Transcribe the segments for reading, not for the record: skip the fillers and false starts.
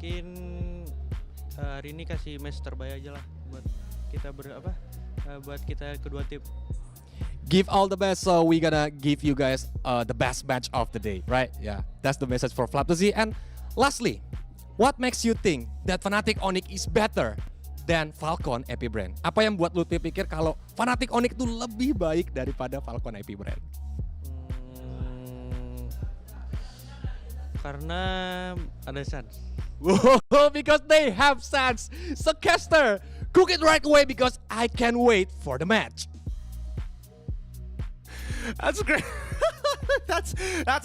Mungkin hari ini kasih match terbaik aja lah buat kita buat kita kedua tim. Give all the best, so we gonna give you guys the best match of the day, right? Yeah, that's the message for Flaptzy. And lastly, what makes you think that Fnatic Onyx is better than Falcon Epi Brand? Apa yang buat Lutfi pikir kalau Fnatic Onyx itu lebih baik daripada Falcon Epi Brand? Karena ada Sans. Because they have Sans. So Caster, cook it right away because I can't wait for the match. That's great. That's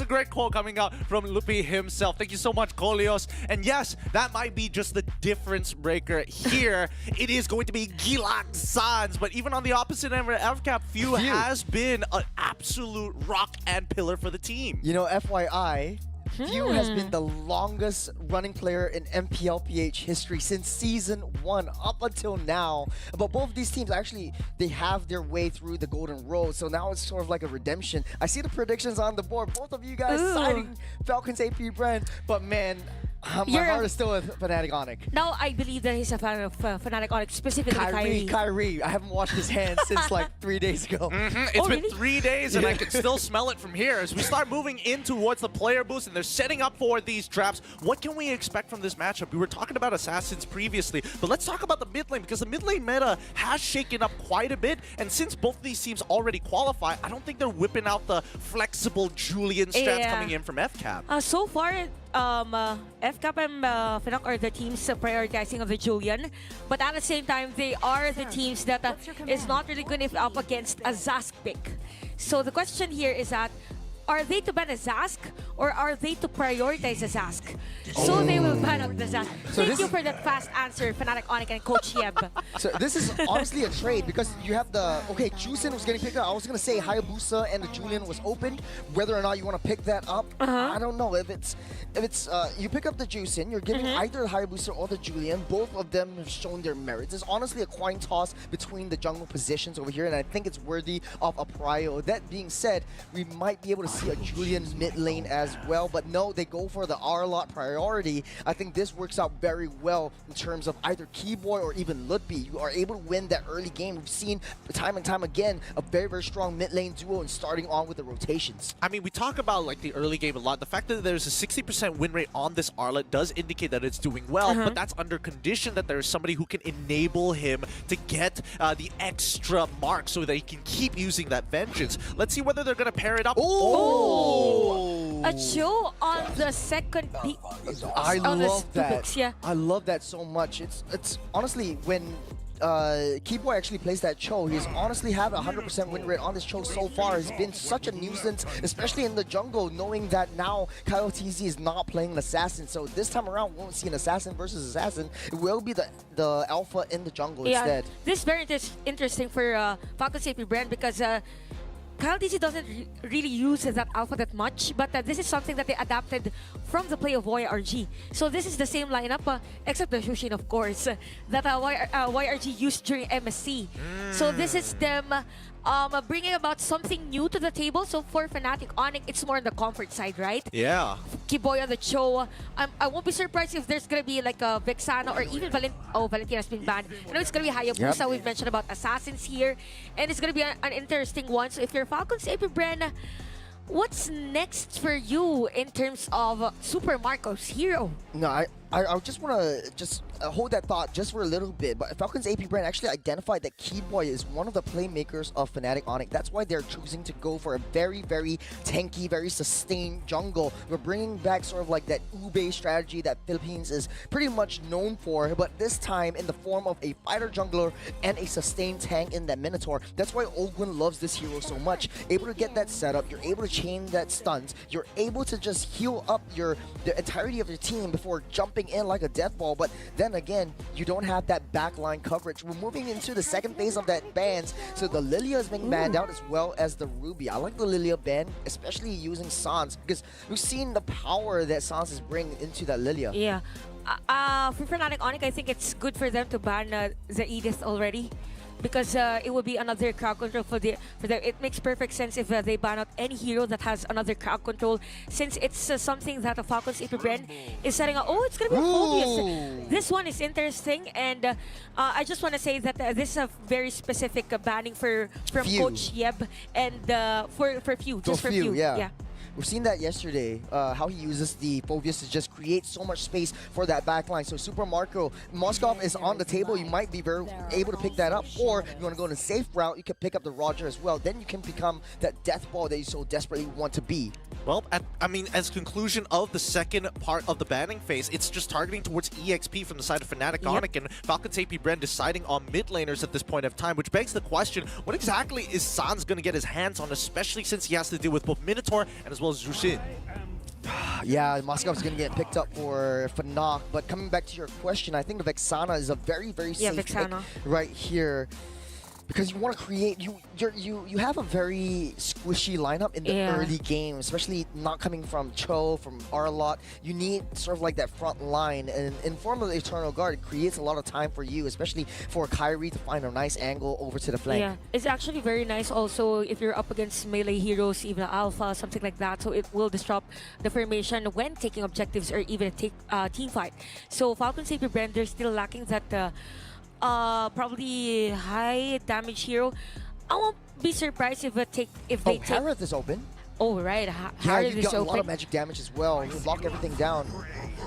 a great quote coming out from Lupi himself. Thank you so much, Kolios. And yes, that might be just the difference breaker here. It is going to be Gilac Sans, but even on the opposite end, FCAP Few has been an absolute rock and pillar for the team. You know, FYI, Few has been the longest running player in MPLPH history since Season 1 up until now. But both of these teams, actually, they have their way through the Golden Road. So now it's sort of like a redemption. I see the predictions on the board. Both of you guys citing Falcons AP Brand. But man, my heart is still with Fnatic Onyx. Now I believe that he's a fan of Fnatic Onyx, specifically Kyrie. I haven't washed his hands since like 3 days ago. It's been 3 days and I can still smell it from here. As we start moving in towards the player boost and they're setting up for these traps, what can we expect from this matchup? We were talking about Assassins previously, but let's talk about the mid lane because the mid lane meta has shaken up quite a bit. And since both of these teams already qualify, I don't think they're whipping out the flexible Julian strats coming in from FCAP. So far, FCAP and Fnatic are the teams prioritizing of the Julian, but at the same time, they are the teams that is not really good if up against a Zask pick. So the question here is that, are they to ban a Zask or are they to prioritize a Zask? So they will ban out the Zask. So Thank you for that fast answer, Fnatic Onyx and Coach Yeb. So this is honestly a trade because you have the, okay, Jusin was getting picked up. I was going to say Hayabusa and the Julian was opened. Whether or not you want to pick that up, I don't know. If it's you pick up the Jusin, you're giving either the Hayabusa or the Julian. Both of them have shown their merits. It's honestly a coin toss between the jungle positions over here, and I think it's worthy of a prio. That being said, we might be able to see a Julian mid lane as well, but no, they go for the R-Lot priority. I think this works out very well in terms of either Keyboy or even Lutfi. You are able to win that early game. We've seen time and time again a very, very strong mid lane duo and starting on with the rotations. I mean, we talk about like the early game a lot. The fact that there's a 60% win rate on this R-Lot does indicate that it's doing well, but that's under condition that there's somebody who can enable him to get the extra mark so that he can keep using that vengeance. Let's see whether they're going to pair it up. A Cho on the second peak. I love that. Yeah. I love that so much. It's honestly when Keyboy actually plays that Cho, he's honestly have a 100% win rate on this Cho so far. It's been such a nuisance, especially in the jungle, knowing that now Kyle TZ is not playing an assassin. So this time around, we won't see an assassin versus assassin. It will be the alpha in the jungle instead. This is very interesting for Falcons AP Brand because Kyle TC doesn't really use that alpha that much, but this is something that they adapted from the play of YRG. So this is the same lineup, except the Shushin, of course, that YRG used during MSC. So this is them bringing about something new to the table. So for Fnatic Onyx, it's more on the comfort side, right? Yeah. Keyboy on the Cho. I won't be surprised if there's gonna be like a Vexana or even Valentina's been banned. I know it's gonna be Hayabusa. We've mentioned about Assassins here, and it's gonna be an interesting one. So if you're Falcons AP Brand, what's next for you in terms of Super Marco's hero? No, I just want to hold that thought just for a little bit. But Falcons AP Brand actually identified that Keyboy is one of the playmakers of Fnatic Onyx. That's why they're choosing to go for a very, very tanky, very sustained jungle. We're bringing back sort of like that Ube strategy that Philippines is pretty much known for, but this time in the form of a fighter jungler and a sustained tank in that Minotaur. That's why Ogwin loves this hero so much. Able to get that setup, you're able to chain that stuns, you're able to just heal up the entirety of your team before jumping in like a death ball. But then again, you don't have that backline coverage. We're moving into the second phase of that bans, so the Lilia is being banned out as well as the Ruby. I like the Lilia ban, especially using Sans, because we've seen the power that Sans is bringing into that Lilia. Yeah. For Fnatic Onyx, I think it's good for them to ban the Edith already. because it would be another crowd control for them. It makes perfect sense if they ban out any hero that has another crowd control, since it's something that the Falcons AP brand is setting up. Oh, it's gonna be a Phobius. This one is interesting, and I just want to say that this is a very specific banning from Few. Coach Yeb, and for few, just for few. Yeah. We've seen that yesterday, how he uses the Phobius to just create so much space for that backline. So Super Marco, Moskov is on the table. You might be able to pick that up, or you want to go in a safe route, you can pick up the Roger as well. Then you can become that death ball that you so desperately want to be. Well, I mean, as conclusion of the second part of the banning phase, it's just targeting towards EXP from the side of Fnatic Onic, and Falcons AP Brand deciding on mid laners at this point of time, which begs the question, what exactly is Sans going to get his hands on, especially since he has to deal with both Minotaur and as well as Zushin? Yeah, Moscow's going to get picked up for Fnac, but coming back to your question, I think the Vexana is a very, very safe pick Vexana right here. Because you want to create, you have a very squishy lineup in the early game, especially not coming from Cho, from Arlot. You need sort of like that front line, and in form of the Eternal Guard, it creates a lot of time for you, especially for Kyrie to find a nice angle over to the flank. Yeah, it's actually very nice also if you're up against melee heroes, even Alpha, something like that. So it will disrupt the formation when taking objectives or even a team fight. So Falcons AP Brand, they're still lacking that probably high damage hero. I won't be surprised if they take. Harith is open. Oh right, Yeah, Harith you is got a open. lot of magic damage as well. You lock everything down.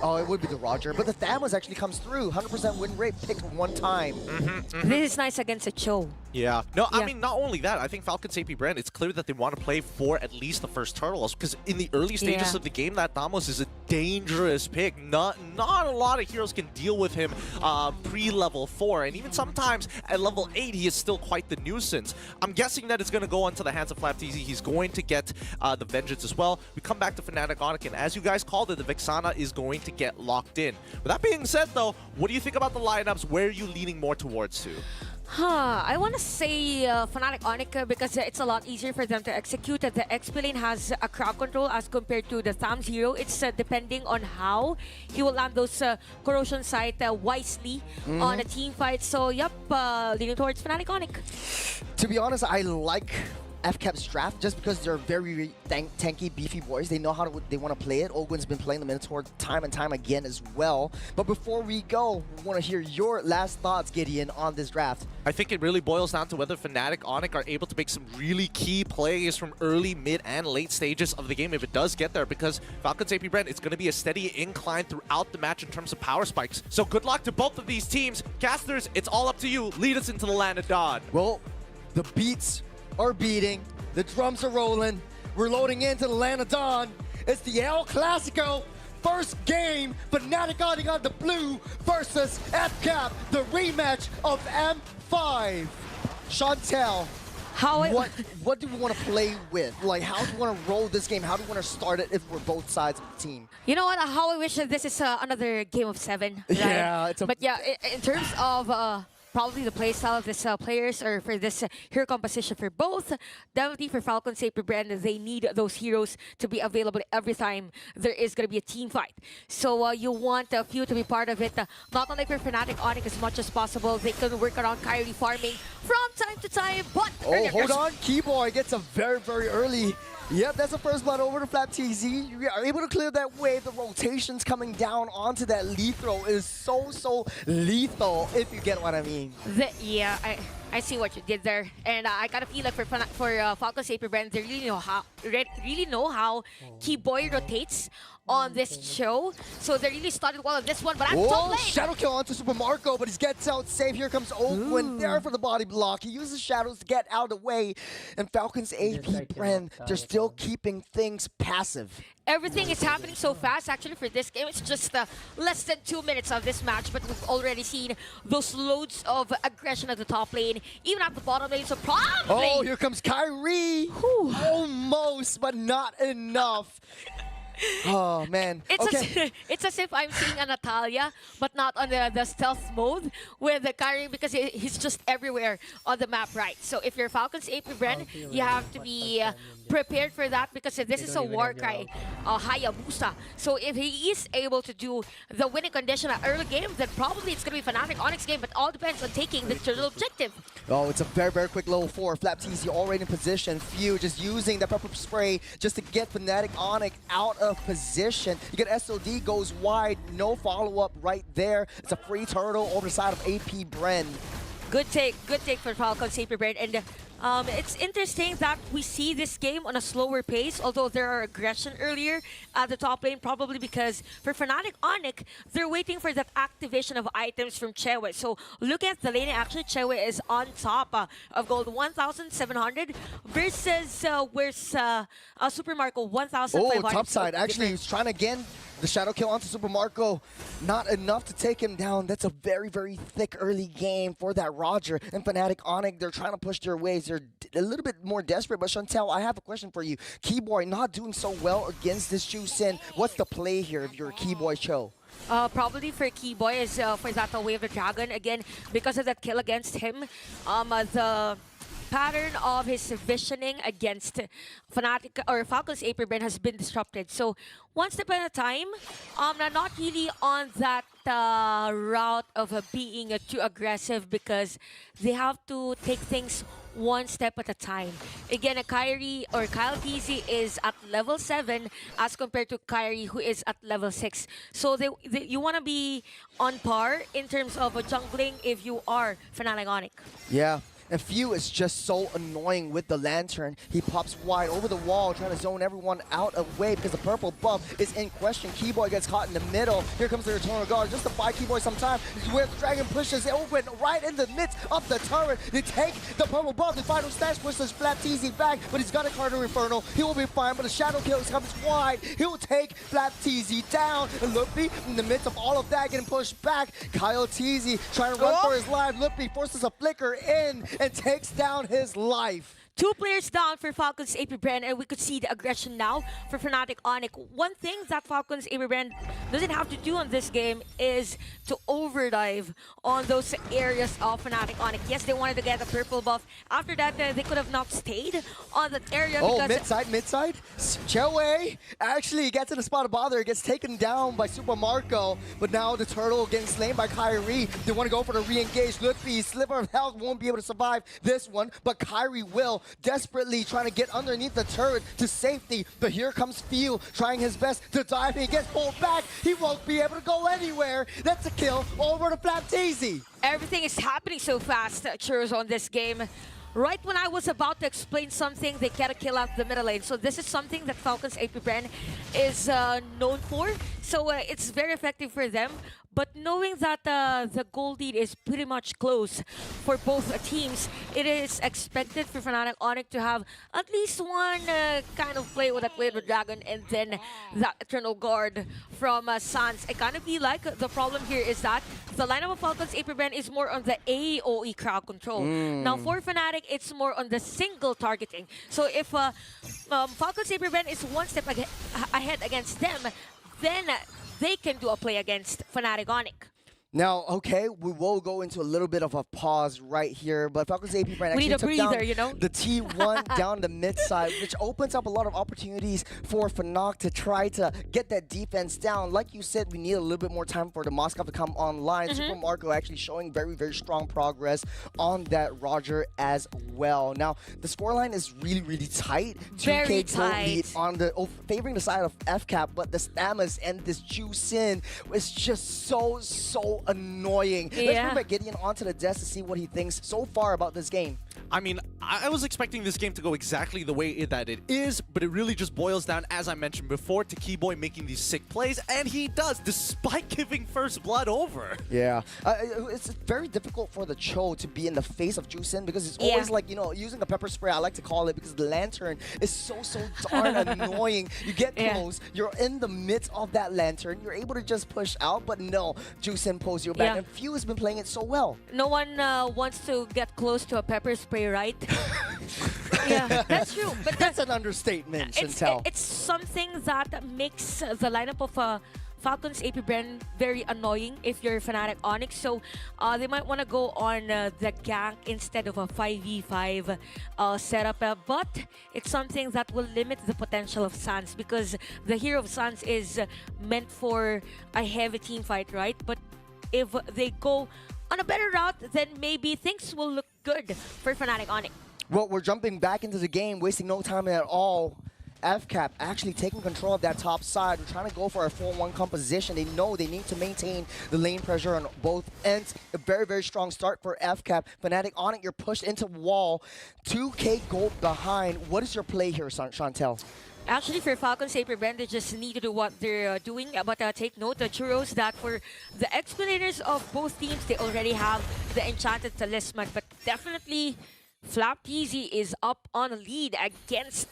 Oh, it would be the Roger, but the Thanos actually comes through. 100% win rate, picked one time. This is nice against a Cho. Yeah. No, I Yeah. mean, not only that, I think Falcons AP Brand, it's clear that they want to play for at least the first Turtles, because in the early stages of the game, that Damos is a dangerous pick. Not a lot of heroes can deal with him pre-level 4, and even sometimes at level 8, he is still quite the nuisance. I'm guessing that it's going to go onto the hands of FlapTZ. He's going to get the Vengeance as well. We come back to Fnatic Onic, and as you guys called it, the Vexana is going to get locked in. With that being said, though, what do you think about the lineups? Where are you leaning more towards to? I want to say Fnatic Onic because it's a lot easier for them to execute. The XP lane has a crowd control as compared to the Tham Zero. It's depending on how he will land those corrosion site wisely on a team fight. So, yep, leaning towards Fnatic Onic. To be honest, I like FCAP's draft just because they're very tanky, beefy boys. They know how they want to play it. Ogwen's been playing the Minotaur time and time again as well. But before we go, we want to hear your last thoughts, Gideon, on this draft. I think it really boils down to whether Fnatic Onic are able to make some really key plays from early, mid, and late stages of the game if it does get there, because Falcons AP Brand, it's going to be a steady incline throughout the match in terms of power spikes. So good luck to both of these teams. Casters, it's all up to you. Lead us into the land of Dawn. Well, the beats are beating, the drums are rolling, we're loading into the land of Dawn. It's the El Clasico, first game, Fnatic Onic on the blue versus FCAP, the rematch of M5. Chantel, what do we want to play with? Like, how do we want to roll this game? How do we want to start it if we're both sides of the team? You know what? How I wish that this is another game of 7. Right? Yeah, but yeah, in terms of probably the playstyle of this players, or for this hero composition for both, definitely for Falcons AP Brand, they need those heroes to be available every time there is going to be a team fight. So you want a few to be part of it, not only for Fnatic Onic as much as possible. They can work around Kyrie farming from time to time, but... Oh, hold on. Keyboy gets a very, very early. Yep, that's the first blood over to FlapTZ. You are able to clear that wave. The rotations coming down onto that lethal is so lethal, if you get what I mean. Yeah, I see what you did there, and I kind of feel like for Falcons AP Brand, they really know how Keyboy rotates on this show. So they really started well on this one, but I'm so late. Shadow kill onto Super Marco, but he gets out safe. Here comes Ogwen there for the body block. He uses shadows to get out of the way, and Falcons AP Brand, they're still keeping things passive. Everything is happening so fast. Actually, for this game, it's just less than 2 minutes of this match, but we've already seen those loads of aggression at the top lane, even at the bottom lane. So probably... Oh, here comes Kyrie. Almost, but not enough. Oh man. It's Okay. it's as if I'm seeing a Natalia, but not on the stealth mode with the Kyrie because he's just everywhere on the map, right? So if you're Falcons AP Bren, you have to be prepared for that because this is a Warcry Hayabusa. So if he is able to do the winning condition at early game, then probably it's going to be Fnatic Onyx game, but all depends on taking the turtle objective. Oh, it's a very, very quick level 4. Flap TZ already in position. Few just using the pepper spray just to get Fnatic Onyx out of position. You get SOD goes wide, no follow-up right there. It's a free turtle over the side of AP Bren. Good take for Falcons AP Bren. And it's interesting that we see this game on a slower pace, although there are aggression earlier at the top lane, probably because for Fnatic Onyx, they're waiting for that activation of items from Chewe. So look at the lane action. Chewe is on top of gold 1,700 versus where's Super Marco 1,500. Oh, top side. Actually, he's trying again. The shadow kill onto Super Marco. Not enough to take him down. That's a very, very thick early game for that Roger. And Fnatic Onyx, they're trying to push their ways. They're a little bit more desperate. But Chantel, I have a question for you. Keyboy not doing so well against this Jusin. What's the play here if you're a Keyboy Cho? Probably for Keyboy is for that Wave of the Dragon. Again, because of that kill against him, the pattern of his visioning against Fnatic or Falcons AP Bren has been disrupted. So one step at a time, not really on that route of being too aggressive because they have to take things one step at a time. Again, a Kyrie or Kyle TZ is at level 7 as compared to Kyrie who is at level 6. So you want to be on par in terms of jungling if you are Fnatic Onyx. Yeah. And Few is just so annoying with the Lantern. He pops wide over the wall, trying to zone everyone out of way because the purple buff is in question. Keyboy gets caught in the middle. Here comes the Eternal Guard just to buy Keyboy some time. Where the Dragon pushes open right in the midst of the turret. They take the purple buff. The final stash pushes Flap TZ back, but he's got a Carter Infernal. He will be fine, but the Shadow Kill comes wide. He will take Flap TZ down. And Luppy, in the midst of all of that, getting pushed back. Kyle TZ trying to run for his life. Luppy forces a flicker in and takes down his life. 2 players down for Falcons AP Bren, and we could see the aggression now for Fnatic Onyx. One thing that Falcons AP Bren doesn't have to do on this game is to overdive on those areas of Fnatic Onyx. Yes, they wanted to get a purple buff. After that, they could have not stayed on that area because... mid-side. Chewe actually gets in the spot of bother, gets taken down by Super Marco, but now the turtle getting slain by Kyrie. They want to go for the re-engage. Luffy, sliver of health, won't be able to survive this one, but Kyrie will. Desperately trying to get underneath the turret to safety, but here comes Few trying his best to dive. He gets pulled back. He won't be able to go anywhere. That's a kill over to Flap TZ. Everything is happening so fast, Churros, on this game. Right when I was about to explain something, they get a kill out the middle lane. So this is something that Falcons AP Bren is known for. So it's very effective for them. But knowing that the goal lead is pretty much close for both teams, it is expected for Fnatic Onyx to have at least one kind of play with that Wave of Dragon and then that Eternal Guard from Sans. It kind of be like the problem here is that the lineup of Falcons AP Bren is more on the AoE crowd control. Now for Fnatic, it's more on the single targeting. So if Falcons AP Bren is one step ahead against them, then they can do a play against Fnatic Onyx. Now, okay, we will go into a little bit of a pause right here, but Falcons AP Brand We actually need a took breather, down you know? the T1 down the mid side, which opens up a lot of opportunities for Fnatic to try to get that defense down. Like you said, we need a little bit more time for the Moscow to come online. Super Marco actually showing very, very strong progress on that Roger as well. Now, the scoreline is really, really tight. Very 2K goal lead tight. on the favoring the side of FCAP, but the Stamas and this Jusin is just so annoying. Let's Yeah. bring Gideon onto the desk to see what he thinks so far about this game. I mean, I was expecting this game to go exactly the way that it is, but it really just boils down, as I mentioned before, to Keyboy making these sick plays, and he does, despite giving first blood over. Yeah. It's very difficult for the Cho to be in the face of Jusin because it's always like, you know, using a pepper spray, I like to call it, because the lantern is so darn annoying. You get close, you're in the midst of that lantern, you're able to just push out, but no, Jusin pulls you back, and Few has been playing it so well. No one wants to get close to a pepper spray, right? Yeah, that's true. But That's an understatement, Chantel. it's something that makes the lineup of Falcons AP Bren very annoying if you're Fnatic Onyx. So they might want to go on the gank instead of a 5v5 setup. But it's something that will limit the potential of Sans because the hero of Sans is meant for a heavy team fight, right? But if they go on a better route, then maybe things will look good for Fnatic Onyx. Well, we're jumping back into the game, wasting no time at all. FCAP actually taking control of that top side. We're trying to go for a 4-1 composition. They know they need to maintain the lane pressure on both ends. A very, very strong start for FCAP. Fnatic Onyx, you're pushed into wall. 2K gold behind. What is your play here, Chantel? Actually, for Falcons AP Bren, they just need to do what they're doing. But take note, the Churros, that for the explainers of both teams, they already have the Enchanted Talisman. But definitely, Flap Easy is up on a lead against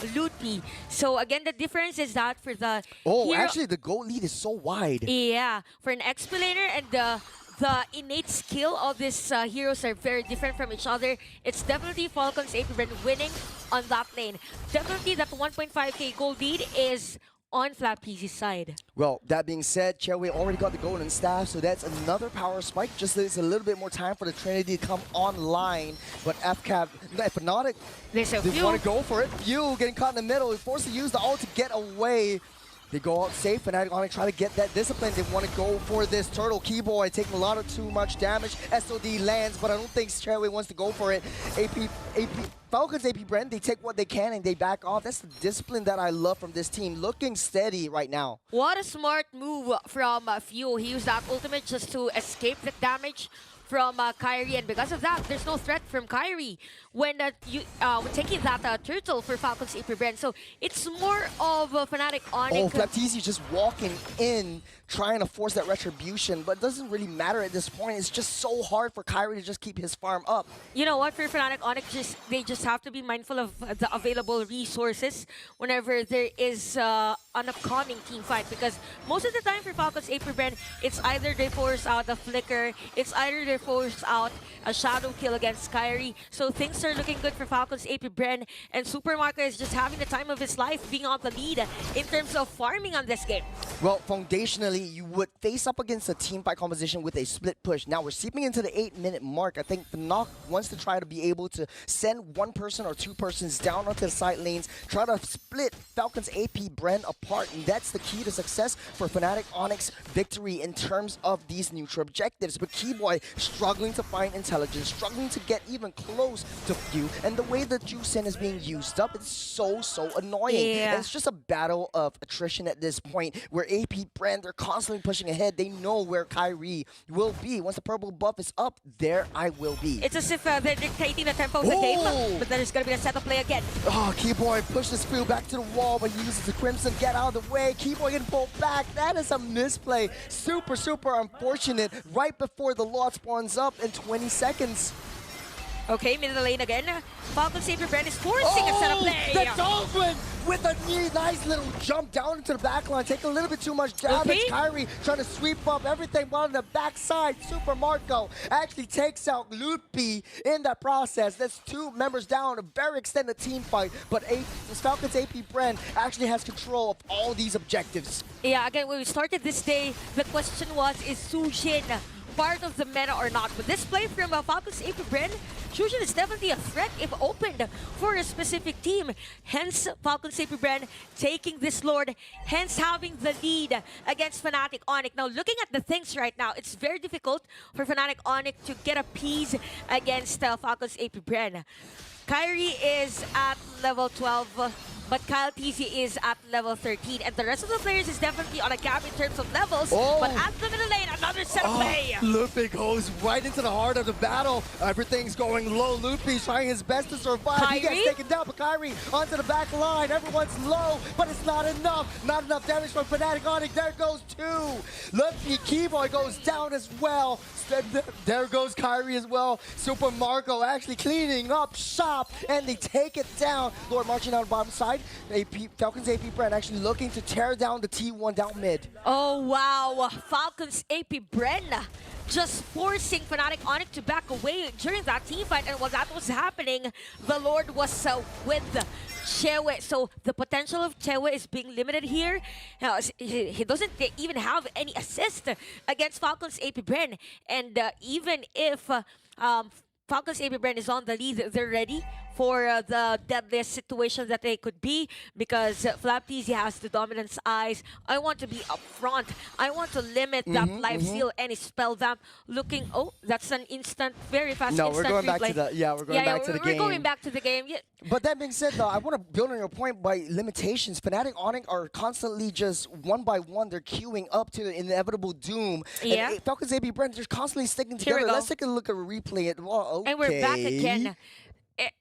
Lootby. So again, the difference is that for the hero, actually, the gold lead is so wide. yeah, for an explainer and the innate skill of these heroes are very different from each other. It's definitely Falcons AP Bren winning on that lane. Definitely that 1.5k gold lead is on Flap PZ's side. Well, that being said, Cherway already got the golden staff, so that's another power spike. Just there's a little bit more time for the Trinity to come online. But FCAP, Fnatic, they want to go for it. Few getting caught in the middle, forced to use the ult to get away. They go out safe, and Fnatic Onyx try to get that discipline. They want to go for this turtle. Keyboy taking a lot of too much damage. SOD lands, but I don't think Cherway wants to go for it. Falcons AP Bren, they take what they can and they back off. That's the discipline that I love from this team. Looking steady right now. What a smart move from Few. He used that ultimate just to escape the damage from Kyrie, and because of that, there's no threat from Kyrie when taking that turtle for Falcons AP Bren. So it's more of a Fnatic Onyx. Oh, Flaptizi just walking in, trying to force that retribution, but it doesn't really matter at this point. It's just so hard for Kyrie to just keep his farm up. You know what, for Fnatic Onyx, they just have to be mindful of the available resources whenever there is an upcoming team fight, because most of the time for Falcons AP Bren, it's either they force out a flicker, it's either they force out a shadow kill against Kyrie. So things are looking good for Falcons AP Bren, and Supermarket is just having the time of his life being on the lead in terms of farming on this game. Well, foundationally, you would face up against a team fight composition with a split push. Now we're seeping into the 8-minute mark. I think Fnatic wants to try to be able to send one person or two persons down onto the side lanes, try to split Falcons AP Bren apart, and that's the key to success for Fnatic Onyx victory in terms of these neutral objectives. But Keyboy struggling to find intelligence, struggling to get even close to Few, and the way the Juicen is being used up, it's so annoying. Yeah. And it's just a battle of attrition at this point, where AP Bren, they're constantly pushing ahead. They know where Kyrie will be. Once the purple buff is up, there I will be. It's as if they're dictating the tempo of the game, but then there's going to be a setup play again. Oh, Keyboy pushes Few back to the wall, but he uses the Crimson, get out of the way. Keyboy getting pulled back. That is a misplay. Super unfortunate. Right before the Lord spawns up in 20 seconds. Okay, middle of the lane again. Falcon Saber Brand is forcing a setup play. The Dolphin with a nice little jump down into the back line, take a little bit too much damage. Okay. Kyrie trying to sweep up everything on the backside. Super Marco actually takes out Lootby in that process. That's two members down, a very extended team fight, but Falcons AP Bren actually has control of all these objectives. Yeah, again, when we started this day, the question was, is Sujin part of the meta or not? With this play from Falcons AP Bren, Sujin is definitely a threat if opened for a specific team. Hence, Falcons AP Bren taking this Lord, hence having the lead against Fnatic Onyx. Now, looking at the things right now, it's very difficult for Fnatic Onyx to get a piece against Falcons AP Bren. Kyrie is at level 12. But Kyle TC is at level 13, and the rest of the players is definitely on a gap in terms of levels. But at the middle lane, another set of play. Luffy goes right into the heart of the battle. Everything's going low. Luffy's trying his best to survive. Kyrie? He gets taken down, but Kyrie onto the back line. Everyone's low, but it's not enough. Not enough damage from Fnatic Onyx. There goes two. Luffy Keyboy goes down as well. There goes Kyrie as well. Super Marco actually cleaning up shop, and they take it down. Lord marching down the bottom side. Falcons AP Bren actually looking to tear down the T1 down mid. Oh, wow. Falcons AP Bren just forcing Fnatic Onyx to back away during that team fight. And while that was happening, the Lord was with Chewe. So the potential of Chewe is being limited here. He doesn't even have any assist against Falcon's AP Bren. And even if Falcon's AP Bren is on the lead, they're ready for the deadliest situation that they could be, because Flapteasy has the dominance eyes. I want to be up front. I want to limit that life steal, any spell vamp. Looking, oh, that's an instant, very fast No, instant we're going back replay. to the we're going back to the game. We're going back to the game. Yeah. But that being said, though, I want to build on your point by limitations. Fnatic Onyx are constantly just one by one, they're queuing up to the inevitable doom. Yeah. And Falcons AB Brent, they're constantly sticking Here we together. go. Let's take a look at a replay. Well, okay. And we're back again.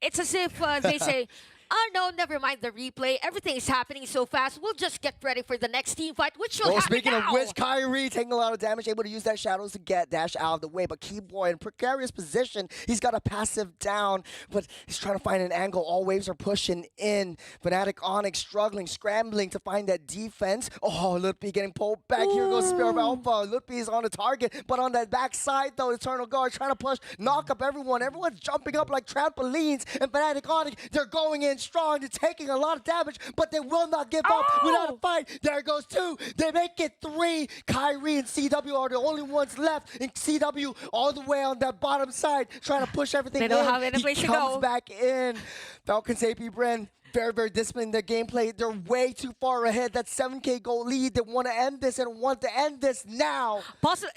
It's as if they say, oh no, never mind the replay. Everything is happening so fast. We'll just get ready for the next team fight, which will happen Speaking now. of which, Kyrie taking a lot of damage, able to use that shadows to get Dash out of the way. But Keyboy in precarious position. He's got a passive down, but he's trying to find an angle. All waves are pushing in. Fnatic Onyx struggling, scrambling to find that defense. Oh, Lutpi getting pulled back. Here goes Spear of Alpha. Lutpi is on the target, but on that backside though, Eternal Guard trying to push, knock up everyone. Everyone's jumping up like trampolines, and Fnatic Onyx, they're going in strong. They're taking a lot of damage, but they will not give up without a fight. There goes 2. They make it 3. Kyrie and CW are the only ones left, and CW all the way on that bottom side trying to push everything They don't in. have any place He to comes go. back in. Falcons AP Bren, very, very disciplined in their gameplay. They're way too far ahead. That 7K goal lead. They want to end this and want to end this now.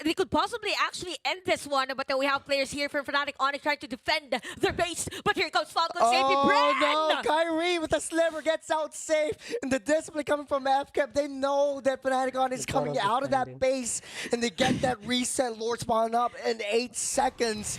They could possibly actually end this one, but then we have players here from Fnatic Onyx trying to defend their base. But here comes Falcon's AP Bren. Oh no, Kyrie with a sliver gets out safe. And the discipline coming from FCAP, they know that Fnatic Onyx is coming out of that base. And they get that reset Lord Spawn up in 8 seconds.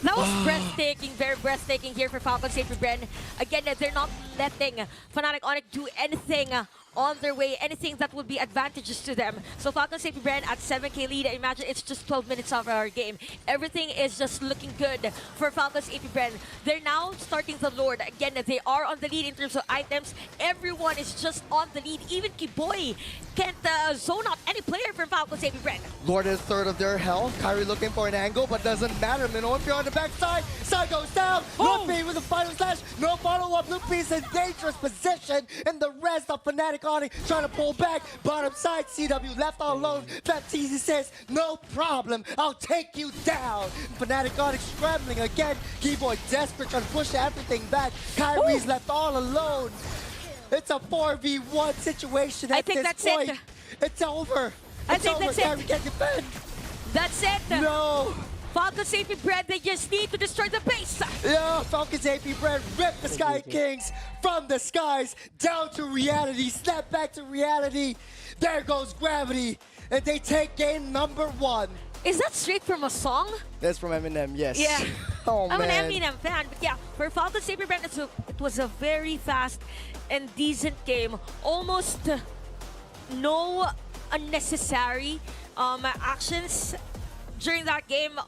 That was breathtaking, very breathtaking here for Falcon's AP Bren. Again, they're not letting Fnatic Onyx do anything on their way, anything that would be advantageous to them. So Falcon's AP Bren at 7K lead. Imagine it's just 12 minutes of our game. Everything is just looking good for Falcon's AP Bren. They're now starting the Lord. Again, they are on the lead in terms of items. Everyone is just on the lead. Even Kiboy can't zone out any player from Falcon's AP Bren. Lord is third of their health. Kyrie looking for an angle, but doesn't matter. Minnow, if you're on the backside, side goes down. Lutpi with the final slash. No follow-up. Lutpi's in dangerous position. And the rest of Fnatic Onyx trying to pull back. Bottom side, CW left all alone. Baptiste says, no problem. I'll take you down. Fnatic Onyx scrambling again. Keyboy desperate, trying to push everything back. Kyrie's left all alone. It's a 4v1 situation at this that's point. it. It's over. I think that's it. Kyrie can't defend. That's it. No. Falcon's AP Bren, they just need to destroy the base. Yeah, Falcons AP Brand rip the Sky Kings from the skies down to reality, snap back to reality. There goes gravity, and they take game number 1. Is that straight from a song? That's from Eminem, yes. Yeah. Oh, I'm man. an Eminem fan, but yeah, for Falcon's AP Bren, it was a very fast and decent game. Almost no unnecessary actions during that game.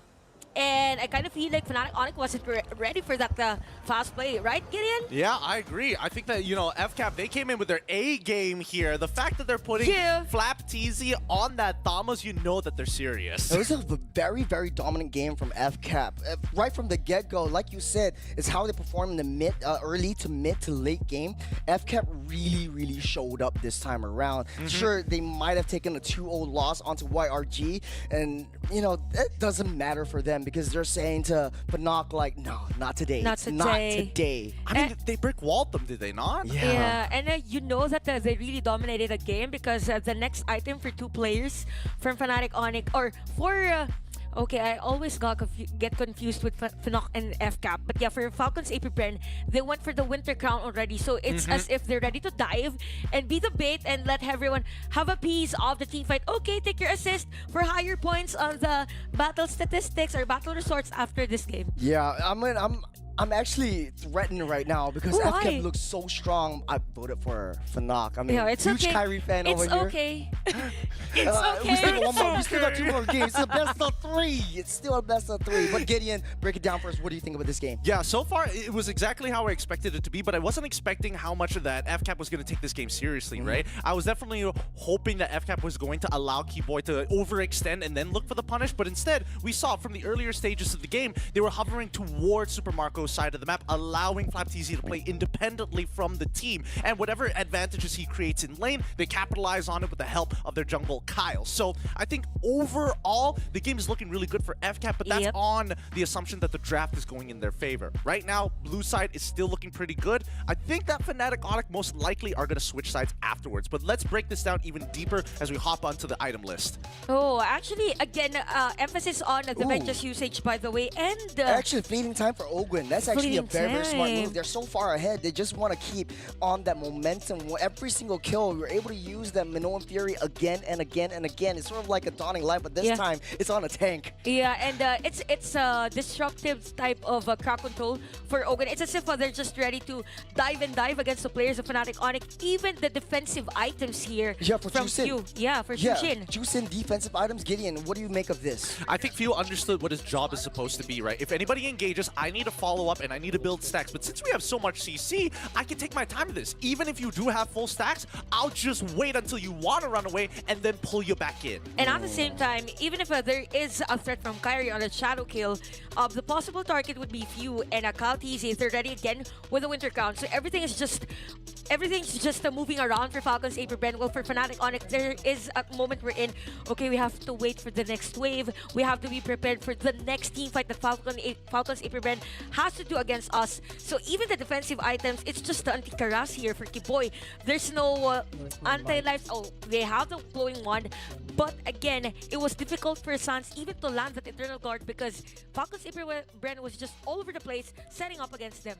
And I kind of feel like Fnatic Onyx wasn't ready for that fast play, right, Gideon? Yeah, I agree. I think that, you know, FCAP, they came in with their A game here. The fact that they're putting Flapteasy on that Thamos, you know that they're serious. It was a very, very dominant game from FCAP. Right from the get-go, like you said, it's how they perform in the early to mid to late game. FCAP really, really showed up this time around. Sure, they might have taken a 2-0 loss onto YRG, and, you know, it doesn't matter for them because they're saying to Panok, like, no, not today. Not today. Not today. I mean, they brick-walled them, did they not? Yeah, and you know that they really dominated the game because the next item for 2 players from Fnatic Onyx, or for... okay, I always get confused with Fnatic and FCAP. But yeah, for Falcons AP Bren, they went for the Winter Crown already. So it's as if they're ready to dive and be the bait and let everyone have a piece of the team fight. Okay, take your assist for higher points on the battle statistics or battle resorts after this game. Yeah, I'm actually threatened right now because Oh, FCAP why? looks so strong. I voted for Fnac. I mean, Yeah, it's huge okay. Kyrie fan It's over here. okay. We okay. still got one more. We It's still got 2 okay. more games. It's a best of 3. It's still a best of 3. But Gideon, break it down for us. What do you think about this game? Yeah, so far it was exactly how I expected it to be, but I wasn't expecting how much of that FCAP was going to take this game seriously, right? I was definitely hoping that FCAP was going to allow Keyboy to overextend and then look for the punish, but instead we saw from the earlier stages of the game, they were hovering towards Super Marco's side of the map, allowing FlapTZ to play independently from the team, and whatever advantages he creates in lane, they capitalize on it with the help of their jungle Kyle. So I think overall, the game is looking really good for FCAP, but that's Yep. on the assumption that the draft is going in their favor. Right now, blue side is still looking pretty good. I think that Fnatic Onyx most likely are going to switch sides afterwards, but let's break this down even deeper as we hop onto the item list. Oh, actually, again, emphasis on the Ooh. Ventus usage, by the way, and Actually, fleeting time for Ogwin. That's actually a Fleeting very, very smart time. move. They're so far ahead. They just want to keep on that momentum. Every single kill, we're able to use that Minoan Fury again and again and again. It's sort of like a dawning light, but this Yeah. time it's on a tank. yeah, and it's a disruptive type of crowd control for Ogun. It's as if they're just ready to dive against the players of Fnatic Onyx. Even the defensive items here Yeah, for from Jushin. Q. Yeah, for Yeah, Jushin. Jushin defensive items. Gideon, what do you make of this? I think Fio understood what his job is supposed to be, right? If anybody engages, I need to follow up and I need to build stacks. But since we have so much CC, I can take my time with this. Even if you do have full stacks, I'll just wait until you want to run away and then pull you back in. And at the same time, even if there is a threat from Kyrie on a shadow kill, the possible target would be Few and Kaltizi if they're ready again with the Winter Crown. So everything's just moving around for Falcons AP Brand. Well, for Fnatic Onyx, there is a moment we're in. Okay, we have to wait for the next wave. We have to be prepared for the next team fight that Falcons AP Brand has to do against us. So even the defensive items, it's just the anti-Karas here for Kiboy. There's no anti-life. Oh, they have the glowing wand. But again, it was difficult for Sans even to land that Eternal Guard because Falcons AP Brand was just all over the place setting up against them.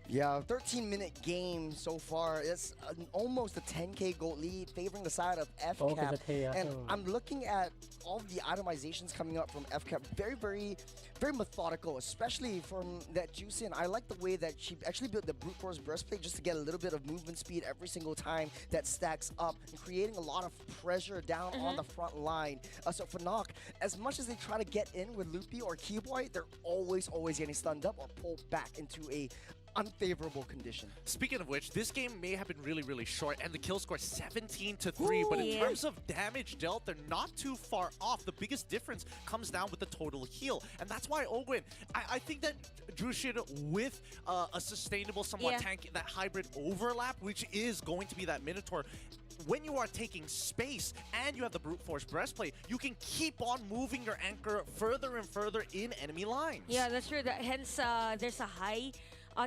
Yeah, 13-minute game so far. It's almost a 10k gold lead favoring the side of FCAP. And I'm looking at all the itemizations coming up from FCAP. Very, very, very methodical, especially from that Jushin. I like the way that she actually built the brute force breastplate just to get a little bit of movement speed every single time that stacks up and creating a lot of pressure down on the front line. So for Fnac, as much as they try to get in with Loopy or Keyboy, they're always getting stunned up or pulled back into a unfavorable condition. Speaking of which, this game may have been really, really short, and the kill score 17-3. But in Yeah. terms of damage dealt, they're not too far off. The biggest difference comes down with the total heal, and that's why Ogwin. I think that Jushin with a sustainable, somewhat Yeah. tank, that hybrid overlap, which is going to be that Minotaur. When you are taking space and you have the brute force breastplate, you can keep on moving your anchor further and further in enemy lines. Yeah, that's true. Hence, there's a high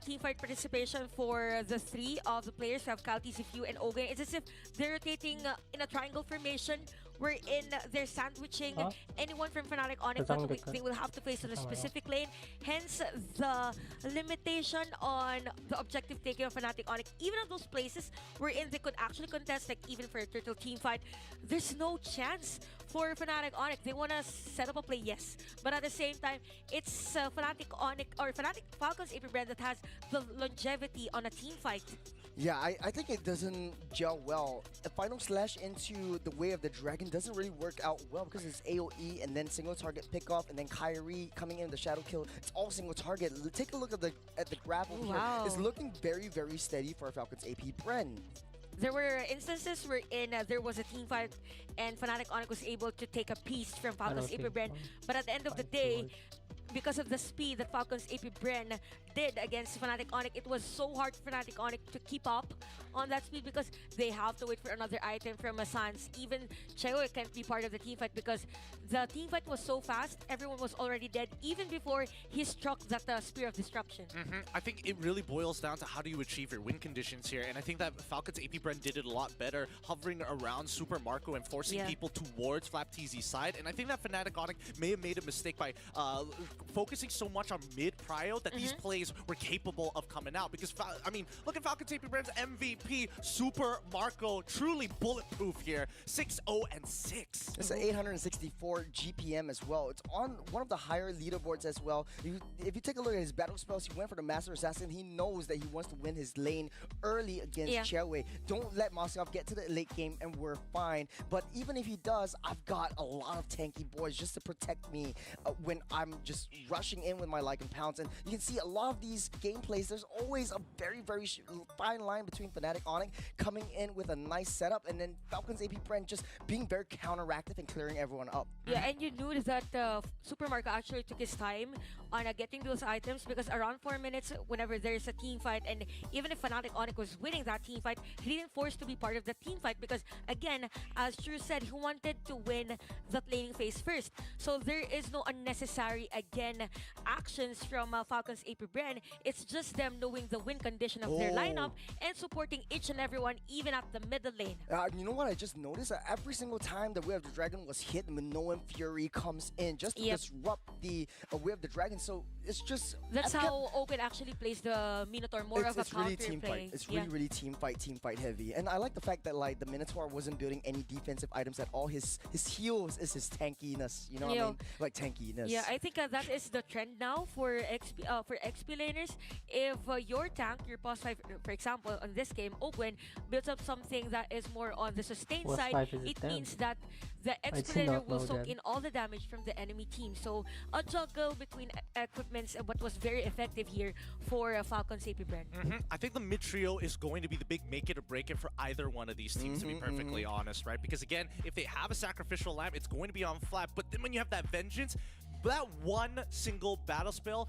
team fight participation for the three of the players who have Kaltizi, Few, and Ogun. It's as if they're rotating in a triangle formation wherein they're sandwiching anyone from Fnatic Onyx that they will have to face on a specific lane. Hence, the limitation on the objective taking of Fnatic Onyx. Even on those places wherein they could actually contest, like even for a turtle team fight, there's no chance for Fnatic Onyx. They want to set up a play, yes. But at the same time, it's Fnatic Onyx or Fnatic Falcons AP Brand that has the longevity on a team fight. Yeah, I think it doesn't gel well. A final slash into the Way of the Dragon doesn't really work out well because it's AoE and then single target pickoff and then Kyrie coming in the shadow kill. It's all single target. Take a look at the graph over here. It's looking very, very steady for Falcons AP Bren. There were instances wherein there was a team fight and Fnatic Onyx was able to take a piece from Falcons AP Bren. But at the end of the day, because of the speed that Falcons AP Bren did against Fnatic Onyx, it was so hard for Fnatic Onyx to keep up on that speed because they have to wait for another item from Sans. Even Cheo can't be part of the team fight because the team fight was so fast, everyone was already dead even before he struck that Spear of Destruction. I think it really boils down to how do you achieve your win conditions here, and I think that Falcons AP Bren did it a lot better, hovering around Super Marco and forcing people towards FlapTZ's side, and I think that Fnatic Onyx may have made a mistake by focusing so much on mid prio that these plays were capable of coming out. Because, I mean, look at Falcon AP Brand's MVP, Super Marco, truly bulletproof here. 6-0-6. It's an 864 GPM as well. It's on one of the higher leaderboards as well. If you take a look at his battle spells, he went for the Master Assassin. He knows that he wants to win his lane early against Chairway. Don't let Moskov get to the late game and we're fine. But even if he does, I've got a lot of tanky boys just to protect me when I'm just rushing in with my Lycan Pounce. And you can see a lot of these gameplays, there's always a very, very fine line between Fnatic Onyx coming in with a nice setup and then Falcon's AP Brand just being very counteractive and clearing everyone up. Yeah, and you knew that Super Marco actually took his time on getting those items because around 4 minutes, whenever there's a team fight, and even if Fnatic Onyx was winning that team fight, he didn't force to be part of the team fight because, again, as Drew said, he wanted to win that laning phase first. So there is no unnecessary, again, actions from Falcon's AP Brand. It's just them knowing the win condition of their lineup and supporting each and everyone, even at the middle lane. You know what I just noticed? Every single time the Way of the Dragon was hit, Minoan Fury comes in just to disrupt the Way of the Dragon. So it's just... That's how Open actually plays the Minotaur, more of a counter really team play. Fight. It's really team fight heavy. And I like the fact that like the Minotaur wasn't building any defensive items at all. His heals is his tankiness. You know what I mean? Like tankiness. Yeah, I think that is the trend now for XP laners. If your tank, your pos 5, for example, on this game, Open builds up something that is more on the sustain side, it means that the XP laner will soak in all the damage from the enemy team. So a juggle between equipments, what was very effective here for Falcon's AP Brand. I think the mid trio is going to be the big make it or break it for either one of these teams, to be perfectly honest, right? Because again, if they have a sacrificial lamp, it's going to be on flat. But then when you have that vengeance, that one single battle spell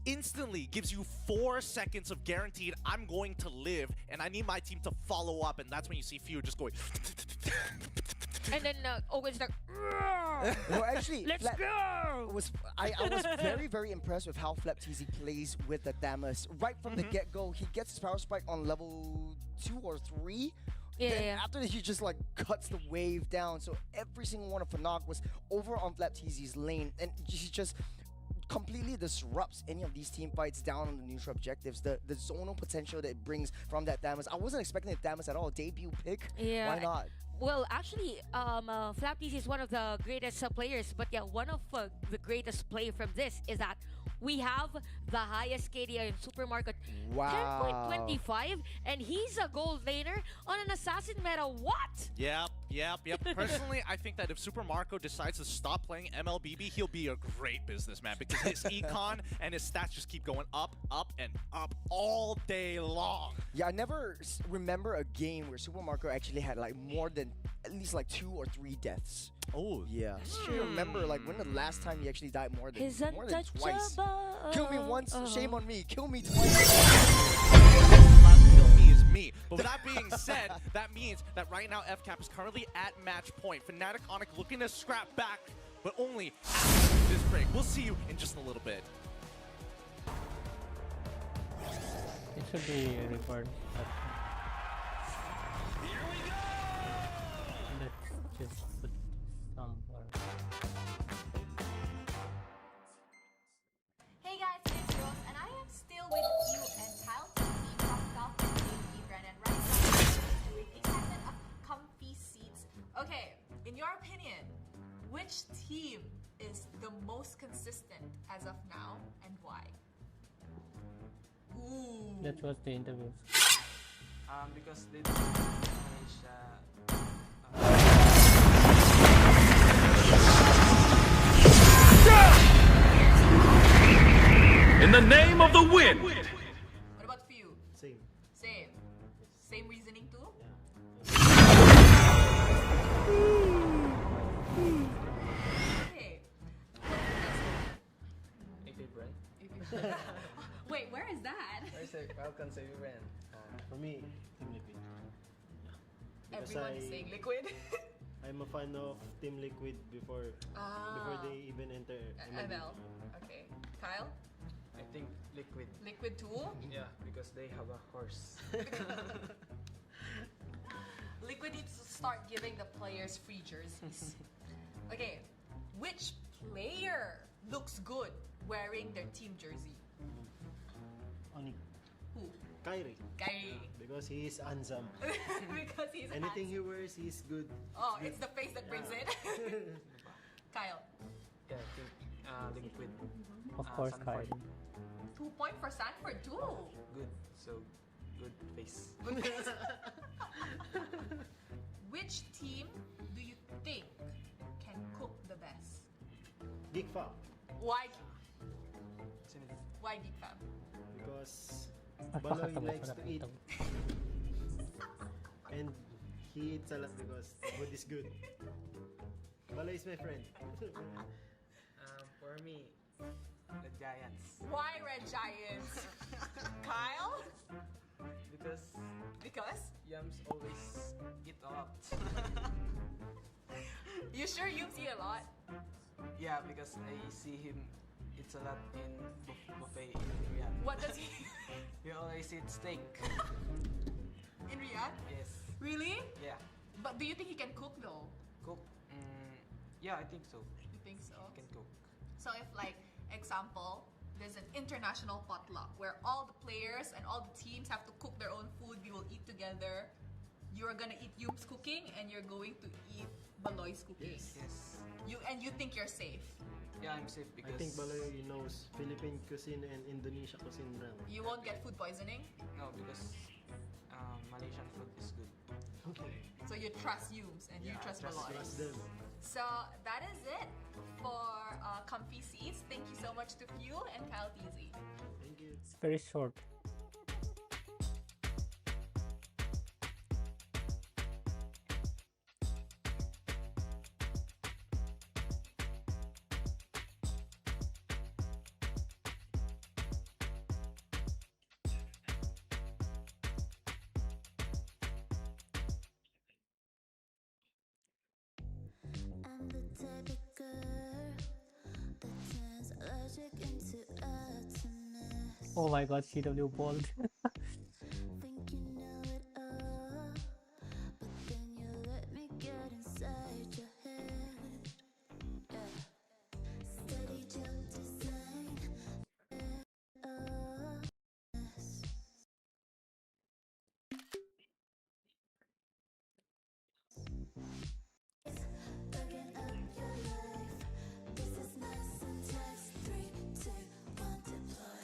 instantly gives you 4 seconds of guaranteed I'm going to live, and I need my team to follow up, and that's when you see Few just going. And then Owen's like, no, actually, let's go! I was very, very impressed with how FlapTZ plays with the Damas. Right from the get-go, he gets his power spike on level 2 or 3. Then after that, he just like cuts the wave down. So every single one of Fnatic was over on FlapTZ's lane, and he just completely disrupts any of these team fights down on the neutral objectives. The zonal potential that it brings from that Damas. I wasn't expecting the Damas at all. Debut pick. Why not? Well, actually, FlapTZ is one of the greatest players, but yeah, one of the greatest play from this is that we have the highest KDI in Super Market, 10.25, and he's a gold laner on an assassin meta. What? Yep. Personally, I think that if Super Marco decides to stop playing MLBB, he'll be a great businessman because his econ and his stats just keep going up, and up all day long. Yeah, I never remember a game where Super Marco actually had like more than at least like 2 or 3 deaths. Oh. Yeah. I should remember like when the last time he actually died more than twice. Kill me once, shame on me. Kill me twice. Kill me is me. But with that being said, that means that right now FCAP is currently at match point. Fnatic Onyx looking to scrap back, but only after this break. We'll see you in just a little bit. It should be recorded. Here we go! Let's just put somewhere. Hey guys, it's Rose, and I am still with you and Kyle from Falcon AP Brand, and right now we're doing a segment of comfy seats. Okay, in your opinion, which team is the most consistent as of now, and why? Ooh. That was the interview. Because they don't manage In the name of the wind! What about for you? Same. Same reasoning too? Okay. AP Brand. Wait, where is that? I say Falcon AP Brand. For me, Team Liquid. Everyone is saying liquid. I'm a fan of Team Liquid before they even enter ML. Okay. Kyle? I think Liquid. Liquid too? Yeah, because they have a horse. Liquid needs to start giving the players free jerseys. Okay, which player looks good wearing their team jersey? Onyx. Who? Kyrie. Kyrie. Because he is handsome. Because he's Anything he handsome. wears, he's good. Oh, it's the face that brings it. Kyle. Yeah, I think liquid. Of course, Sanford. Kyrie. 2 point for Sanford too. Good. So good face. Good face. Which team do you think can cook the best? Geek Fam. Why? Sino? Why Geek Fam? Because Napakatawa Baloy likes ko to eat. napakatawa. And he eats a lot because the food is good. Baloy is my friend. For me, the Giants. Why Red Giants? Kyle? Because Because? Yams always eat a lot. You sure you see a lot? Yeah, because I see him eats a lot in buffet in Riyadh. What does he He always eat steak. in Riyadh? Yes. Really? Yeah. But do you think he can cook though? Cook. Yeah, I think so. You think so? He can cook. So if like example, there's an international potluck where all the players and all the teams have to cook their own food. We will eat together. You're gonna eat Yum's cooking and you're going to eat Baloy's cooking. Yes. You think you're safe. Yeah, I'm safe I because think Baloy knows Philippine cuisine and Indonesia cuisine well. You won't get food poisoning. no, because Malaysian food is good. Okay. So you trust Yums and you trust Baloy. Trust them. So that is it for Comfy Seats. Thank you so much to Fuel and Kyle TZ. Thank you. It's very short. I'm the type of girl that turns logic into atoms. Oh my god, CW bold. Think you know it all, but then you let me get inside your head. Yeah. Steady jump design. Oh, yes. Bugging up your life. This is my syntax. 3, 2, 1, deploy.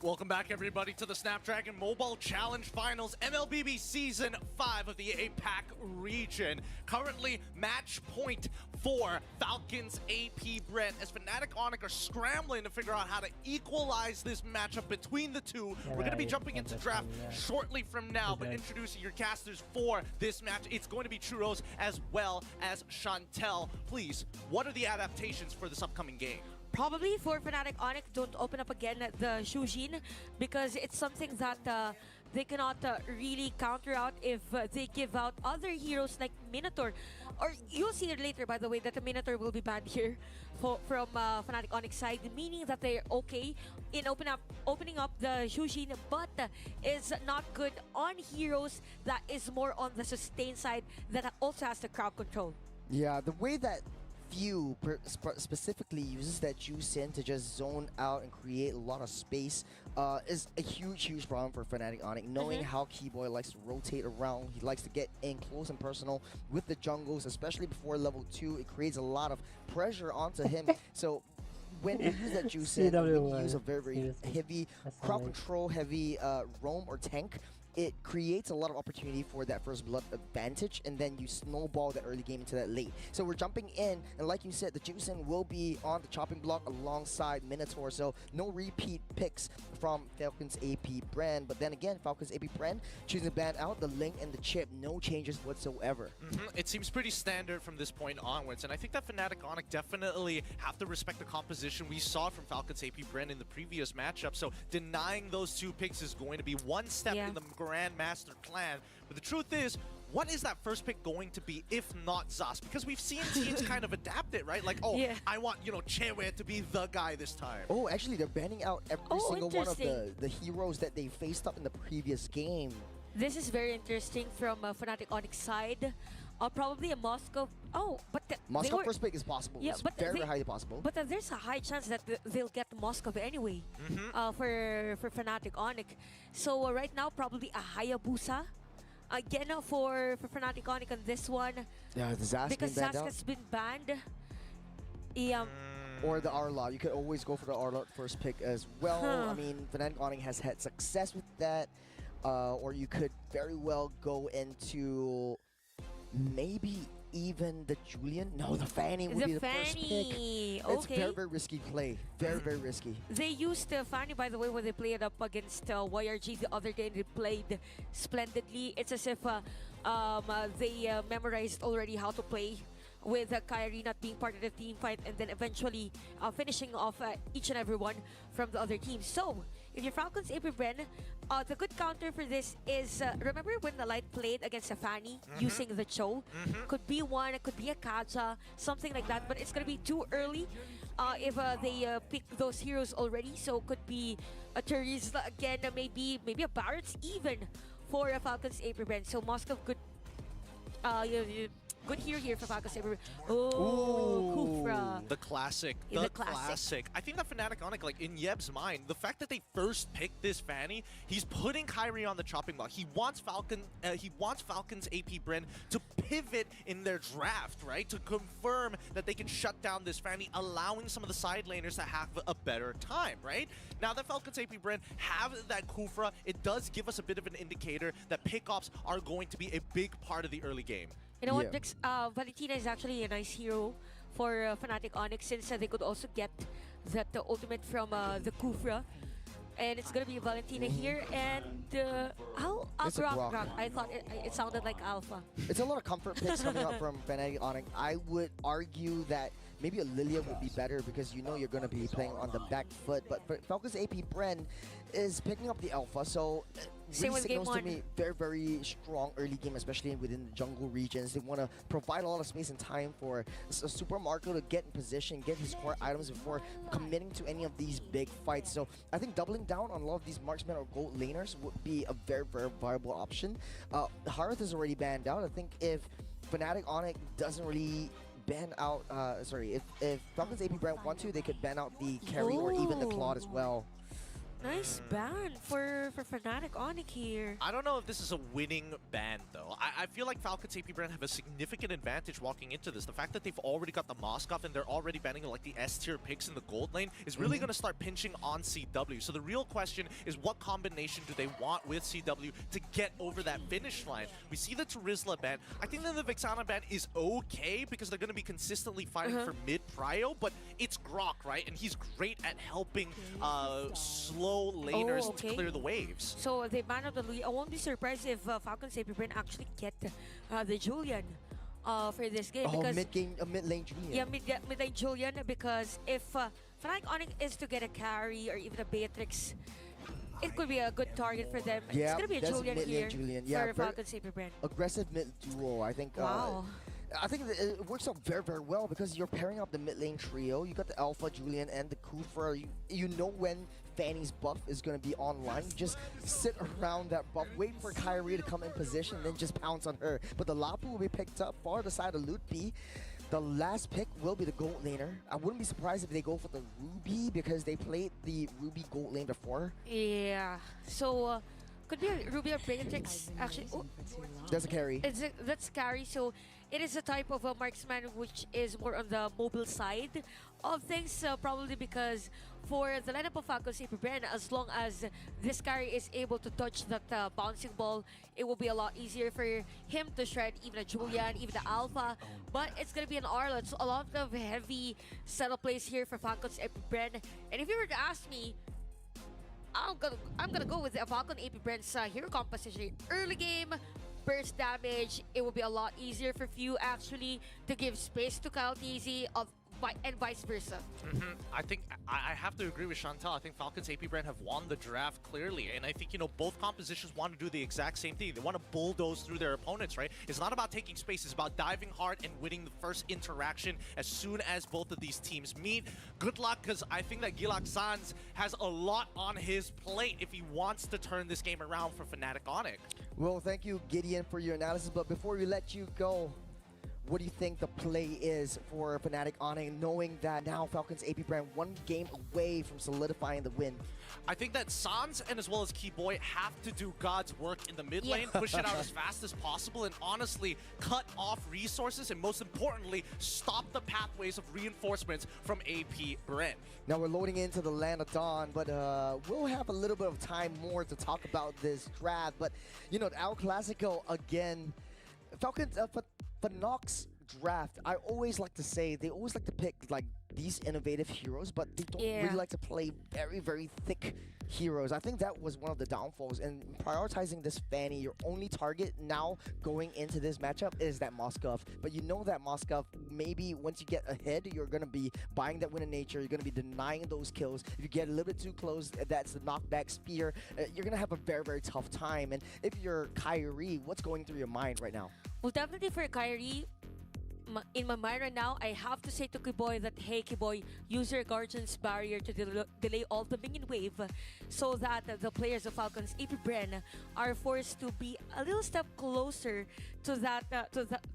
Welcome back, everybody, to the Snapdragon Mobile Challenge Finals, MLBB Season 5 of the APAC region. Currently, match point for Falcons AP Brent, as Fnatic Onyx are scrambling to figure out how to equalize this matchup between the two. We're going to be Right, jumping into draft shortly from now, but Exactly. introducing your casters for this match, it's going to be Churros as well as Chantel. Please, what are the adaptations for this upcoming game? Probably for Fnatic Onyx, don't open up again the Shujin because it's something that they cannot really counter out if they give out other heroes like Minotaur. Or you'll see it later, by the way, that the Minotaur will be banned here from Fnatic Onyx side, meaning that they're okay in opening up the Shujin, but is not good on heroes that is more on the sustain side that also has the crowd control. Yeah, the way that Few specifically uses that Juicin to just zone out and create a lot of space is a huge problem for Fnatic Onyx. Knowing how Keyboy likes to rotate around, he likes to get in close and personal with the jungles, especially before level 2. It creates a lot of pressure onto him. So when you use that Juicin, when you use a very seriously. heavy That's crowd amazing. control, heavy roam or tank, it creates a lot of opportunity for that first blood advantage, and then you snowball the early game into that late. So we're jumping in, and like you said, the Juicin will be on the chopping block alongside Minotaur, so no repeat picks from Falcons AP brand. But then again, Falcons AP brand choosing to ban out the Link and the Chip, no changes whatsoever. It seems pretty standard from this point onwards, and I think that Fnatic Onyx definitely have to respect the composition we saw from Falcons AP Brand in the previous matchup, so denying those 2 picks is going to be one step in the Grandmaster plan. But the truth is, what is that first pick going to be if not Zas? Because we've seen teams kind of adapt it, right? Like, I want, Chewe to be the guy this time. Oh, actually, they're banning out every single one of the heroes that they faced up in the previous game. This is very interesting from Fnatic Onyx side. Probably a Moscow. Oh, but they Moscow were, first pick is possible. Yeah, It's but very, they- very highly possible. But there's a high chance that they'll get Moscow anyway. For Fnatic Onyx. So right now probably a Hayabusa. Again for Fnatic Onyx on this one Yeah, the Zask because been banned Zask out. has been banned. Yeah. Or the Arlot. You could always go for the Arlot first pick as well. Huh. I mean, Fnatic Onyx has had success with that. Or you could very well go into maybe even the Julian. No, the Fanny would be The the first pick. Fanny. It's Okay. very, very risky play. Very, very risky. They used Fanny, by the way, when they played up against YRG the other day. They played splendidly. It's as if they memorized already how to play with Kyrie not being part of the team fight and then eventually finishing off each and every one from the other team. So, if you're Falcons AP Bren, the good counter for this is, remember when the Light played against a Fanny using the Cho? Could be one, it could be a Kaja, something like that, but it's going to be too early if they pick those heroes already. So, could be a Terizla again, maybe a Barrett's even for Falcons AP Bren. So, Moscow could... good hero here for Falcons AP Bren. Oh, Kufra. The classic. Yeah, The the classic. classic. I think that Fnatic Onyx, like in Yeb's mind, the fact that they first picked this Fanny, he's putting Kyrie on the chopping block. He wants Falcons AP Bren to pivot in their draft, right? To confirm that they can shut down this Fanny, allowing some of the side laners to have a better time, right? Now that Falcons AP Bren have that Kufra, it does give us a bit of an indicator that pickoffs are going to be a big part of the early game. You know what, Yeah. Vix? Valentina is actually a nice hero for Fnatic Onyx since they could also get that ultimate from the Kufra. And it's gonna be Valentina here and It's a Grok. Grok. I thought it sounded like Alpha. It's a lot of comfort picks coming up from Fnatic Onyx. I would argue that maybe a Lilia would be better because you know you're going to be playing on the back foot. But Falcons AP Bren is picking up the Alpha, so Same really with game signals to one. me very, very strong early game, especially within the jungle regions. They want to provide a lot of space and time for Super Marco to get in position, get his core items before committing to any of these big fights. So I think doubling down on a lot of these marksmen or gold laners would be a very, very viable option. Harith is already banned out. I think if Fnatic Onyx doesn't really ban out, if Falcons AP Brand want to, they could ban out the carry or even the Claude as well. Nice ban for Fnatic Onyx here. I don't know if this is a winning ban, though. I feel like Falcons AP Brand have a significant advantage walking into this. The fact that they've already got the Moskov and they're already banning like the S-tier picks in the gold lane is really going to start pinching on CW. So the real question is what combination do they want with CW to get over that finish line? We see the Terizla ban. I think that the Vexana ban is okay because they're going to be consistently fighting for mid-prio, but it's Grok, right? And he's great at helping slow laners to clear the waves. So they ban out the Louis. I won't be surprised if Falcons AP Bren actually get the Julian for this game. Oh, because mid lane Julian. Yeah, mid lane Julian, because if Fnatic Onyx is to get a carry or even a Beatrix, it could be a good target for them. Yeah, It's going to be a that's Julian mid lane here Julian. Yeah, for very Falcons AP Bren. aggressive mid duo. I think. Wow. I think that it works out very, very well because you're pairing up the mid lane trio. You got the Alpha, Julian, and the Kufra. You know when Fanny's buff is going to be online. You just sit around that buff, wait for Kyrie to come in position, then just pounce on her. But the Lapu will be picked up far the side of Lutpi. The last pick will be the gold laner. I wouldn't be surprised if they go for the Ruby because they played the Ruby gold lane before. Yeah. So could be a Ruby or Beatrix actually. Oh, That's a carry. that's carry. So it is a type of a marksman which is more on the mobile side of things, probably because for the lineup of Falcons AP Bren, as long as this carry is able to dodge that bouncing ball, it will be a lot easier for him to shred even a Julian, even the Alpha. But it's going to be an Arlot, so a lot of heavy setup plays here for Falcons AP Bren. And if you were to ask me, I'm gonna go with the Falcon AP Brand's hero composition. Early game, burst damage. It will be a lot easier for Few actually to give space to Kyle TZ and vice versa. I think I have to agree with Chantal. I think Falcons AP Brand have won the draft clearly, and I think both compositions want to do the exact same thing. They want to bulldoze through their opponents, right? It's not about taking space. It's about diving hard and winning the first interaction as soon as both of these teams meet. Good luck, because I think that Gilak Sanz has a lot on his plate if he wants to turn this game around for Fnatic Onyx. Well, thank you, Gideon, for your analysis. But before we let you go, what do you think the play is for Fnatic Onyx, knowing that now Falcons AP brand one game away from solidifying the win? I think that Sans and as well as Keyboy have to do God's work in the mid lane, push it out as fast as possible, and honestly cut off resources, and most importantly, stop the pathways of reinforcements from AP Bren. Now we're loading into the Land of Dawn, but we'll have a little bit of time more to talk about this draft. But, you know, El Clasico, again, Falcons, Fnatic's draft, I always like to say, they always like to pick, like, these innovative heroes, but they don't really like to play very, very thick heroes. I think that was one of the downfalls. And prioritizing this Fanny, your only target now going into this matchup is that Moskov. But you know that Moskov, maybe once you get ahead, you're going to be buying that win of nature. You're going to be denying those kills. If you get a little bit too close, that's the knockback spear. You're going to have a very, very tough time. And if you're Kyrie, what's going through your mind right now? Well, definitely for Kyrie, in my mind right now, I have to say to Keyboy that, hey Keyboy, use your Guardian's Barrier to delay all the minion wave so that the players of Falcons AP Bren are forced to be a little step closer to that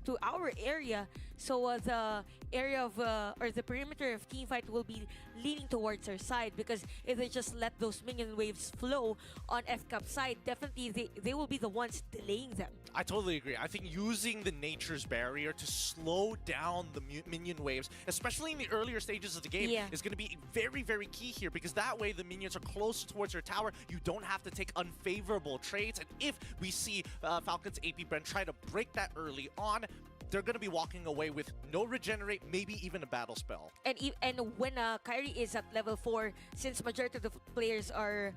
to our area, so the area of or the perimeter of teamfight will be leaning towards our side, because if they just let those minion waves flow on FCAP side, definitely they will be the ones delaying them. I totally agree. I think using the Nature's Barrier to slow down the minion waves, especially in the earlier stages of the game, is going to be very, very key here, because that way the minions are closer towards your tower. You don't have to take unfavorable trades, and if we see Falcons AP Bren try to break that early on, they're going to be walking away with no regenerate, maybe even a battle spell. And when Kyrie is at level 4, since majority of the players are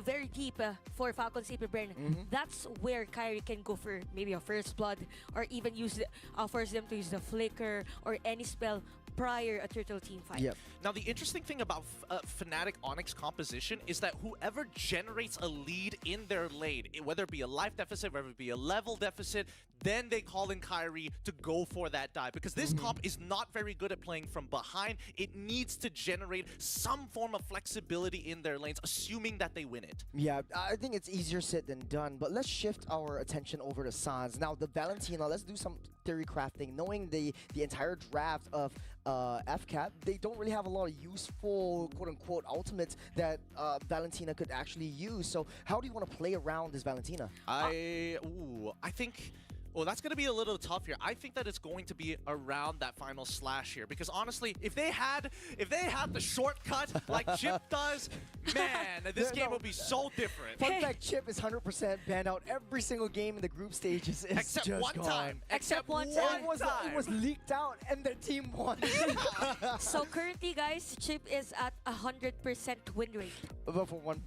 very deep for Falcons AP Bren, that's where Kyrie can go for maybe a first blood, or even use force them to use the flicker or any spell prior a turtle team fight. Now, the interesting thing about Fnatic Onyx composition is that whoever generates a lead in their lane, whether it be a life deficit, whether it be a level deficit, then they call in Kyrie to go for that dive, because this comp is not very good at playing from behind. It needs to generate some form of flexibility in their lanes, assuming that they win it. Yeah, I think it's easier said than done, but let's shift our attention over to Sans. Now, the Valentina, let's do some theory crafting. Knowing the entire draft of FCAP, they don't really have a lot of useful quote-unquote ultimates that Valentina could actually use. So how do you want to play around this Valentina? I think... Well, that's going to be a little tough here. I think that it's going to be around that final slash here, because honestly, if they had the shortcut like Chip does, man, this game would be so different. Fun fact, Chip is 100% banned out every single game in the group stages. Except just one gone. time. Except one time. It was leaked out, and their team won. So currently, guys, Chip is at 100% win rate. But for one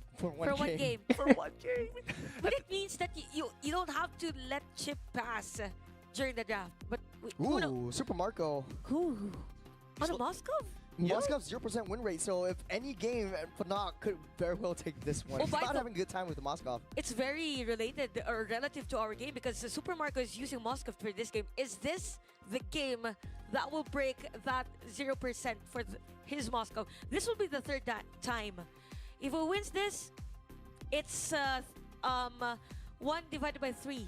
game. For one game. But it means that you don't have to let Chip pass during the draft. But ooh, Super Marco. Who? On a Moskov? Moscow's 0% win rate, so if any game, Fnatic could very well take this one. He's not having a good time with the Moskov. It's very related or relative to our game, because the Super Marco is using Moskov for this game. Is this the game that will break that 0% for his Moskov? This will be the third time. If he wins this, it's 1 divided by 3.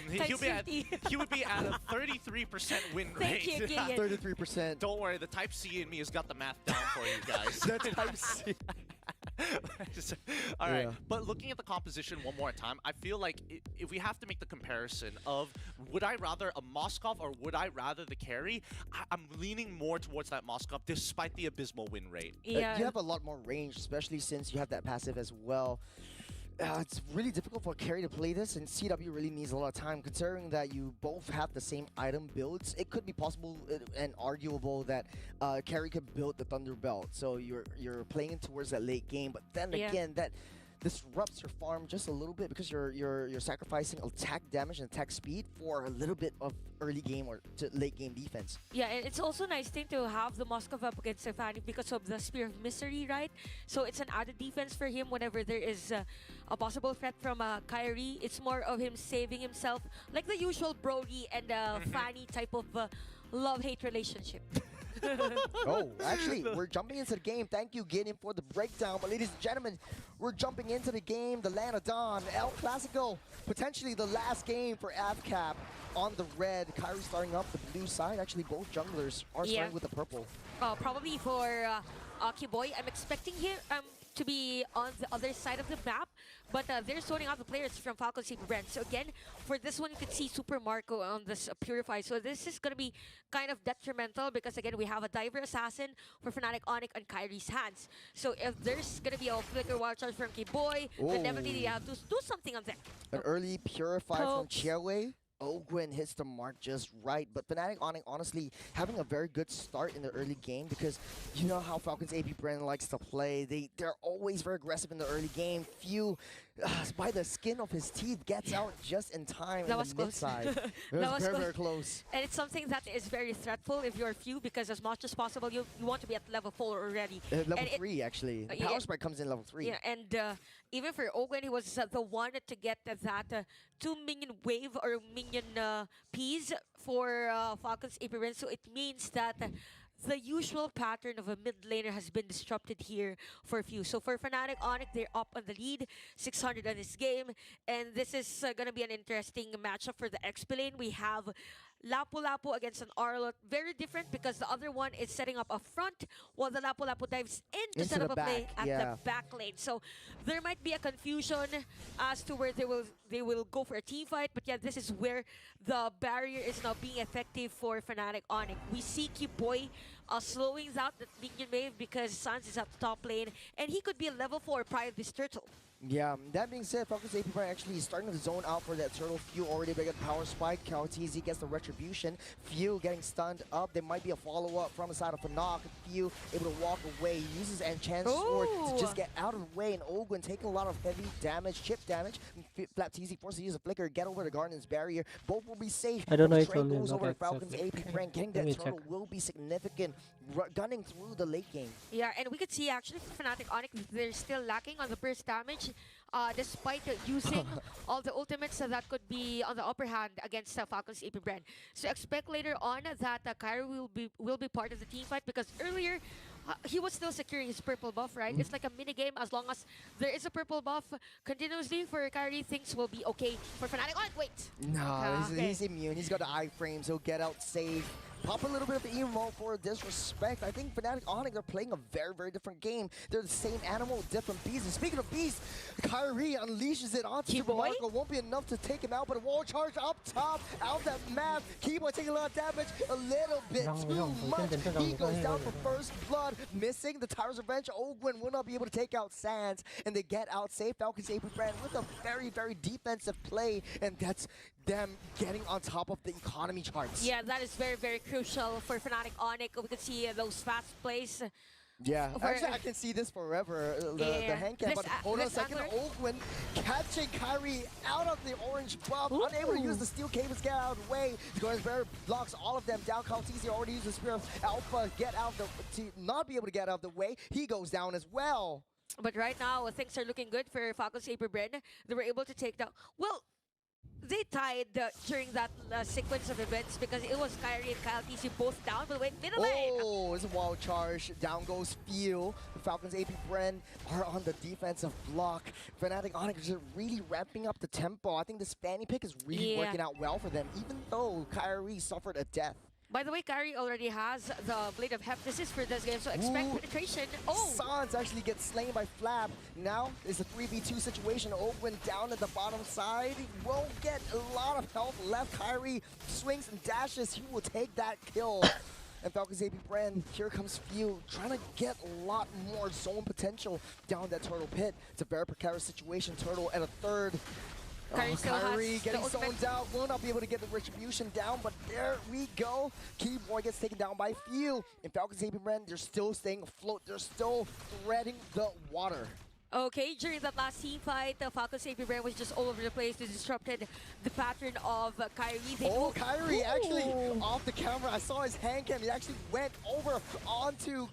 He would be at a 33% win rate. Thank you, Gideon. 33%. Don't worry, the Type C in me has got the math down for you guys. That's Type C. All right, but looking at the composition one more time, I feel like if we have to make the comparison of would I rather a Moskov or would I rather the carry, I'm leaning more towards that Moskov despite the abysmal win rate. Yeah. You have a lot more range, especially since you have that passive as well. It's really difficult for Carry to play this, and CW really needs a lot of time, considering that you both have the same item builds. It could be possible and arguable that Carry could build the Thunder Belt, so you're playing towards that late game. But then again, that disrupts your farm just a little bit, because you're sacrificing attack damage and attack speed for a little bit of early game or late game defense. Yeah, and it's also a nice thing to have the Moskov up against Stefani because of the Spear of Mystery, right? So it's an added defense for him whenever there is a possible threat from Kyrie. It's more of him saving himself, like the usual Brody and Fanny type of love-hate relationship. Oh, actually, we're jumping into the game. Thank you, Gideon, for the breakdown. But ladies and gentlemen, we're jumping into the game, the Land of Dawn, El Clasico, potentially the last game for AFCAP. on the red. Kyrie starting up the blue side. Actually, both junglers are Yeah. starting with the purple. Probably for Kiboy, I'm expecting him to be on the other side of the map, but they're sorting out the players from Falcon Saber Brand. So again, for this one, you can see Super Marco on this Purify. So this is going to be kind of detrimental because again, we have a Diver Assassin for Fnatic Onyx on Kyrie's hands. So if there's going to be a Flicker Wild Charge from Kiboy, then definitely they have to do something on them. An early Purify from Pokes. Chiaowei. Ogwin hits the mark just right, but Fnatic Onyx honestly having a very good start in the early game because you know how Falcons AP Brand likes to play. They're always very aggressive in the early game. Few, by the skin of his teeth, gets out just in time That in was the close. mid side. It That was was very close. And it's something that is very threatful if you're few because as much as possible, you want to be at level 4 already. Level And 3 actually. The yeah, power spike comes in level 3. Yeah, and even for Ogwen, he was the one to get that 2 minion wave or minion piece for Falcons AP Brand. So it means that the usual pattern of a mid laner has been disrupted here for a few. So for Fnatic Onyx, they're up on the lead, 600 on this game. And this is going to be an interesting matchup for the XP lane. We have Lapu Lapu against an Arlot. Very different because the other one is setting up a front while the Lapu Lapu dives in to Into set the up a play back, at yeah. the back lane. So there might be a confusion as to where they will go for a team fight. But yeah, this is where the barrier is now being effective for Fnatic Onyx. We see Kiboy slowing out that minion wave because Sans is at the top lane and he could be a level 4 prior to this turtle. Yeah, that being said, Falcons AP Prime actually starting to zone out for that turtle. Few already big at power spike. Kaltizi gets the retribution. Few getting stunned up. There might be a follow-up from the side of Fnatic. Few able to walk away. Uses Enchant Sword to just get out of the way. And Ogwin taking a lot of heavy damage, chip damage. Flapteezy forced to use a flicker, get over the Garden's barrier. Both will be safe. I don't know The if train only goes look over at Falcons Celtic. AP Prime. Getting Let me that turtle check. will be significant. Gunning through the late game. Yeah, and we could see actually for Fnatic Onyx, they're still lacking on the burst damage. Despite using all the ultimates that could be on the upper hand against Falcons AP Brand. So expect later on that Kyrie will be part of the team fight because earlier he was still securing his purple buff, right? It's like a mini game. As long as there is a purple buff continuously for Kyrie, things will be okay for Fnatic. Oh, wait! No, Okay. he's immune. He's got the iframes. He'll get out safe. Pop a little bit of emo for disrespect. I think Fnatic Onyx are playing a very, very different game. They're the same animal, different beasts. And speaking of beasts, Kyrie unleashes it onto Super Kiboy? Marco. Won't be enough to take him out, but a wall charge up top, out that map. Kiboy taking a lot of damage, a little bit too much. He goes down for first blood, missing the Tyrant's Revenge. Ogwin will not be able to take out Sands, and they get out safe. Falcons AP Brand with a very, very defensive play, and that's them getting on top of the economy charts. Yeah, that is very, very crucial for Fnatic Onyx. We could see those fast plays. Yeah, For- actually I can see this forever, the Yeah. hand cam, but This hold on a this second, angler- Ogwin catching Kyrie out of the orange buff, unable to use the steel cables, get out of the way. Gordon's Bear blocks all of them down. Kaltizi already used the Spear of Alpha, get out of the, to not be able to get out of the way. He goes down as well. But right now, things are looking good for Falcons AP Brand. They were able to take down. Well, they tied during that sequence of events because it was Kyrie and Kyle TC both down, but wait, middle lane. Oh, it's a wild charge. Down goes Feel. The Falcons AP Bren are on the defensive block. Fnatic Onyx is really ramping up the tempo. I think this Fanny pick is really Yeah. working out well for them, even though Kyrie suffered a death. By the way, Kyrie already has the Blade of Hephaestus for this game, so expect Ooh. penetration. Oh! Sans actually gets slain by Flab. Now it's a 3v2 situation. Open down at the bottom side. He won't get a lot of health left. Kyrie swings and dashes. He will take that kill. And Falcons AP Brand, here comes Few, trying to get a lot more zone potential down that Turtle pit. It's a very precarious situation. Turtle at a third. Kyrie still has Kyrie the getting ultimate. zoned out, will not be able to get the retribution down, but there we go. Keyboard gets taken down by Few. And Falcons AP Brand, they're still staying afloat. They're still threading the water. Okay, during that last team fight, the Falcons AP Brand was just all over the place. They disrupted the pattern of Kyrie. They Oh, moved- Kyrie actually Ooh. off the camera. I saw his hand cam. He actually went over onto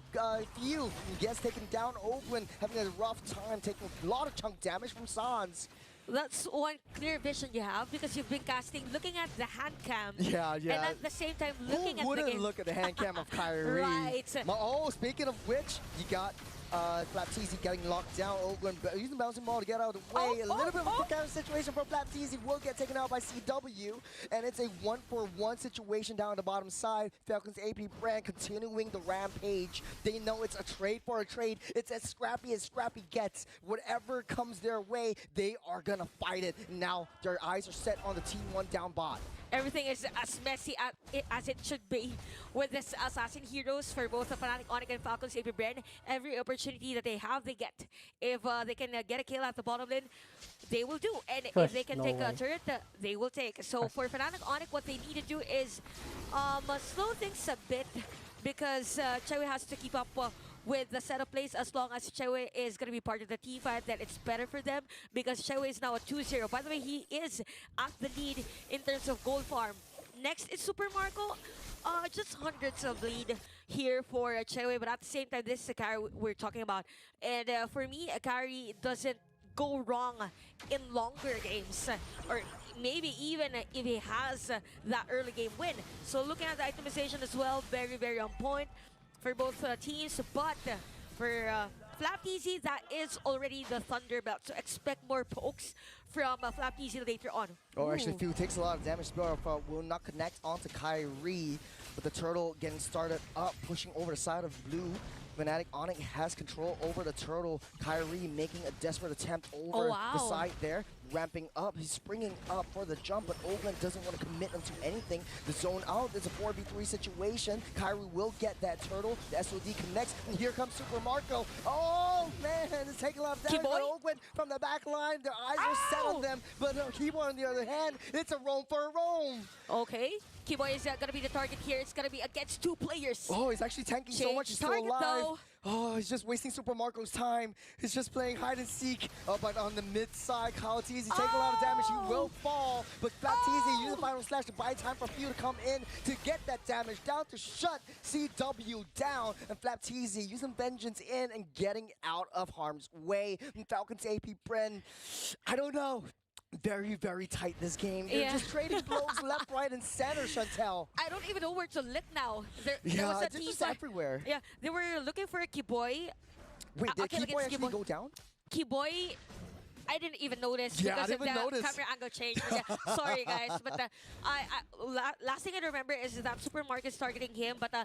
Few. He gets taken down. Ogwin having a rough time, taking a lot of chunk damage from Sans. That's one clear vision you have because you've been casting, looking at the hand cam. Yeah, yeah. And at the same time, looking Who at the wouldn't game. look at the hand cam of Kyrie? Right. Oh, speaking of which, you got Flapteezy getting locked down. Ogren using the bouncing ball to get out of the way. A little bit of a precarious situation for Flapteezy. Will get taken out by CW. And it's a 1-for-1 situation down the bottom side. Falcons AP brand continuing the rampage. They know it's a trade for a trade. It's as Scrappy gets. Whatever comes their way, they are gonna fight it. Now their eyes are set on the Team 1 down bot. Everything is as messy as it should be with this Assassin Heroes for both the Fnatic Onyx and Falcons AP brand. Every opportunity that they have, they get. If they can get a kill at the bottom lane, they will do. And if they can No take a way. turret, they will take. So for Fnatic Onyx, what they need to do is slow things a bit because Chewe has to keep up with the setup plays. As long as Chewe is going to be part of the team fight, then it's better for them because Chewe is now a 2-0. By the way, he is at the lead in terms of gold farm. Next is Super Marco. Just hundreds of lead here for Chewe, but at the same time, this is a carry we're talking about. And for me, a carry doesn't go wrong in longer games, or maybe even if he has that early game win. So looking at the itemization as well, very, very on point for both teams. But for Flapteezy, that is already the Thunder Belt. So expect more pokes from Flapteezy later on. Oh, actually, Ooh. Few takes a lot of damage. Spell will not connect onto Kyrie, but the turtle getting started up, pushing over the side of blue. Fnatic Onyx has control over the turtle. Kyrie making a desperate attempt over wow. the side there, ramping up. He's springing up for the jump, but Ogren doesn't want to commit into anything. The zone out is a 4v3 situation. Kyrie will get that turtle. The SOD connects, and here comes Super Marco. Oh, man, it's taking a lot of damage. But Ogren from the back line, their eyes are set on them. But Keyboard on the other hand, it's a roam for a roam. Okay, Keyboy is going to be the target here. It's going to be against 2 players. Oh, he's actually tanking so much. He's still Target, alive. though. Oh, he's just wasting Super Marco's time. He's just playing hide and seek. Oh, but on the mid side, Kyle Teasy taking a lot of damage. He will fall. But Flat Teasy using the final slash to buy time for Few to come in to get that damage down to shut CW down. And Flap Teasy using Vengeance in and getting out of harm's way. And Falcons AP Bren, I don't know. Very, very tight this game. They're just trading blows left, right, and center, Chantel. I don't even know where to look now. There Yeah, was a they're team just fight. everywhere. Yeah, they were looking for a Keyboy. Wait, did okay, Keyboy against actually Keyboy. go down? Keyboy, I didn't even notice Yeah, I because of didn't the even notice. camera angle change. But yeah, sorry guys, but last thing I remember is that Super Mark is targeting him, but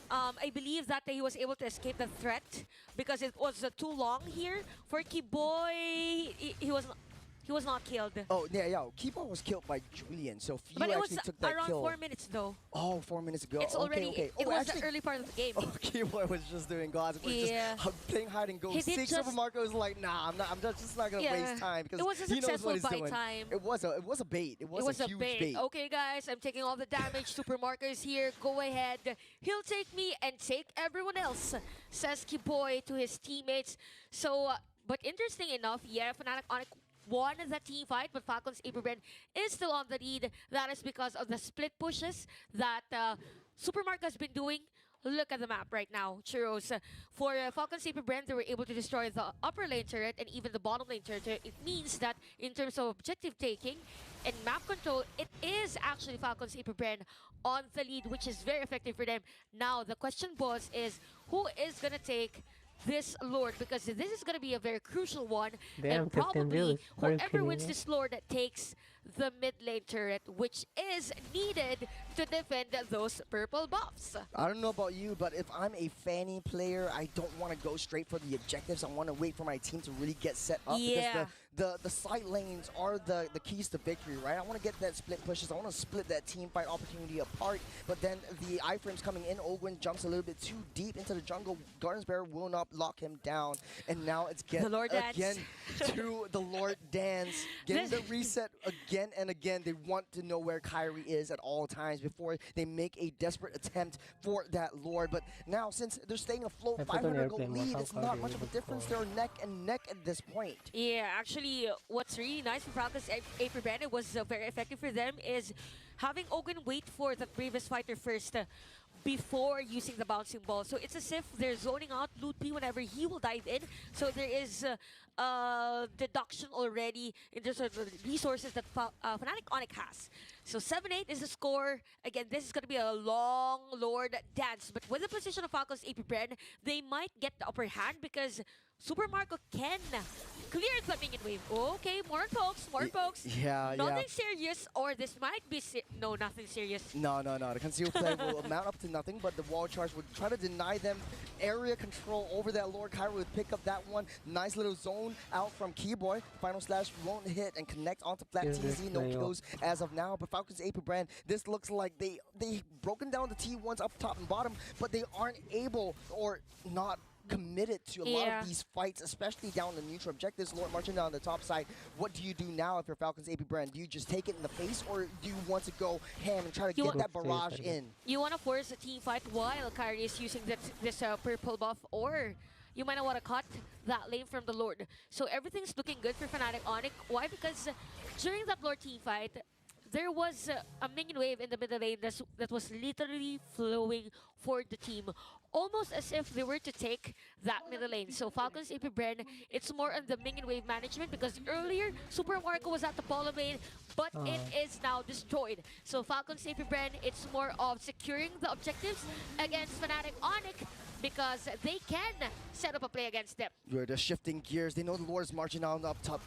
I believe that he was able to escape the threat because it was too long here for Keyboy. He was not killed. Oh, yeah. Keyboard was killed by Julian, so Few But it was actually took that around kill. 4 minutes though. Oh, 4 minutes ago. It's okay, already, okay. it Oh, was actually, the early part of the game. Oh, Keyboard was just doing gods. Was Yeah. just playing hide and go He did seek. just- Super Marco was like, nah, I'm just not gonna Yeah. waste time because It was a he knows successful what he's buy doing. time. It was a bait. It was a huge bait. Okay, guys, I'm taking all the damage. Super Marco is here. Go ahead. He'll take me and take everyone else, says Keyboy to his teammates. So, but interesting enough, yeah, Fnatic Onyx won the team fight, but Falcons Aperbrand is still on the lead. That is because of the split pushes that Super Marco has been doing. Look at the map right now, Churros. For Falcons Aperbrand, they were able to destroy the upper lane turret and even the bottom lane turret. It means that in terms of objective taking and map control, it is actually Falcons Aperbrand on the lead, which is very effective for them. Now, the question was is who is going to take this Lord, because this is going to be a very crucial one. Damn, And 15 probably views. Are you whoever kidding wins me? this Lord that takes the mid lane turret, which is needed to defend those purple buffs. I don't know about you, but if I'm a Fanny player, I don't want to go straight for the objectives. I want to wait for my team to really get set up Yeah. because the side lanes are the keys to victory, right? I want to get that split pushes. I want to split that team fight opportunity apart, but then the iframes coming in. Ogwen jumps a little bit too deep into the jungle. Garden's Bear will not lock him down, and now it's The Lord Dance. again to the Lord Dance. Getting the This- reset again and again. They want to know where Kyrie is at all times before they make a desperate attempt for that Lord. But now, since they're staying afloat, I put on 500 goal airplane mode, lead, how it's far not do much you of a look difference. for? They're neck and neck at this point. Yeah, actually, what's really nice for Falcons Aperbrand, it was very effective for them, is having Ogun wait for the previous fighter first. before using the bouncing ball. So it's as if they're zoning out Loot P whenever he will dive in. So there is deduction already in terms of the resources that Fnatic Onyx has. So 7-8 is the score. Again, this is going to be a long Lord dance. But with the position of Falcons AP Bren, they might get the upper hand because Super Marco can clear the minion wave. Okay, more folks, more folks. Yeah, Nothing yeah. serious, or this might be no, nothing serious. No. The concealed play will amount up to nothing, but the wall charge would try to deny them area control over that Lord. Kyrie would pick up that one. Nice little zone out from Keyboy. Final slash won't hit and connect onto Flat TZ. No kills as of now, but Falcons AP Brand, this looks like they broken down the T1s up top and bottom, but they aren't able or not committed to a lot of these fights, especially down the neutral objectives. Lord marching down the top side. What do you do now if you're Falcons AP Brand? Do you just take it in the face, or do you want to go ham and try to get that barrage in? You want to force a team fight while Kyrie is using this purple buff, or you might not want to cut that lane from the Lord. So everything's looking good for Fnatic Onyx. Why? Because during that Lord team fight, there was a minion wave in the middle lane that was literally flowing for the team, almost as if they were to take that middle lane. So Falcons AP Bren, it's more on the minion wave management because earlier Super Marco was at the bottom lane, but it is now destroyed. So Falcons AP Bren, it's more of securing the objectives against Fnatic Onyx because they can set up a play against them. You're just shifting gears. They know the Lord is marching on up top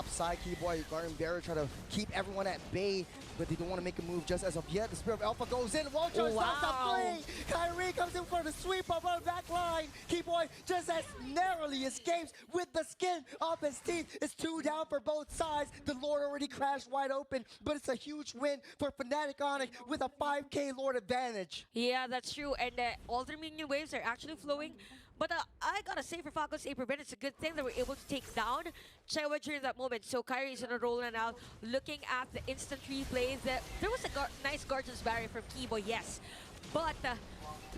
side. Keyboy, Garden Barrier try to keep everyone at bay, but they don't want to make a move just as of yet. The Spirit of Alpha goes in. Wall charge stops the play. Kyrie comes in for the sweep of our back line. Keyboy just as narrowly escapes with the skin off his teeth. It's 2 down for both sides. The Lord already crashed wide open, but it's a huge win for Fnatic Onyx with a 5k Lord advantage. Yeah, that's true. And all their minion waves are actually flowing. But I gotta say for Falcons AP Bren, it's a good thing that we're able to take down Chewa during that moment. So Kyrie's on a roll and out, looking at the instant replays. There was a nice Guardian's Barrier from Keyboy, yes. But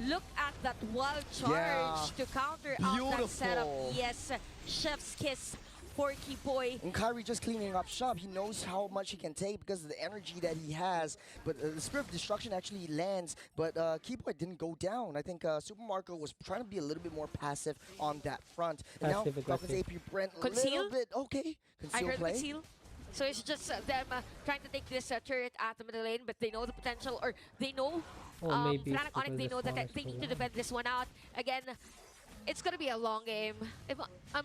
look at that wild charge to counter out that setup. Yes, Chef's Kiss for Keyboy. And Kyrie just cleaning up shop. He knows how much he can take because of the energy that he has. But the Spirit of Destruction actually lands. But Keyboy didn't go down. I think Super Marco was trying to be a little bit more passive on that front. And now Falcons AP Brent a little bit okay. I heard play. conceal. So it's just them trying to take this turret at the middle lane, but they know the potential, or they know Fnatic Onyx, they know that they need to defend this one out. Again, it's gonna be a long game. I'm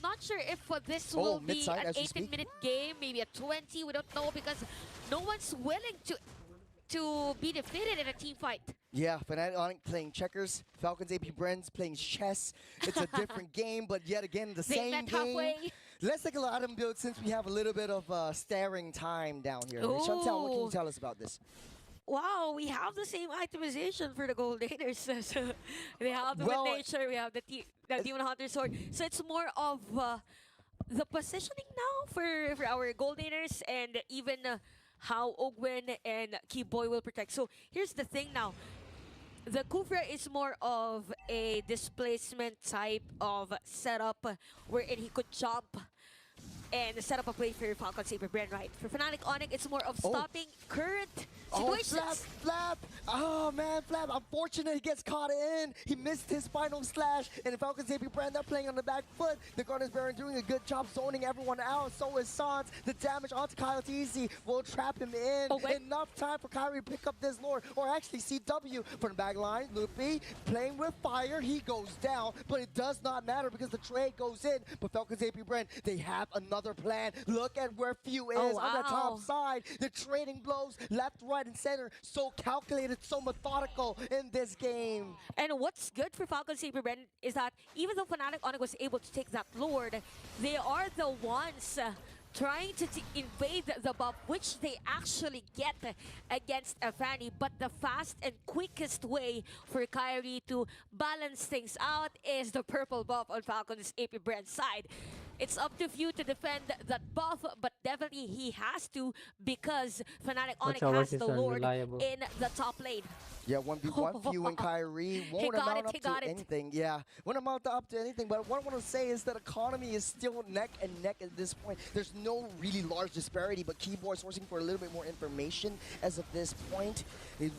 not sure if this will be an 18-minute game, maybe a 20. We don't know because no one's willing to be defeated in a team fight. Yeah, Fnatic Onyx playing checkers, Falcons AP Bren's playing chess. It's a different game, but yet again the same game. Halfway. Let's take a look at item build since we have a little bit of staring time down here. Chantal, what can you tell us about this? Wow, we have the same itemization for the Goldeners. So they have the Nature, we have the Demon Hunter Sword. So it's more of the positioning now for our Goldeners, and even how Ogwen and Keyboy will protect. So here's the thing now. The Kufra is more of a displacement type of setup wherein he could jump and set up a play for Falcons AP Bren, right? For Fnatic Onyx, it's more of stopping current situations. Flap! Oh man, Flap, unfortunate he gets caught in. He missed his final slash, and Falcons AP Brand, they're playing on the back foot. The Guardians Baron doing a good job zoning everyone out. So is Sans. The damage onto Kyle TZ will trap him in. Enough time for Kyrie to pick up this Lord, or actually CW from the back line. Loopy playing with fire. He goes down, but it does not matter because the trade goes in. But Falcons AP Brand, they have another plan. Look at where Few is on the top side. The trading blows left, right, and center. So calculated, so methodical in this game. And what's good for Falcons AP Bren is that even though Fnatic Onyx was able to take that Lord, they are the ones trying to invade the buff, which they actually get against Fanny. But the fast and quickest way for Kyrie to balance things out is the purple buff on Falcons AP Brand's side. it's up to Few to defend that buff, but definitely he has to because Fnatic Onyx ours has is the Lord unreliable. in the top lane. Yeah, 1v1 Few and Kyrie won't got amount it, up he to got it. anything. Yeah, won't amount up to anything. But what I want to say is that economy is still neck and neck at this point. There's no really large disparity, but Keyboard sourcing for a little bit more information as of this point. They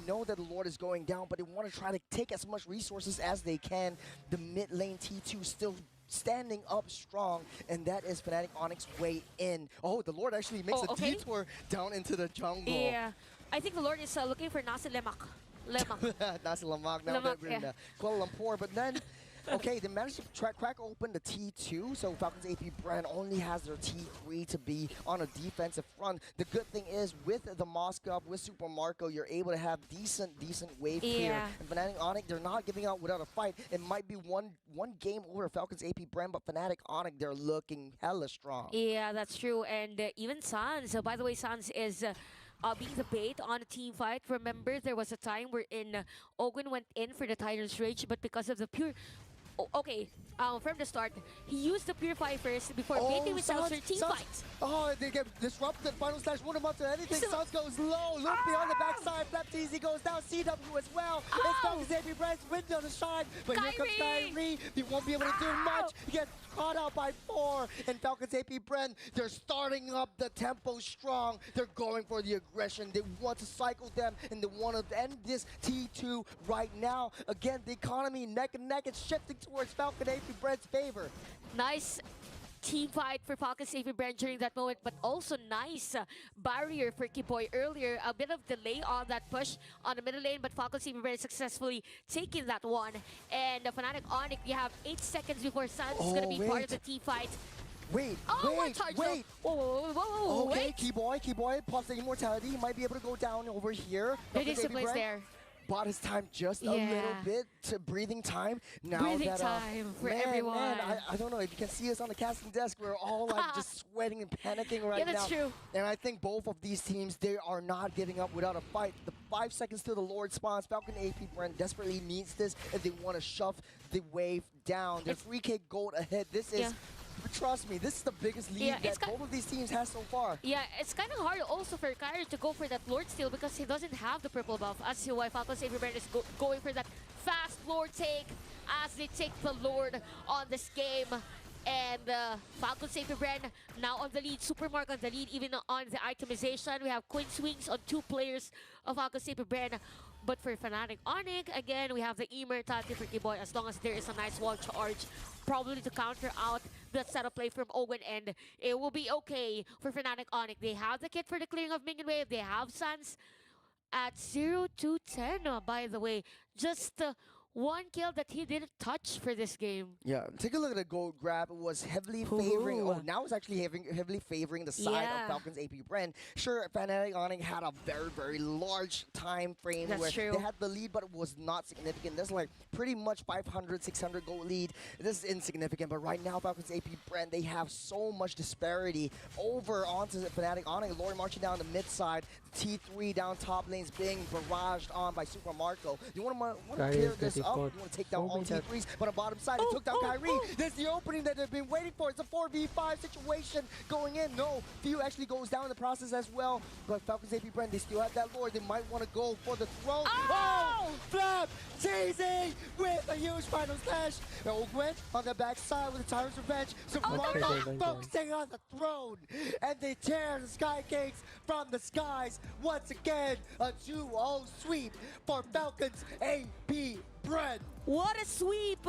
know that the Lord is going down, but they want to try to take as much resources as they can. The mid lane T2 still standing up strong, and that is Fnatic Onyx way in. Oh, the Lord actually makes a okay. detour down into the jungle. Yeah, I think the Lord is looking for Nasi Lemak. Nasi Lemak, now Lemak, that we're in yeah. Kuala Lumpur. But then, okay, they managed to crack open the T2, so Falcons AP brand only has their T3 to be on a defensive front. The good thing is, with the Moskov, with Super Marco, you're able to have decent wave clear. Yeah. And Fnatic Onyx, they're not giving out without a fight. It might be one game over Falcons AP brand, but Fnatic Onyx, they're looking hella strong. Yeah, that's true. And even Sans, by the way, Sans is being the bait on a team fight. Remember, there was a time wherein Ogun went in for the Titan's Rage, but because of the pure... from the start, he used the Purify first before baiting himself for team fight. Oh, they get disrupted. Final slash won't amount to anything. So- Suns goes low. Loopy on the backside. Left easy goes down. CW as well. It's Falcons AP Brand's window to shine. But here comes Kyrie. He won't be able to do much. He gets caught out by 4. And Falcons AP Brand, they're starting up the tempo strong. They're going for the aggression. They want to cycle them, and they want to end this T2 right now. Again, the economy neck and neck. It's shifting towards Falcon AP Brand's favor. Nice team fight for Falcons AP Brand during that moment, but also nice barrier for Kiboy earlier. A bit of delay on that push on the middle lane, but Falcons AP Brand successfully taking that one. And Fnatic Onyx, you have 8 seconds before Sans is going to be part of the team fight. Wait, one charge wait. though. Whoa, Okay, wait. Keyboy, plus the immortality. He might be able to go down over here. There needs to Falcons AP place Brand there. bought his time just a little bit to breathing time. Now Breathing that, time for man, everyone. I don't know if you can see us on the casting desk. We're all like just sweating and panicking right now. Yeah, that's true. And I think both of these teams, they are not giving up without a fight. The 5 seconds till the Lord spawns. Falcon AP Brand desperately needs this if they want to shove the wave down. They're 3K gold ahead. This is. Trust me, this is the biggest lead that both of these teams have so far. Yeah, it's kind of hard also for Kyrie to go for that Lord steal because he doesn't have the purple buff. As to why Falcons AP Brand is going for that fast Lord take as they take the Lord on this game. And Falcons AP Brand now on the lead. Supermark on the lead, even on the itemization. We have Queen Swings on 2 players of Falcons AP Brand. But for Fnatic Onyx, again, we have the immortality for Kiboy as long as there is a nice wall charge, probably to counter out that setup play from Owen, and it will be okay for Fnatic Onyx. They have the kit for the clearing of Minion Wave. They have Sans at 0-10, by the way. Just 1 kill that he didn't touch for this game. Yeah, take a look at the gold grab. It was heavily favoring. Oh, now it's actually heavily favoring the side of Falcons AP Brand. Sure, Fnatic Onyx had a very large time frame where they had the lead, but it was not significant. There's like pretty much 500, 600 gold lead. This is insignificant, but right now Falcons AP Brand, they have so much disparity over onto the Fnatic Onyx. Lord marching down the mid side, T3 down top lanes being barraged on by Super Marco. You want to clear this up? You want to take down all T3s, but on bottom side, they took down Kyrie. This is the opening that they've been waiting for. It's a 4v5 situation going in. No, Few actually goes down in the process as well, but Falcons AP Brand, they still have that Lord. They might want to go for the throne. Oh! Flap! Cheesy! With a huge final slash. Owen on the backside with the Tyrant's Revenge. So Marco focusing on the throne. And they tear the Sky Kings from the skies. Once again, a 2-0 sweep for Falcons AP Brand. What a sweep!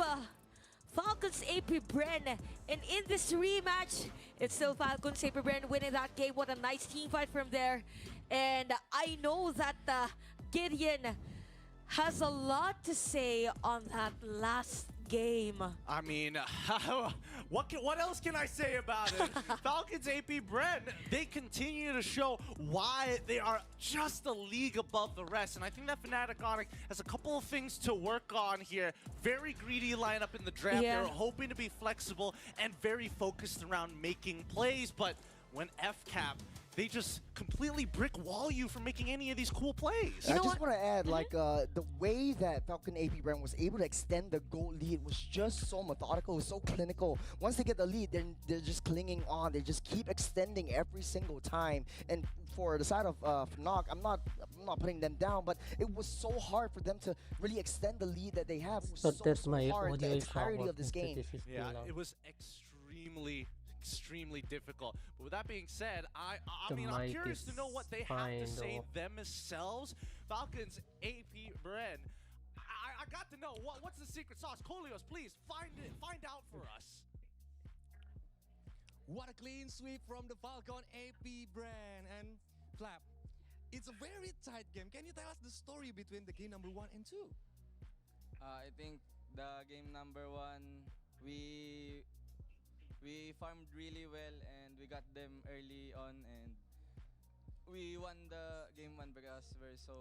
Falcons AP Brand. And in this rematch, it's still Falcons AP Brand winning that game. What a nice team fight from there. And I know that Gideon has a lot to say on that last game. I mean, what else can I say about it? Falcons AP Brand, they continue to show why they are just a league above the rest. And I think that Fnatic Onyx has a couple of things to work on here. Very greedy lineup in the draft. They're hoping to be flexible and very focused around making plays. But when FCAP they just completely brick wall you from making any of these cool plays. I know just what? want to add, like, the way that Falcon AP brand was able to extend the goal lead was just so methodical, was so clinical. Once they get the lead, they're just clinging on. They just keep extending every single time. And for the side of Fnac, I'm not putting them down, but it was so hard for them to really extend the lead that they have. It was But so, that's so my hard the audio is not entirety of this working. game. This is too Yeah, loud. it was extremely difficult. But with that being said, I The mean, I'm mic curious to know is what they have fine to say though. themselves. Falcons AP Bren. I got to know what's the secret sauce. Kolios, please find out for us. What a clean sweep from the Falcon AP brand. And Flap, it's a very tight game. Can you tell us the story between the game number 1 and 2? I think the game number 1, we farmed really well and we got them early on and we won the game 1 because we're so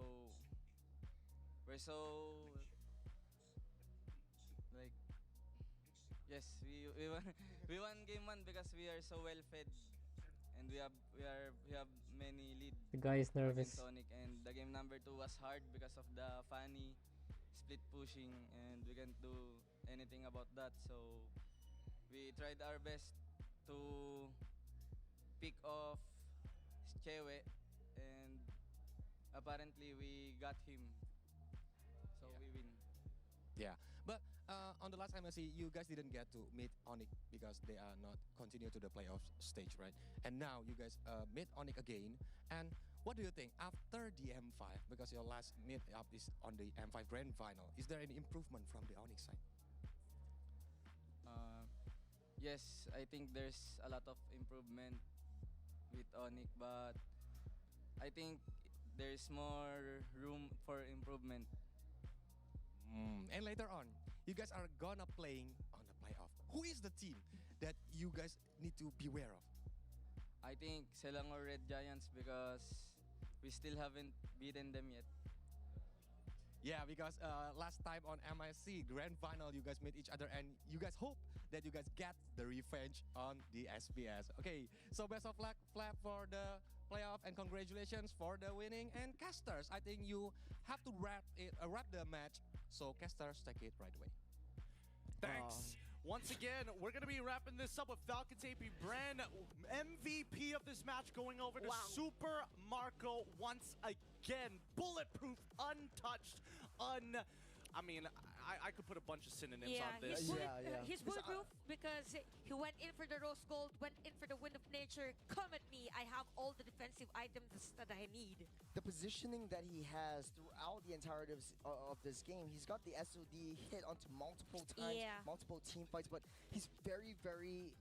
like yes we won we won game 1 because we are so well fed and we have many lead The guy is against nervous. Sonic, and the game number 2 was hard because of the funny split pushing and we can't do anything about that, so we tried our best to pick off Chewe and apparently we got him, so we win. Yeah, but on the last MSC, you guys didn't get to meet Onyx because they are not continue to the playoff stage, right? And now you guys meet Onyx again. And what do you think after the M5? Because your last meet up is on the M5 Grand Final. Is there any improvement from the Onyx side? Yes, I think there's a lot of improvement with Onyx, but I think there's more room for improvement. And later on, you guys are gonna playing on the playoff. Who is the team that you guys need to beware of? I think Selangor Red Giants because we still haven't beaten them yet. Yeah, because last time on MIC Grand Final, you guys meet each other and you guys hope that you guys get the revenge on the SPS. Okay, so best of luck, Flap, for the playoff and congratulations for the winning. And casters, I think you have to wrap the match. So casters, take it right away. Thanks. Once again, we're going to be wrapping this up with Falcons AP Brand, MVP of this match, going over to Super Marco once again. Bulletproof, untouched, I mean, I could put a bunch of synonyms on this. He's bulletproof because he went in for the rose gold, went in for the wind of nature. Come at me, I have all the defensive items that I need. The positioning that he has throughout the entirety of this game, he's got the SOD hit onto multiple times, multiple team fights, but he's very, very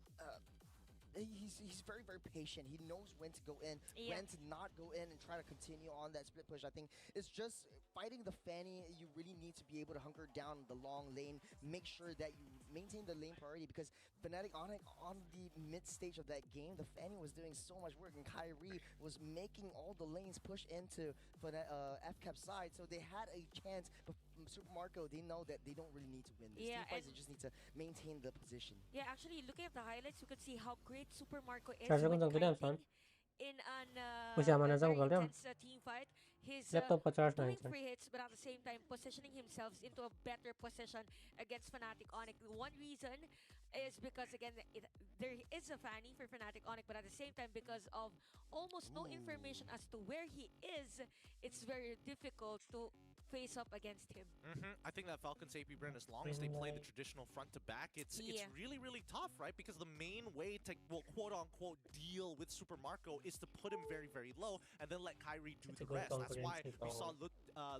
he's very, very patient. He knows when to go in, when to not go in and try to continue on that split push. I think it's just fighting the Fanny. You really need to be able to hunker down the long lane, make sure that you maintain the lane priority, because Fnatic on the mid stage of that game, the Fanny was doing so much work and Kyrie was making all the lanes push into FCAP's side, so they had a chance. But Super Marco, they know that they don't really need to win this. Team fights, they just need to maintain the position. Yeah, actually, looking at the highlights, you could see how great Super Marco is Charger when ko lang kiting in an Usiyaman very na intense team fight. He's Laptop ko charge na doing yun, free hits, but at the same time positioning himself into a better position against Fnatic Onyx. One reason is because, again, there is a Fanny for Fnatic Onyx, but at the same time, because of almost no information as to where he is, it's very difficult to face up against him. I think that Falcons AP Brand, as long as they play the traditional front to back, it's really, really tough, right? Because the main way to, well, quote unquote, deal with Super Marco is to put him very, very low and then let Kyrie do the rest. That's why we saw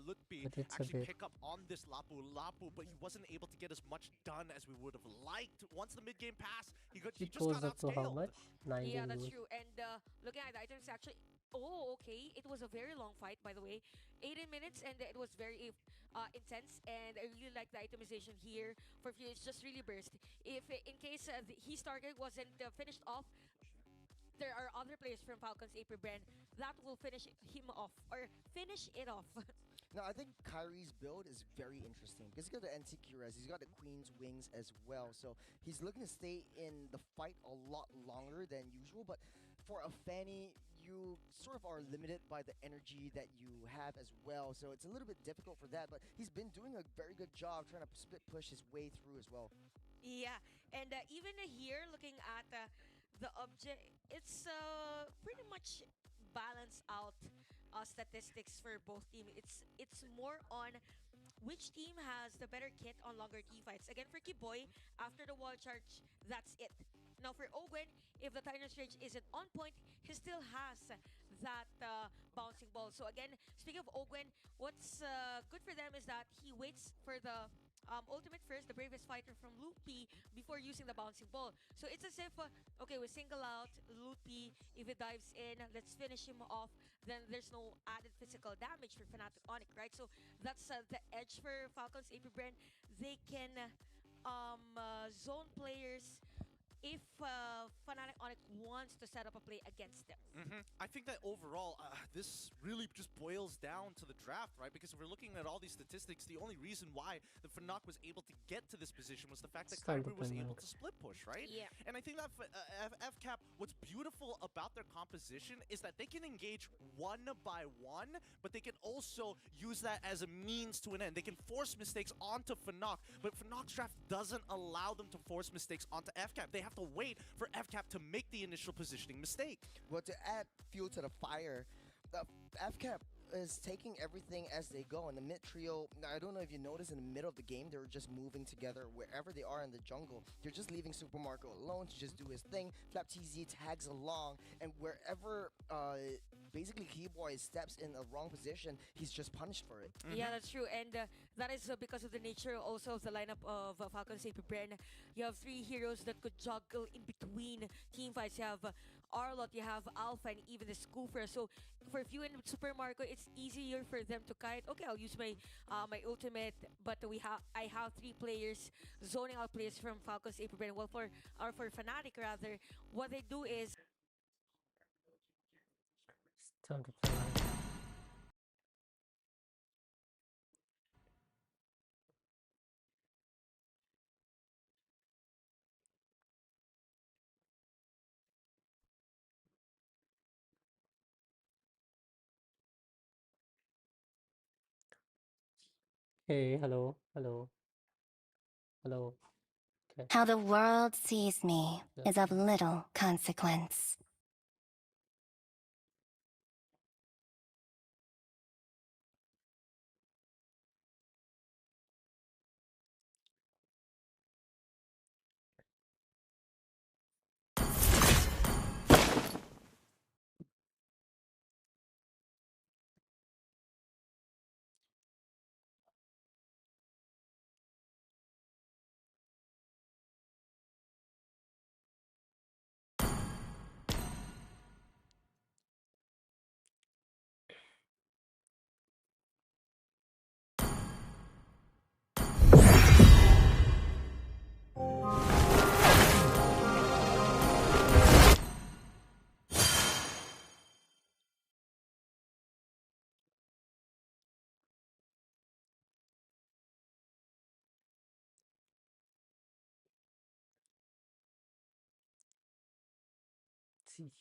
Lutpi actually pick up on this Lapu, but he wasn't able to get as much done as we would have liked. Once the mid game passed, he just got up to how much? outscaled. Yeah, that's true. And looking at the items, actually, oh, okay. It was a very long fight, by the way. 18 minutes, and it was very intense. And I really like the itemization here for Fury. It's just really burst. If in case his target wasn't finished off, there are other players from Falcons AP Brand that will finish him off or finish it off. Now, I think Kyrie's build is very interesting because he's got the NTQ res, he's got the Queen's Wings as well. So he's looking to stay in the fight a lot longer than usual. But for a Fanny, you sort of are limited by the energy that you have as well. So it's a little bit difficult for that, but he's been doing a very good job trying to split push his way through as well. Yeah, and even here, looking at the object, it's pretty much balanced out statistics for both teams. It's more on which team has the better kit on longer team fights. Again, for Kiboy, after the wall charge, that's it. Now for Ogwen, if the Titan's Rage isn't on point, he still has that bouncing ball. So again, speaking of Ogwen, what's good for them is that he waits for the ultimate first, the bravest fighter from Loopy, before using the bouncing ball. So it's as if, okay, we single out Loopy. If it dives in, let's finish him off. Then there's no added physical damage for Fnatic Onyx, right? So that's the edge for Falcons AP Brand. They can zone players if Fnatic Onyx wants to set up a play against them. I think that overall, this really just boils down to the draft, right? Because if we're looking at all these statistics, the only reason why the Fnatic was able to get to this position was the fact that It's time to Kyber was play able Max. to split push, right? Yeah. And I think that FCAP, what's beautiful about their composition is that they can engage one by one, but they can also use that as a means to an end. They can force mistakes onto Fnatic, but Fnac's draft doesn't allow them to force mistakes onto FCAP. They have to wait for FCAP to make the initial positioning mistake. Well, to add fuel to the fire, the FCAP is taking everything as they go. In the mid trio, I don't know if you noticed, in the middle of the game, they're just moving together wherever they are in the jungle. They're just leaving Super Marco alone to just do his thing. Flap TZ tags along, and wherever basically Keyboy steps in a wrong position, he's just punished for it. Yeah, that's true. And that is because of the nature also of the lineup of Falcons AP Brand. You have three heroes that could juggle in between team fights. You have Arlot, you have Alpha, and even the Scooper. So for few in Super Marco, it's easier for them to kite. Okay, I'll use my my ultimate, but I have three players zoning out players from Falcons AP Brand. Well, for Fnatic rather, what they do is It's time to play Max. Hey, hello, hello, hello. Okay. How the world sees me Yeah. is of little consequence. See.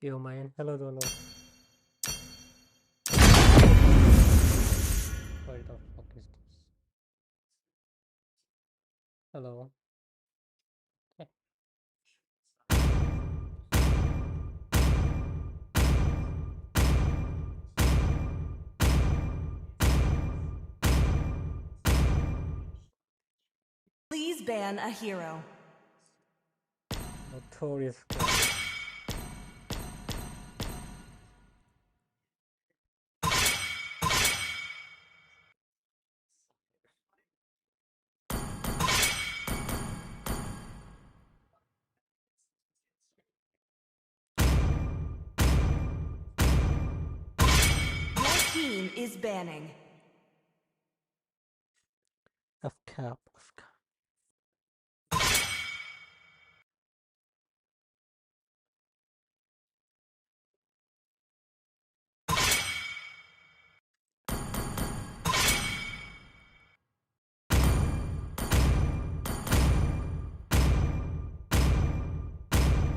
Yo, man. Hello, Dolo. What the fuck is this? Hello. Okay. Please ban a hero. Notorious. Your team is banning. F cap.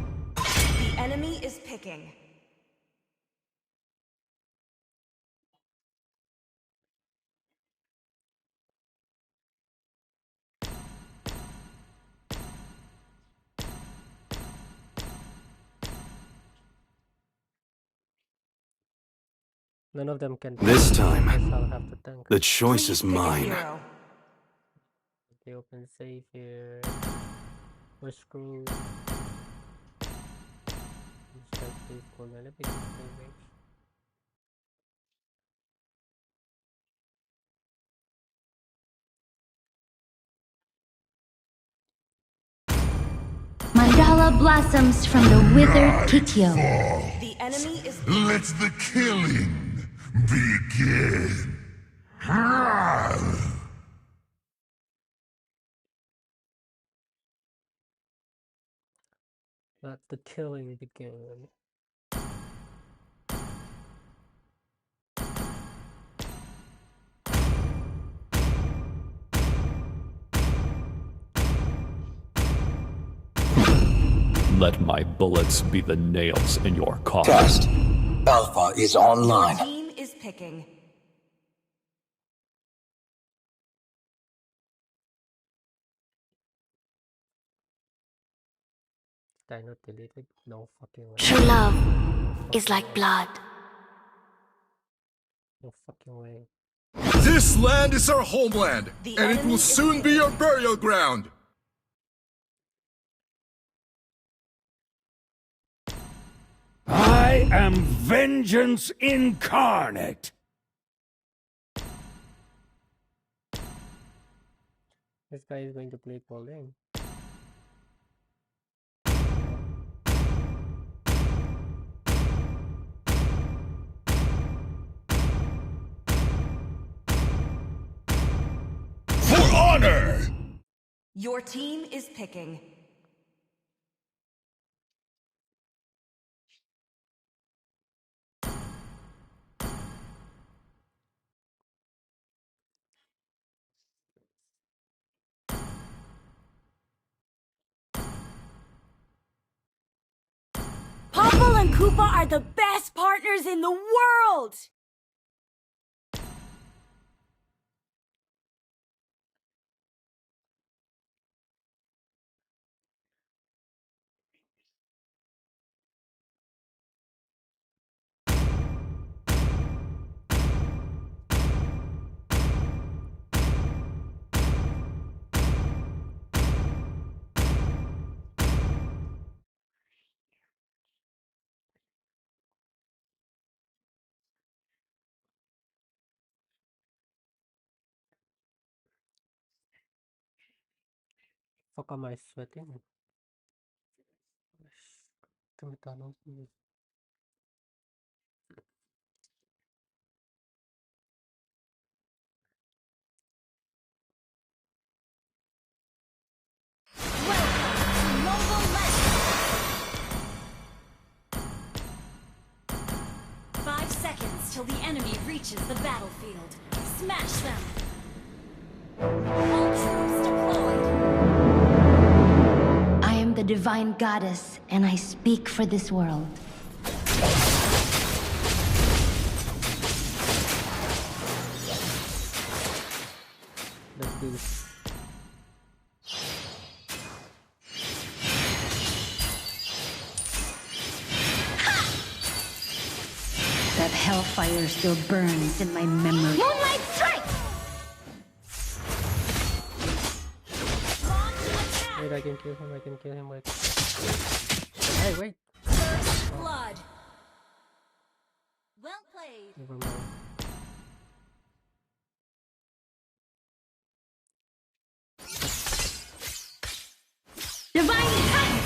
The enemy is picking. None of them can. This time, Guess I'll have to tank. the choice Please is pick a mine. hero. They open safe here. We're screwed. Just like this corner. Let me just play range. Mandala blossoms from the withered Kitio. The enemy is Let the killing begin. Let the killing begin. Let my bullets be the nails in your coffin. Test. Alpha is Your online. team is picking. Did I not delete it? No fucking way. True love is like blood. No fucking way. This land is our homeland, The and it enemy will is soon be our burial ground. I am vengeance incarnate. This guy is going to play Paul Lane. For honor! Your team is picking. Popple and Koopa are the best partners in the world! Fuck am I sweating? Tumitano. Mobile Legends! 5 seconds till the enemy reaches the battlefield. Smash them! All troops deployed! I am the divine goddess, and I speak for this world. lose. That hellfire still burns in my memory. Moonlight strike! Wait, I can kill him. I can kill him. Wait. Hey, wait. First blood. Well played. Never mind. Divine Touch!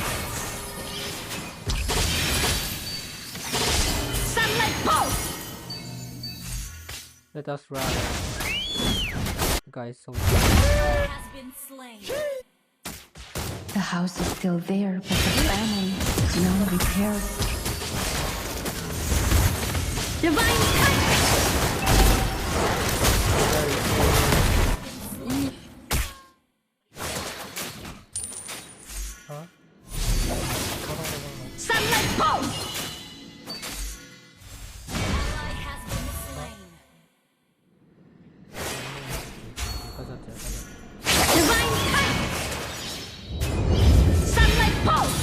Sunlight Pulse! Let us run. The guy is so. Has been slain. The house is still there, but the family is beyond repairs. Divine Touch! Huh? Sunlight Pulse! Ally has been slain. Divine Touch! Sunlight Pulse!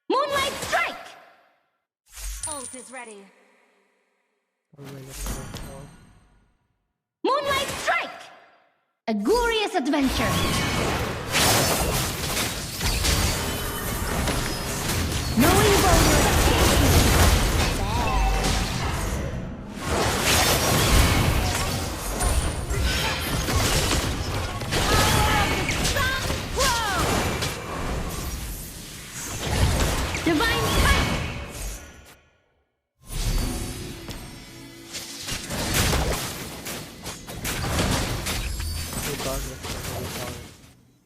Moonlight Strike! Ult is ready. Moonlight Strike! A glorious adventure! No evil will escape you! Divine Touch!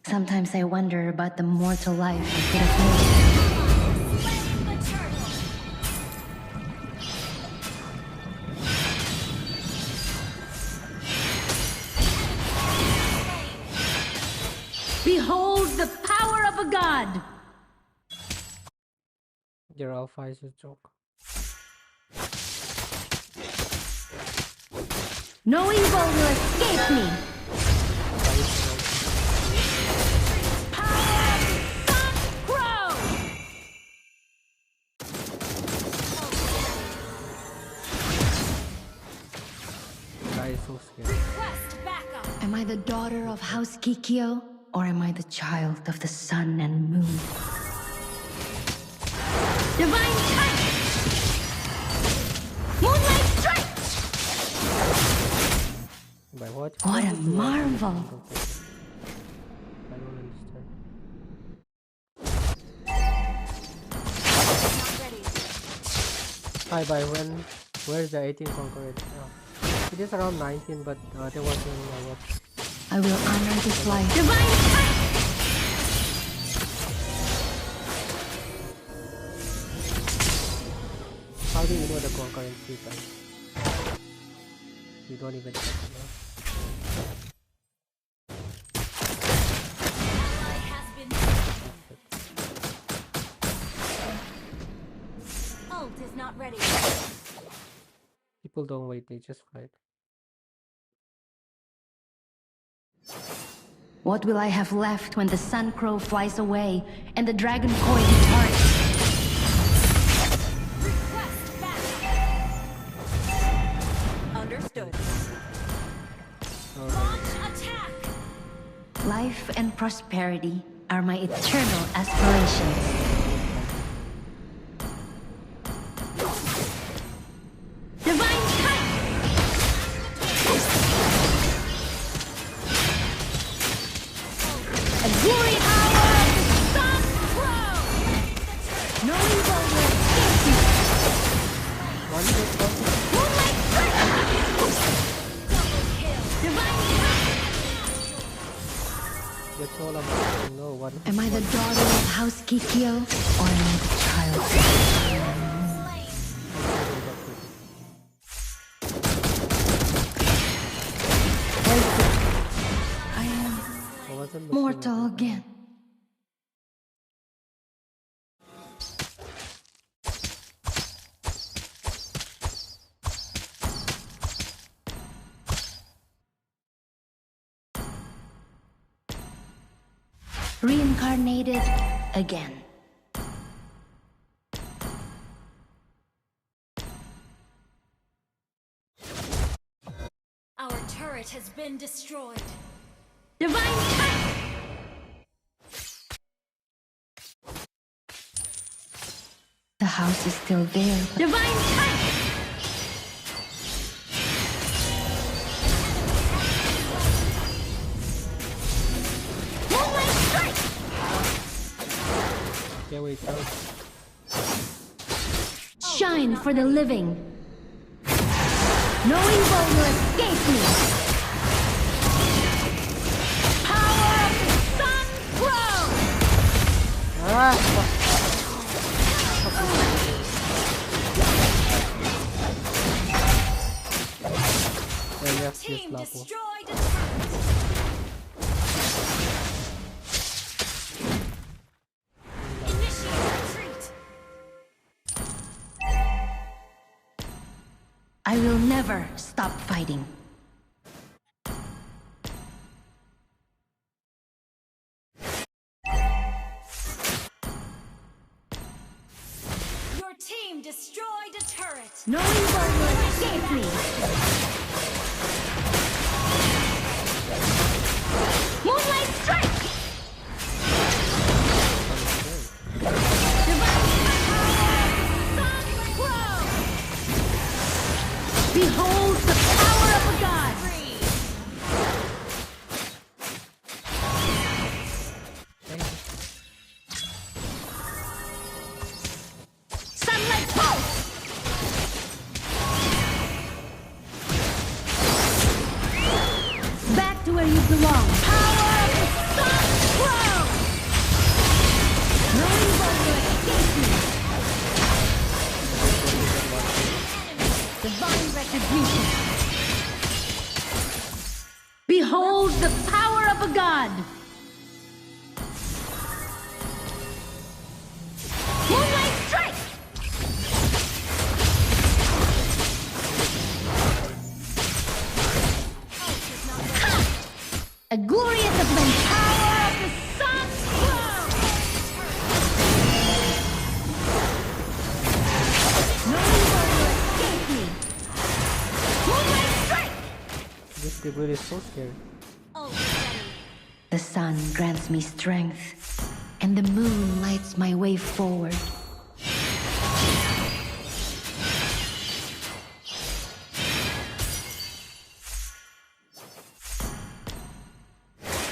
Sometimes I wonder about the mortal life I could have lived. Behold the power of a god! Your alpha is a joke. No evil will escape me! Guy is so scary. Request backup. Am I the daughter of House Kikyo, or am I the child of the sun and moon? Divine Touch! Moonlight Strike! By what? What a marvel! I don't understand. Not ready. Hi, by when? Where's the 18 concurrent? It is around 19, but there wasn't what. I will honor this life. Divine Touch! How do you know the concurrent people? You don't even check it out. Ally has been slain. Ult is not ready. People don't wait, they just fight. What will I have left when the sun crow flies away and the dragon koi departs? Request backup. Understood. Launch attack. Life and prosperity are my eternal aspirations. Divine Touch! A glory hour of the sun crow! No evil will escape you! Moonlight Strike! Divine Touch! That's all I'm asking. No, what? Am I the daughter of House Kikyo, or am I the child? Reincarnated again. Our turret has been destroyed. Divine Strike! The house is still there. Divine Strike! Moonlight Strike! Yeah, wait, out. Shine for the living. No evil will escape me. Power of the sun grows. Team destroyed a turret. Initiate retreat. I will never stop fighting. Your team destroyed a turret. No evil will escape me. Moonlight Strike! Behold the power of a god! Sunlight pulse! Back to where you belong. Power of the sun grows! No evil will escape me. Divine retribution. Behold the power of a god. Moonlight Strike! A glorious event. Power of the sun grows. No evil will escape me. Moonlight Strike! This dude is so scary. The sun grants me strength, and the moon lights my way forward.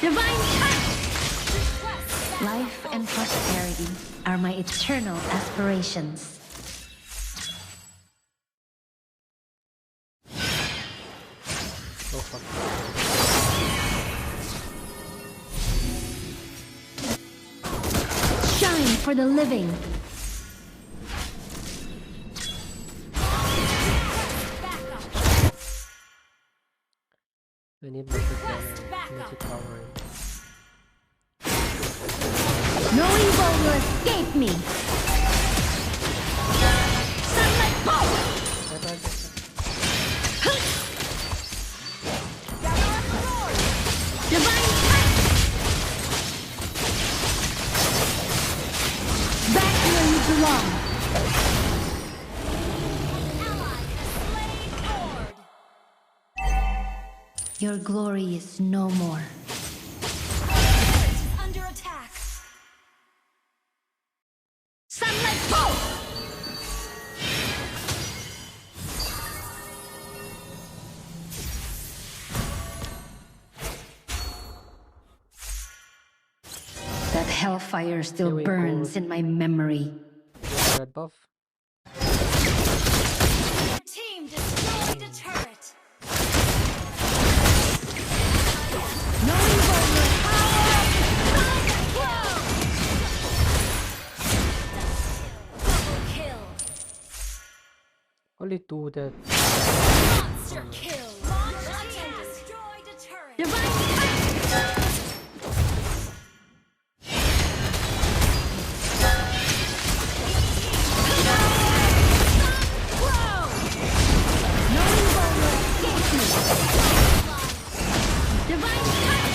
Divine touch! Life and prosperity are my eternal aspirations. So fuck. Shine for the living. I need magic power. No evil will escape me. Sunlight pulse! Divine touch! Back where you belong. Your glory is no more. Under attack. Sunlight pulse! That hellfire still Here we burns go. in my memory. Red buff. Your team destroyed a turret. No evil will power of the sun Double kill. Only two dead. Monster kill. Launch team destroyed a turret. Divine touch! No evil will escape me. Divine touch!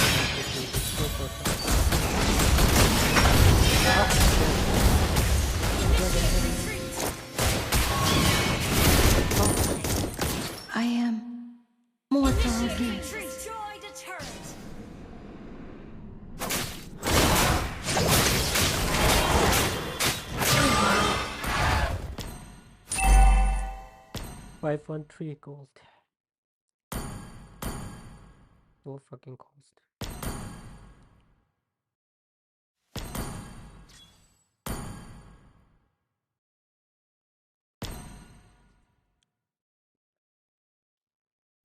513 gold. No fucking cost.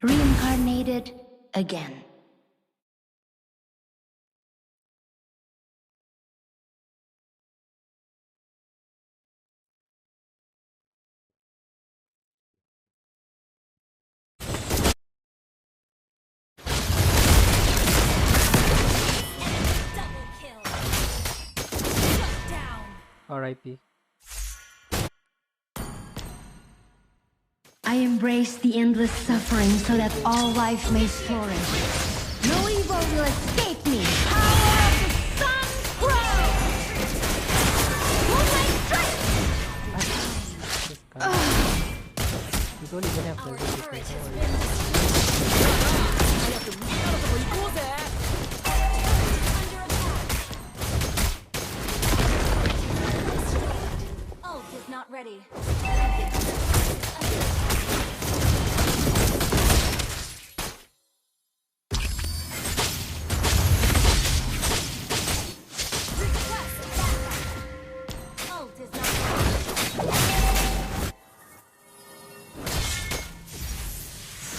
Reincarnated again. Double kill. Shut down. R.I.P. I embrace the endless suffering so that all life may flourish. No evil will escape me. Power of the sun grow. Moonlight strike. This guy. You don't even have level defense. Ult is not ready. Ult is not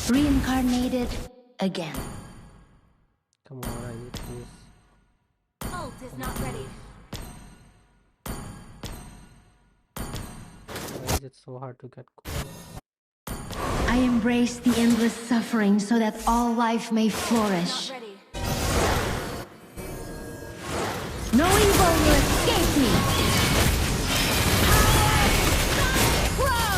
Reincarnated again. Come on, I need this. Ult is not ready. Why is it so hard to get gold? I embrace the endless suffering so that all life may flourish. Not ready. No evil will escape me. Grow.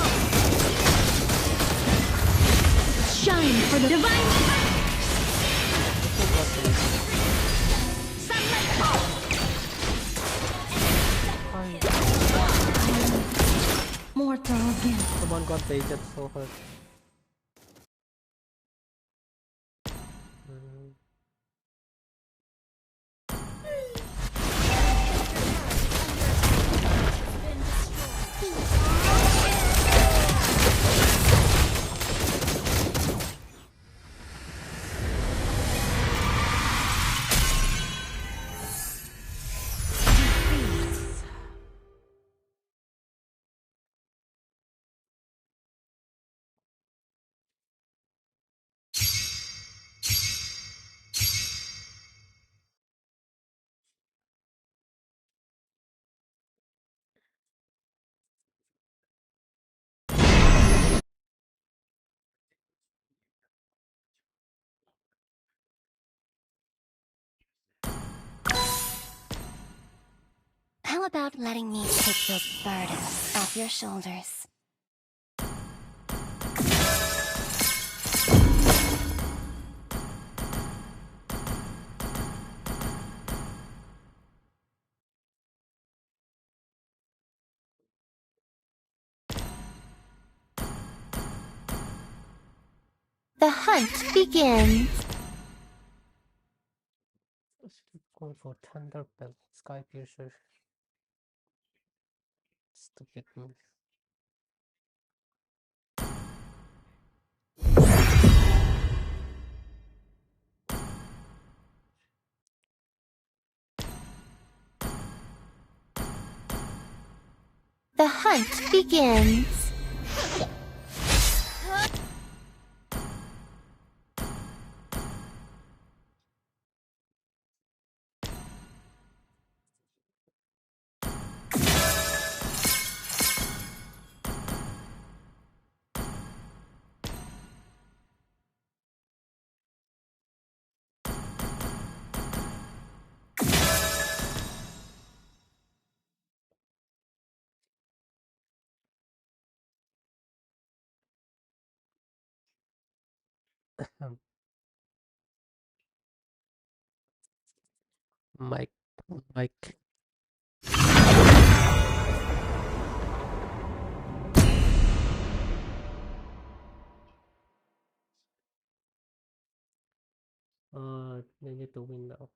Shine for the divine. Sunlight fall. Mortal again. Someone got baited so hard. How about letting me take the burden off your shoulders? The hunt begins. Going for Thunder Bell, Sky Piercer. Stupid move. The hunt begins. Mike. Mike. They need to win now.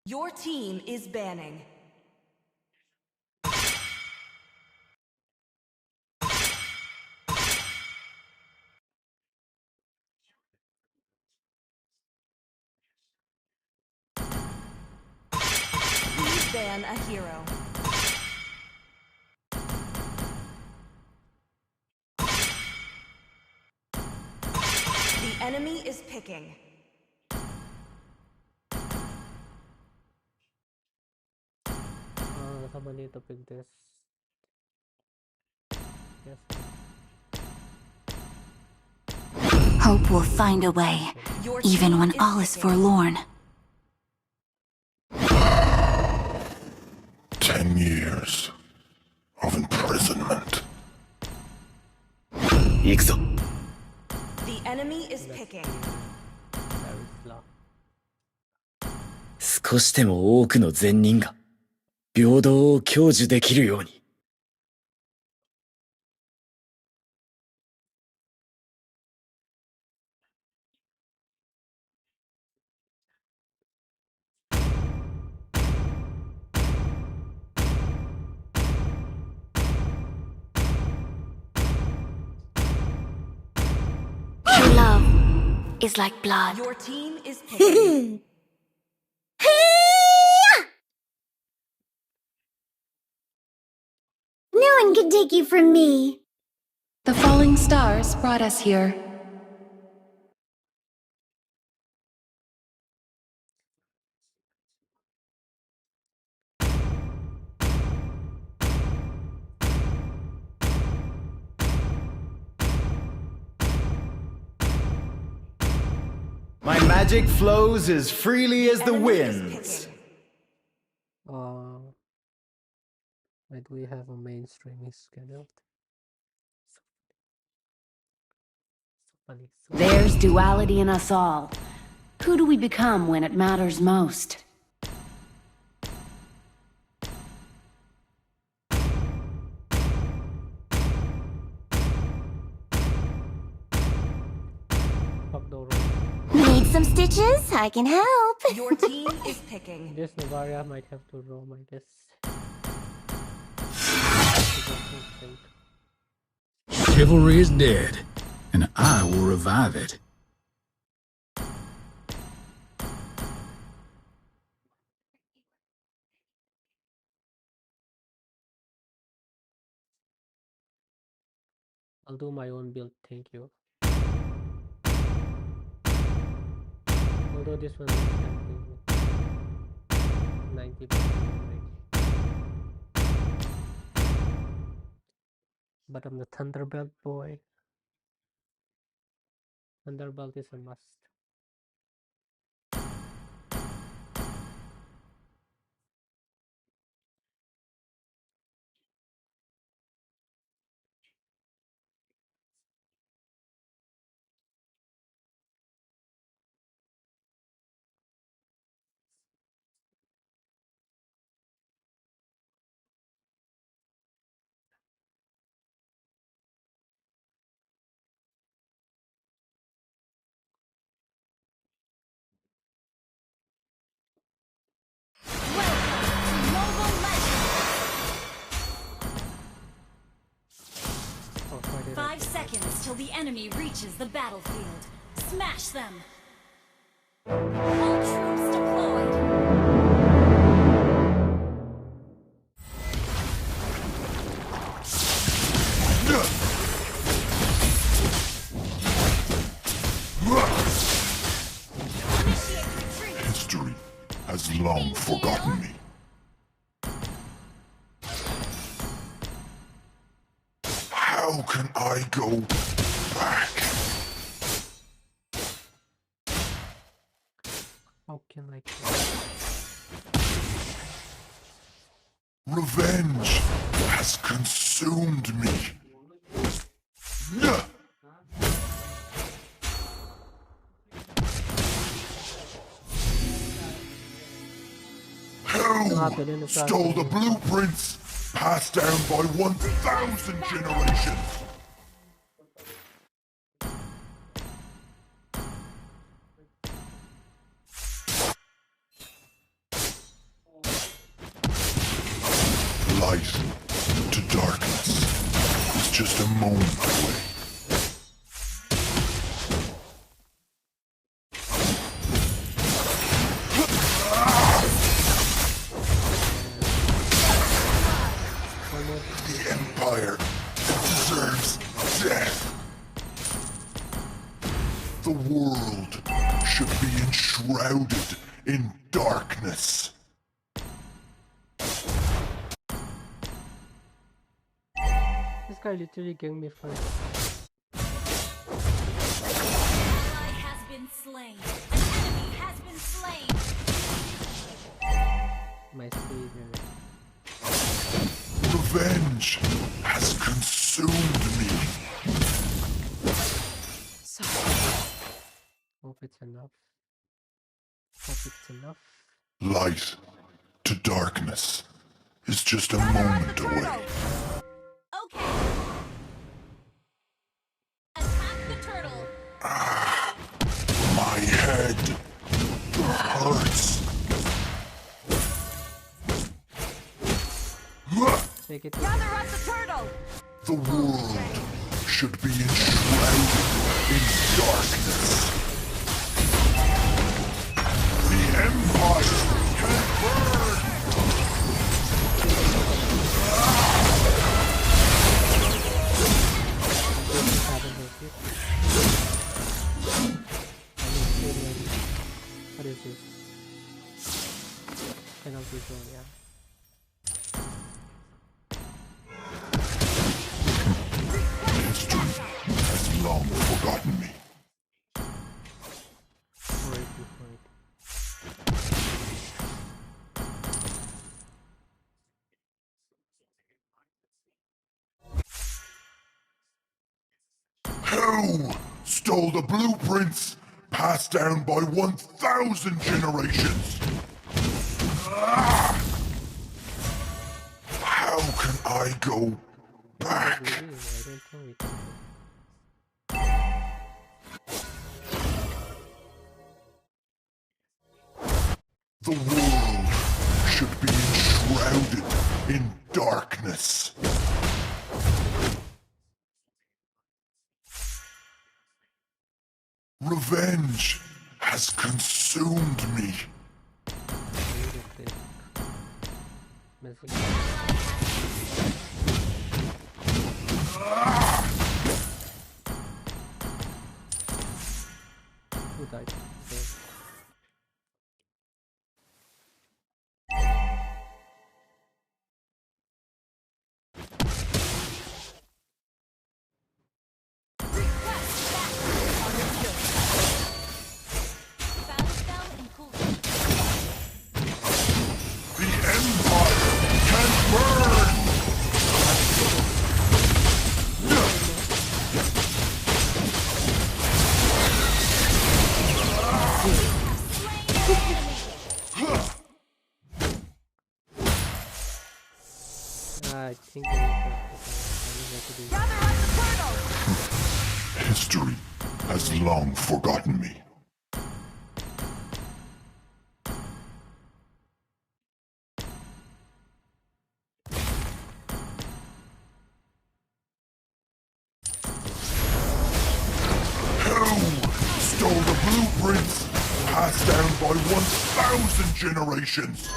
Your team is banning. Please ban a hero. The enemy is picking. Someone need to pick this. Yes. Hope will find a way, even when all is forlorn. 10 years of imprisonment. The enemy is picking. Very slow. 少しでも多くの善人が平等を享受できるように。True love is like blood. Your team is picking. No one can take you from me. The falling stars brought us here. My magic flows as freely as the winds. Why do we have a mainstreaming scheduled? So funny. There's duality in us all. Who do we become when it matters most? Need some stitches? I can help. Your team is picking. This Navaria might have to roam, I guess. Chivalry is dead, and I will revive it. I'll do my own build, thank you. Although this one is tempting. 90%. But I'm the Thunderbelt boy. Thunderbelt is a must. Oh, 5 seconds till the enemy reaches the battlefield. Smash them. All troops deployed. History has long forgotten me. How can I go back? How can I? Revenge has consumed me. Who stole the blueprints passed down by 1,000 generations? Light to darkness is just a moment away. The Empire deserves death. The world should be enshrouded in darkness. This guy literally gave me first. Ally has been slain. An enemy has been slain. My savior. Revenge has consumed me. Hope it's enough. Hope it's enough. Light to darkness is just a moment away. Okay. Attack the turtle. My head hurts. Take it. Gather up the turtle. The world should be enshrouded in darkness. The Empire can burn! What is this? Penalty zone, yeah. History has long forgotten me. Who stole the blueprints passed down by 1,000 generations? Ah! How can I go back? The world should be enshrouded in darkness. Revenge has consumed me. Who died? The Empire can burn! I think I need to History has long forgotten me. Who stole the blueprints passed down by 1,000 generations?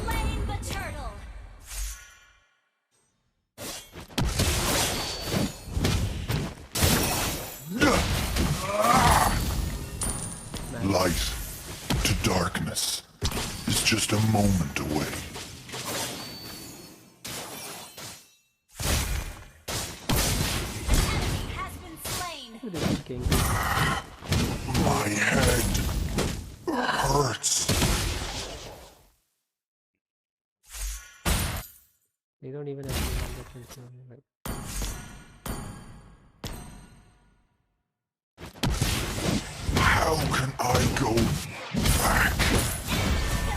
Slain the turtle. Light to darkness is just a moment away. Has been slain. My head hurts. They don't even have to control right? How can I go back?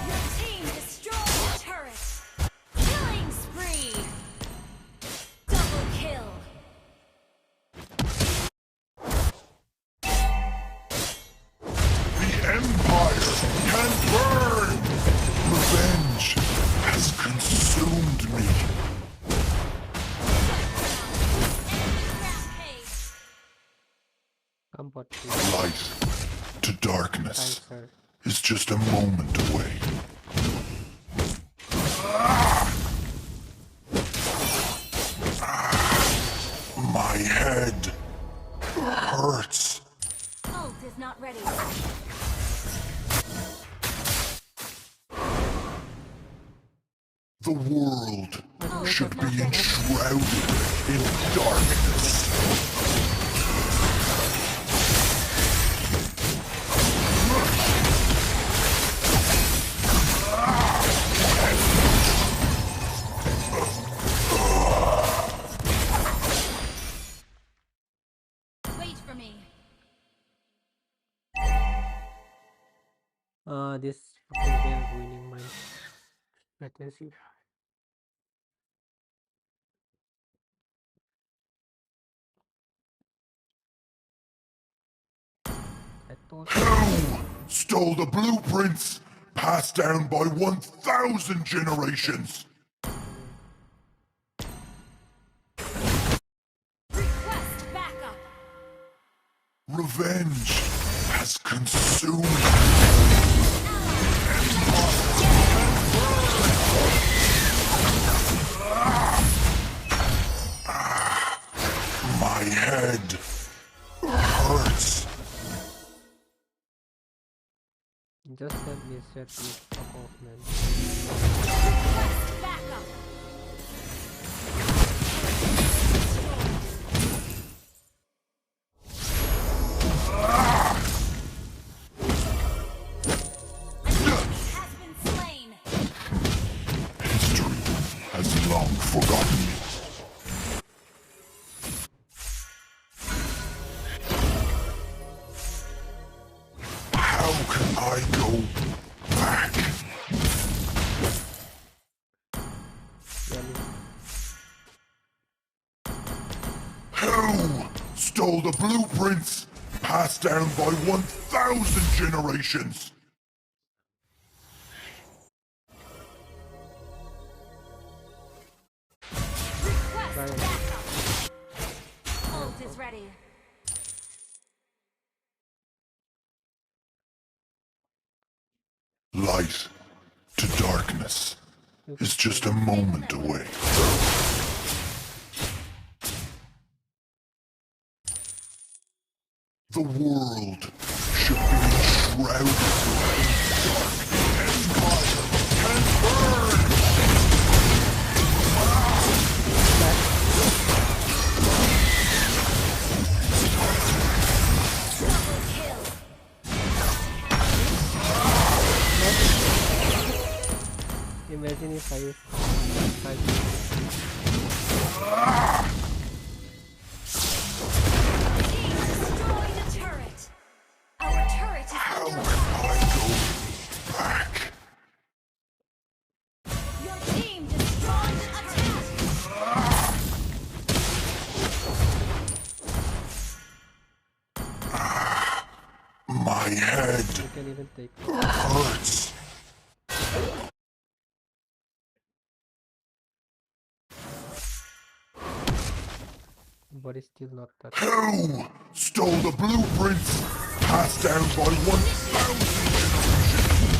Your team destroyed the turret. Killing spree. Double kill. The Empire can burn! Come bot. Light to darkness Cancer. is just a moment away. My head hurts. Ult is not ready. The world should be enshrouded in darkness. Wait for me. This fucking game ruining my latency. I thought Who stole the blueprints passed down by 1,000 generations? Request backup. Revenge has consumed my head hurts. just let me set this fuck off, man. Request backup. Has been slain. History has long forgotten me. How can I go back? Who stole the blueprints passed down by 1,000 generations? Request backup. Ult is ready. Light to darkness is just a moment away. The world should be enshrouded in darkness. Empire can burn! Double kill. Imagine if I use Team destroyed a turret. Our turret is How under can I attack. go back? Your team destroyed a turret. My head you can even take hurts. but it's still not that. Who stole the blueprints passed down by 1,000 generations?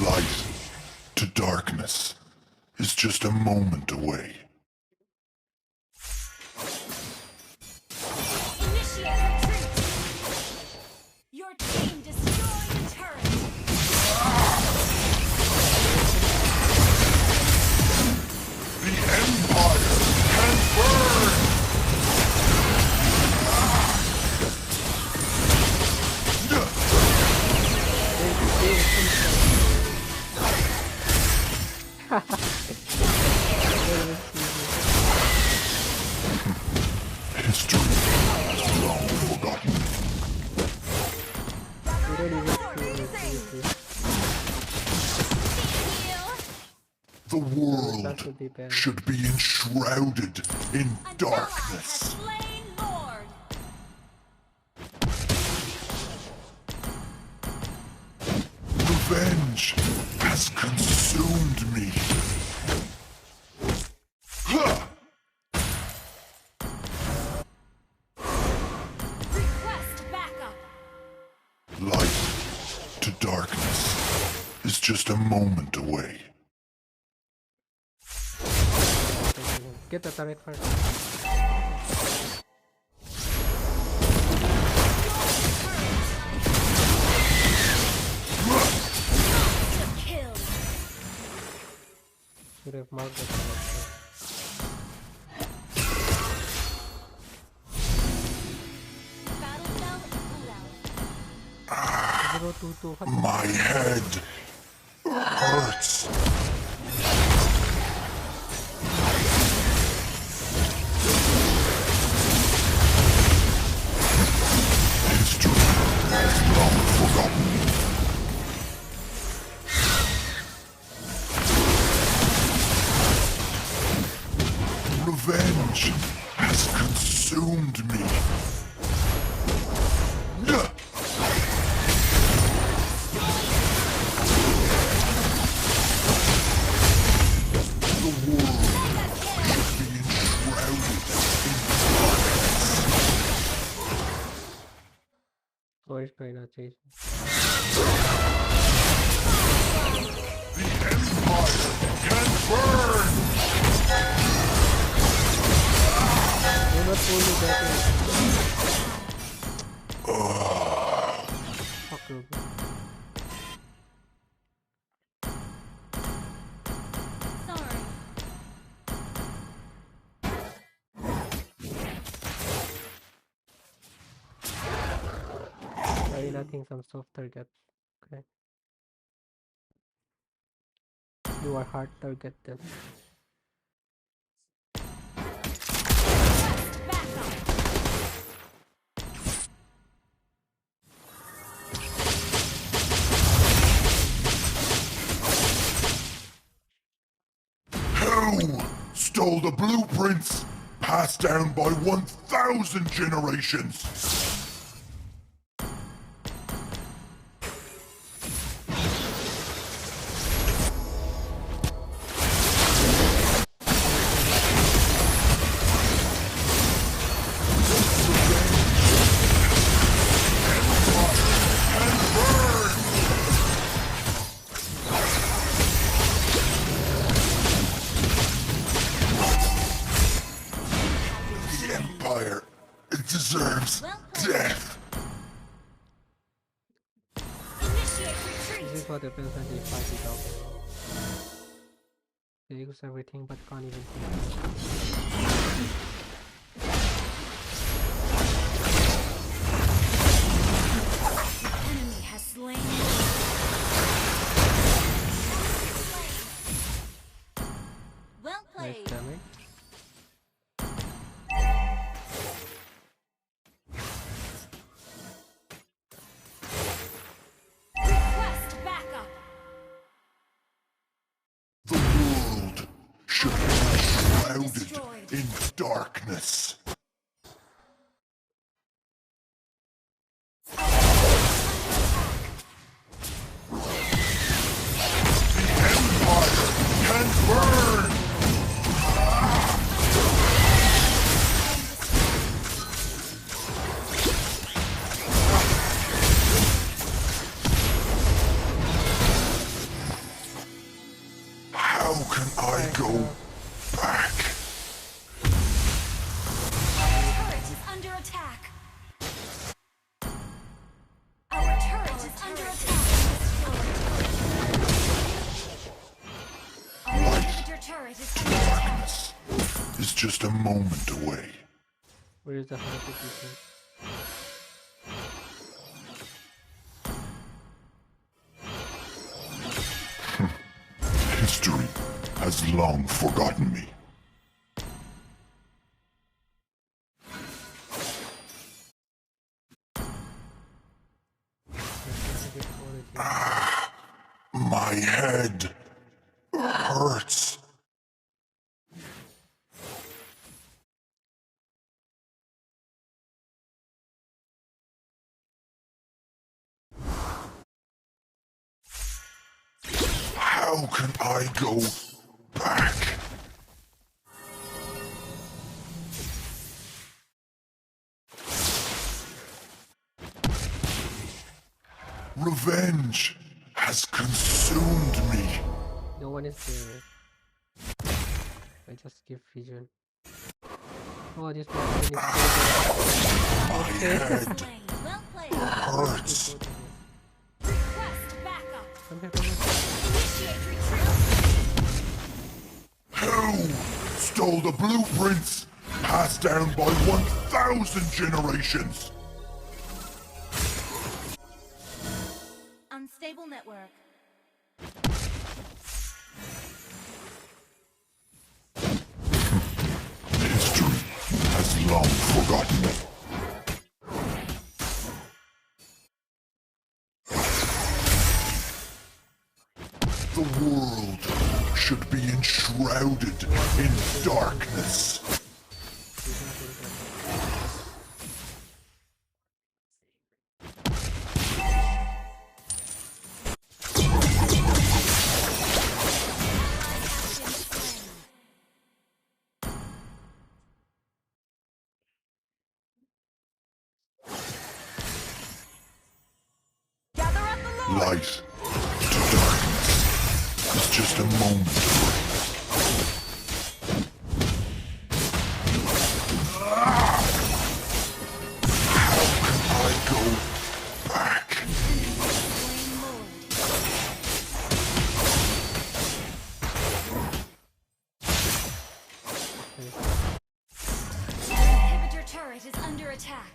Light to darkness is just a moment away. Initiate retreat. Your team destroyed a turret. The Empire can burn! History has long forgotten. You don't even see it. The world That would be bad. should be enshrouded in An ally has darkness. slain Lord. Revenge has consumed me. Ha! darkness is just a moment away. Get the turret first. Kill. Should have marked the turret. My head hurts. History has long forgotten me. Revenge has consumed me. So it's going to change. The Empire can burn! Do not pull me back in. Fuck you. Sorry. Try nothing some soft target. Okay. You are hard target then. Who stole the blueprints passed down by 1,000 generations? The Empire deserves death. This is what happens when they fight it out. They use everything but can't even Enemy has slain. Well nice played. damage. Request backup. The world should be shrouded in darkness. The Empire can burn! How can I go back? Our turret is under attack. Our turret is under attack. Our inhibitor turret is under attack. Darkness is just a moment away. Where is the 100%? History has long forgotten me. My head hurts. How can I go back? Revenge has consumed me. No one is there. I just give vision. Oh, this one is okay. Well played. Hurts. Request backup. Come here, come here. Initiate retreat. Who stole the blueprints passed down by 1,000 generations? Unstable network. History has long forgotten me. The world should be enshrouded in darkness. Light to darkness is just a moment away. How can I go back? Inhibitor turret is under attack.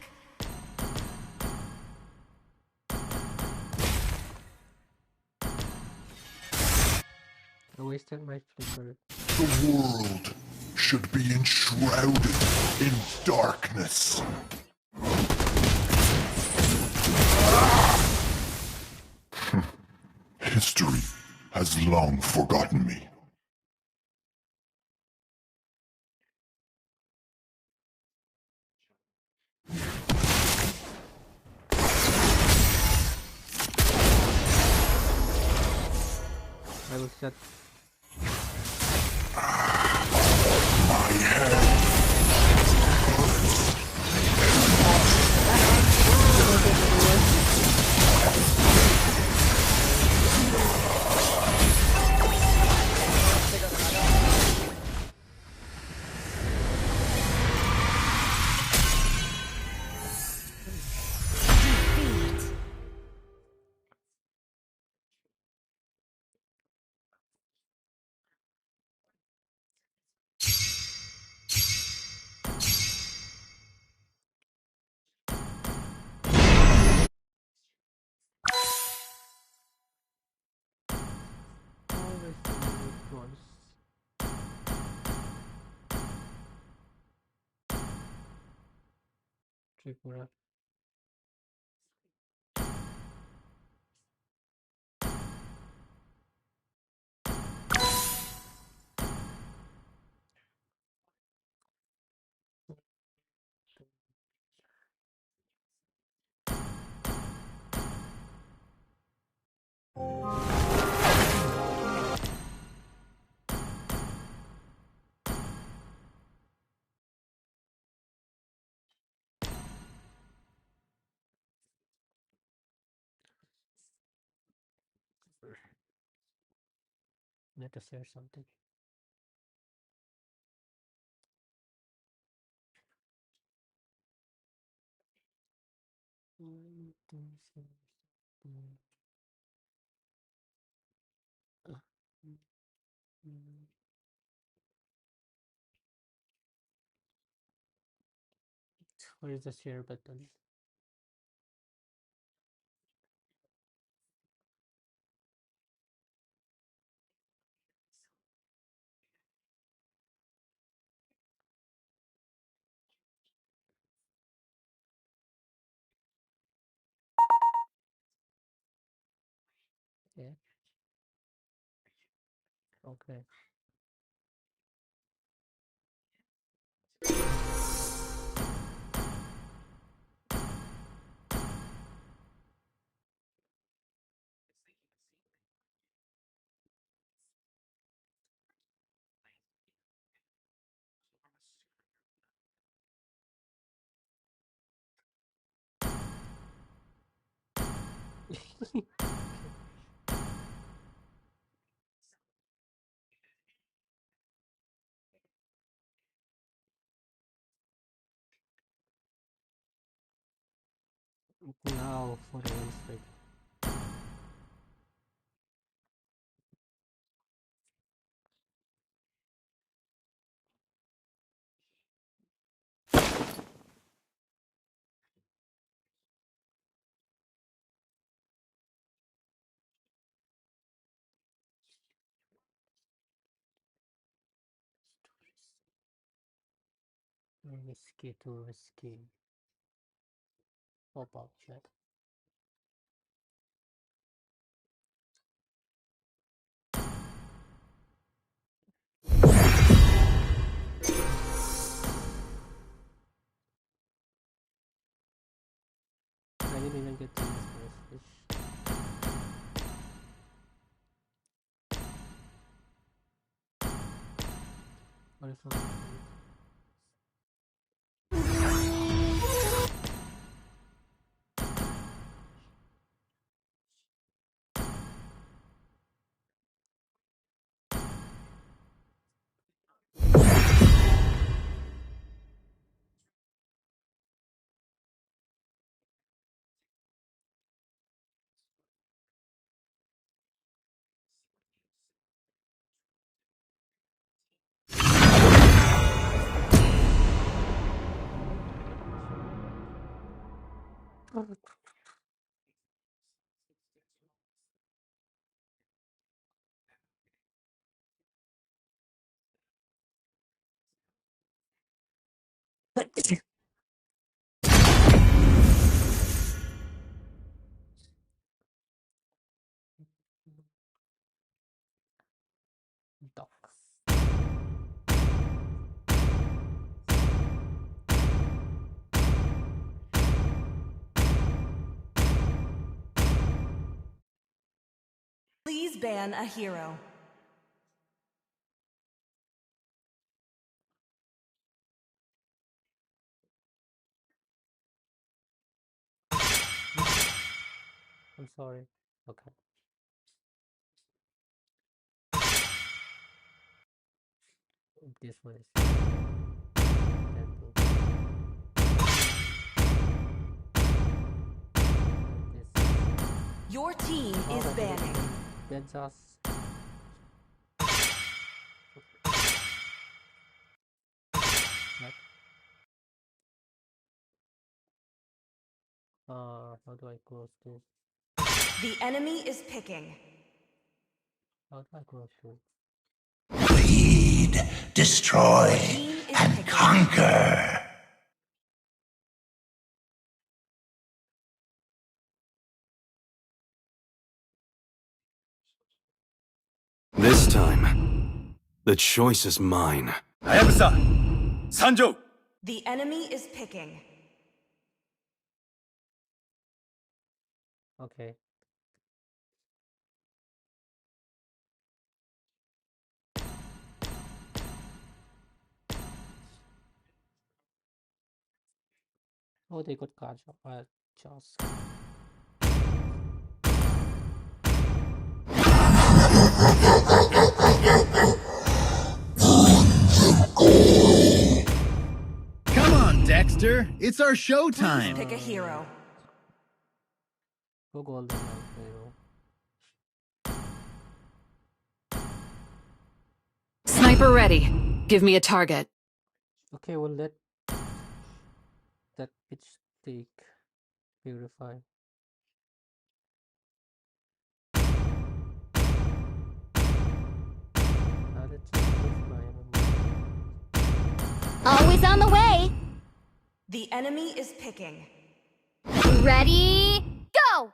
I wasted my flicker. The world should be enshrouded in darkness. History has long forgotten me. I will set. My head. Always the weak ones. Tripura. Need to share something. Where is the share button? Yeah. Okay. Now for the win streak. Risky, too risky. Pop out chat. I didn't even get to use my switch. What if I'm Docs. Please ban a hero. I'm sorry. Okay. This one is Deadpool. Like this. Your team is banning. That's us. What? How do I close this? The enemy is picking. How do I close this? Feed, destroy, and conquer. This time, the choice is mine. The enemy is picking. Okay. Oh, they got cards. Just. Come on, Dexter. It's our showtime. Pick a hero. Go golden hero. Sniper ready. Give me a target. Okay, we'll let that pitch take purify. Let's just push my Always on the way. The enemy is picking. Ready, go!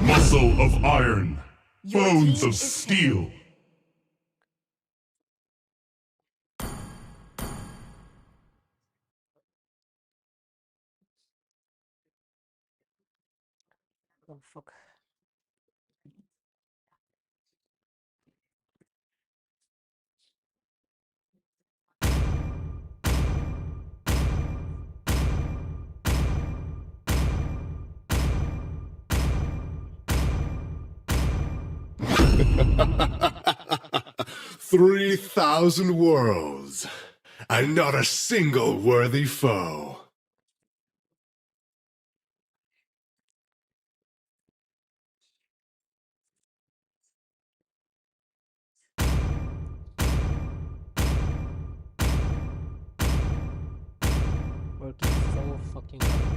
Muscle of iron, Your bones team of is steel. Oh fuck. "3,000 worlds, and not a single worthy foe." Working so fucking hard.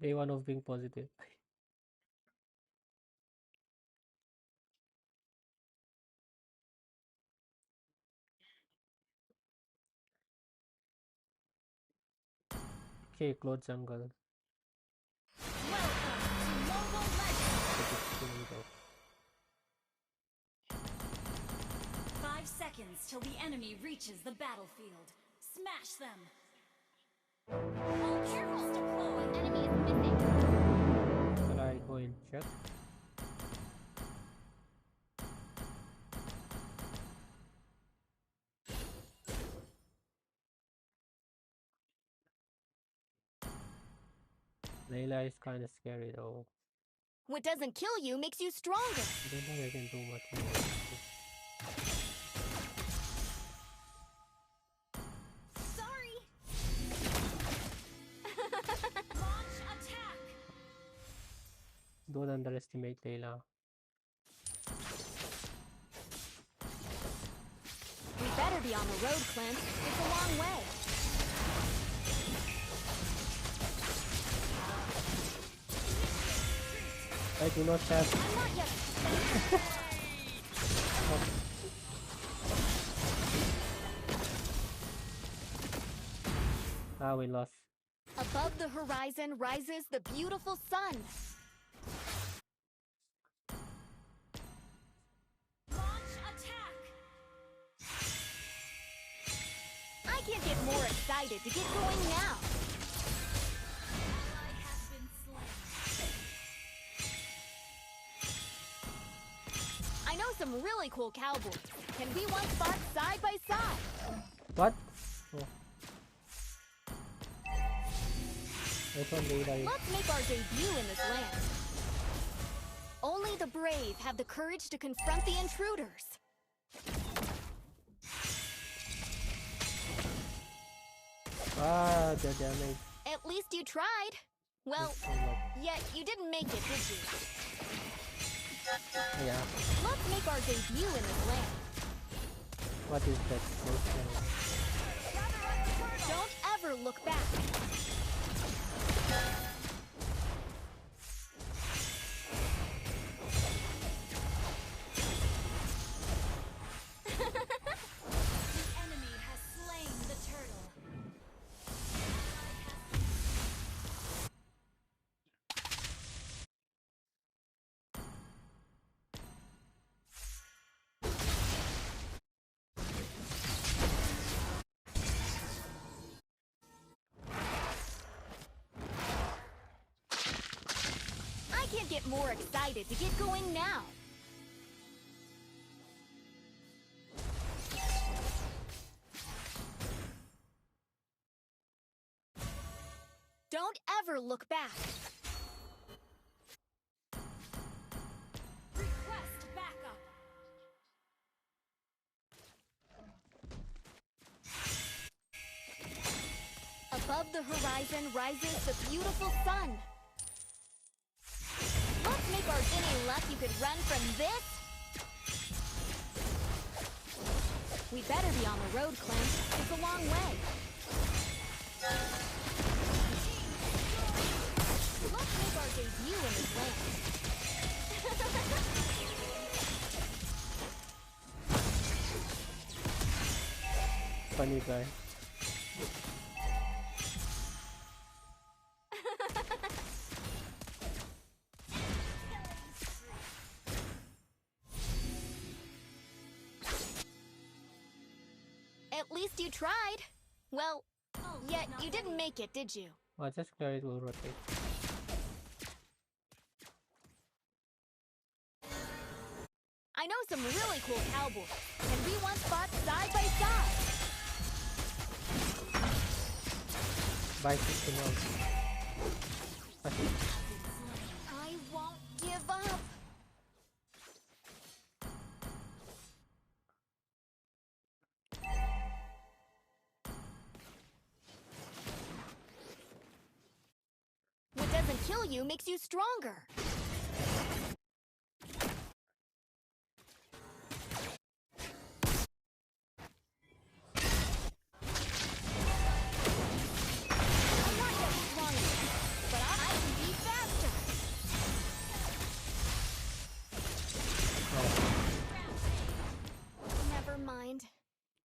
Day one of being positive. Okay, close jungle. 5 seconds till the enemy reaches the battlefield. Smash them! All careful! Deploy! Enemy is missing! Shall I go and check? Layla is kind of scary though. What doesn't kill you makes you stronger. I don't think I can do much more. Sorry. Launch attack! Don't underestimate Layla. We better be on the road, Clint. It's a long way. I do not have. I'm not yet. Ah, we lost. Above the horizon rises the beautiful sun. Launch attack! I can't get more excited to get going now. Ally has been slain. I know some really cool cowboys. Can we one spot side by side? What? Oh. I thought Layla. Let's make our debut in this land. Only the brave have the courage to confront the intruders. Ah, the damage. At least you tried. Well, yet you didn't make it, did you? Yeah. Let's make our debut in this land. What is that? Don't ever look back. The enemy has slain the turtle. I can't get more excited to get going now. Don't ever look back. Request backup. Above the horizon rises the beautiful sun. Let's make our any luck you could run from this. We better be on the road, Clint. It's a long way. Let's make our debut in this land. Funny guy. least you tried. Well, yet you didn't make it, did you? Oh, just clear it will rotate. I know some really cool cowboys, and we once fought side by side. By 16 rounds. I won't give up. What doesn't kill you makes you stronger. I'm not yet strong enough, but I can be faster. Never mind.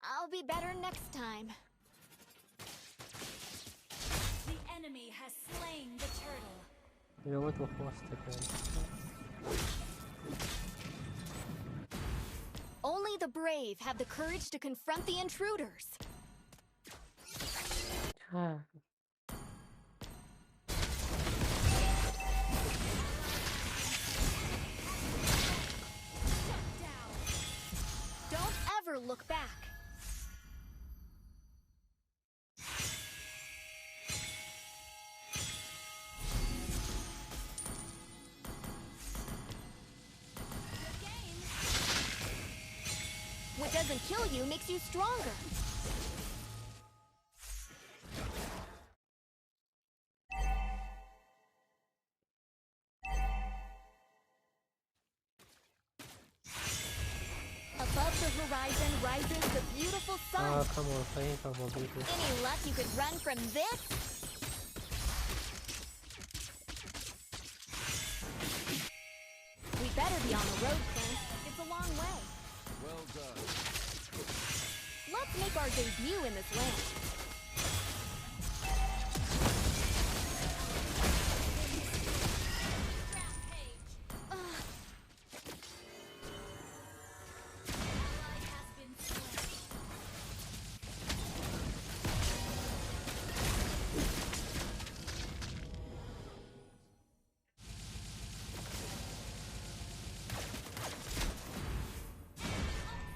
I'll be better next time. The enemy has slain the turtle. You don't want to host again. Only the brave have the courage to confront the intruders. Ah. Don't ever look back. What doesn't kill you makes you stronger. Above the horizon rises the beautiful sun. Oh, come on, playing for mobility. Any luck you could run from this? We better be on the road, Clint. It's a long way. Well done. Let's make our debut in this land.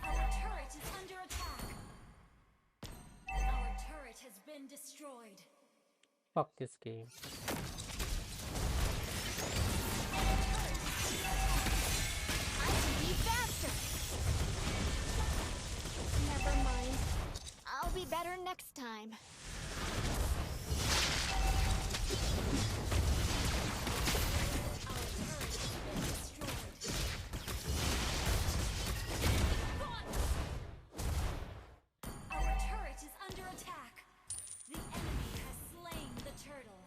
Our turret is under attack. Our turret has been destroyed. Fuck this game. I can be faster. Never mind. I'll be better next time. Our turret is under attack. The enemy has slain the turtle.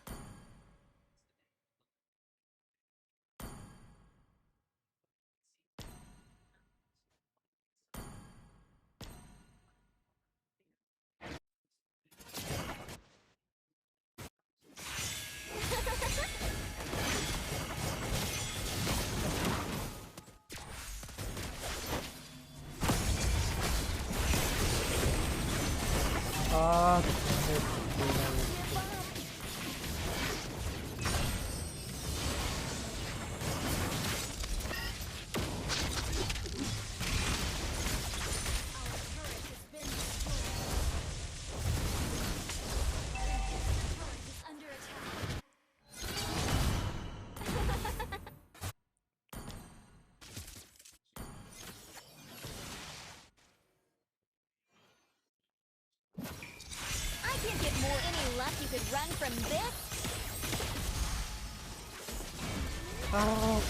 Ah, Under attack. I can't get more any luck you could run from this. oh,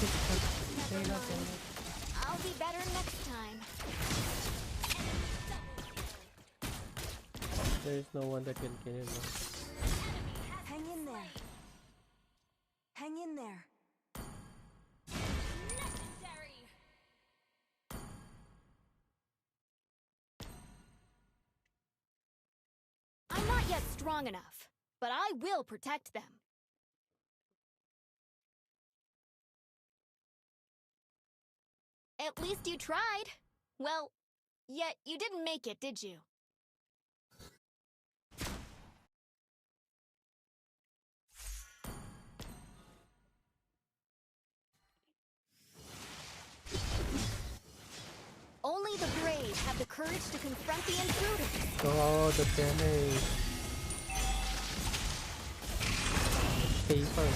Never mind. I'll be better next time. there is no one that can kill him. Hang in there. Hang in there. Legendary. I'm not yet strong enough, but I will protect them. At least you tried. Well, yet you didn't make it, did you? courage to confront the intruders. Oh, the damage. Paper.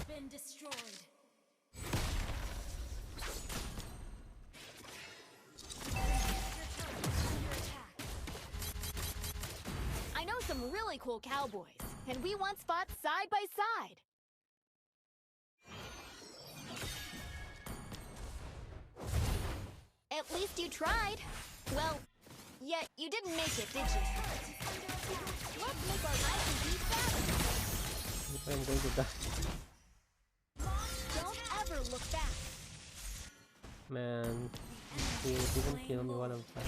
Been destroyed. I know some really cool cowboys, and we want spots side by side. At least you tried. Well, yeah, you didn't make it, did you? Let's make our life indeed better. I'm going to die. Don't ever look back. Man, he didn't kill me one of them.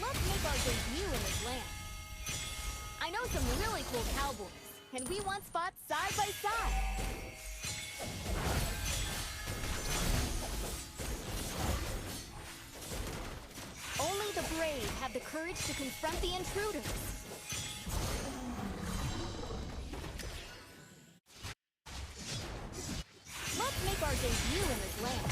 Let's make our debut in this land. I know some really cool cowboys, and we want spots side by side. Only the brave have the courage to confront the intruders. Let's make our debut in this land.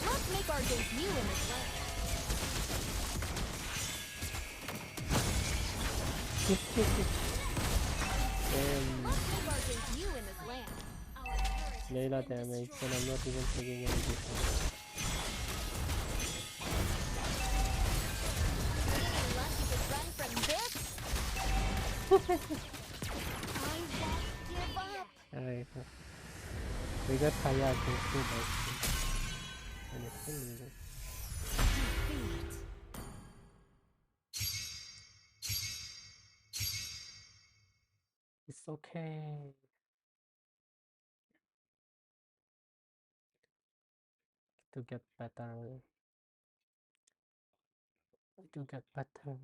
Let's make our debut in this land. Let's make our debut in this land. Layla damage, and I'm not even taking any defense. Unless you could run from this, I won't give up. Alright. We got Kaya against 2 guys. And it's still losing. It's okay. To get better. To get better.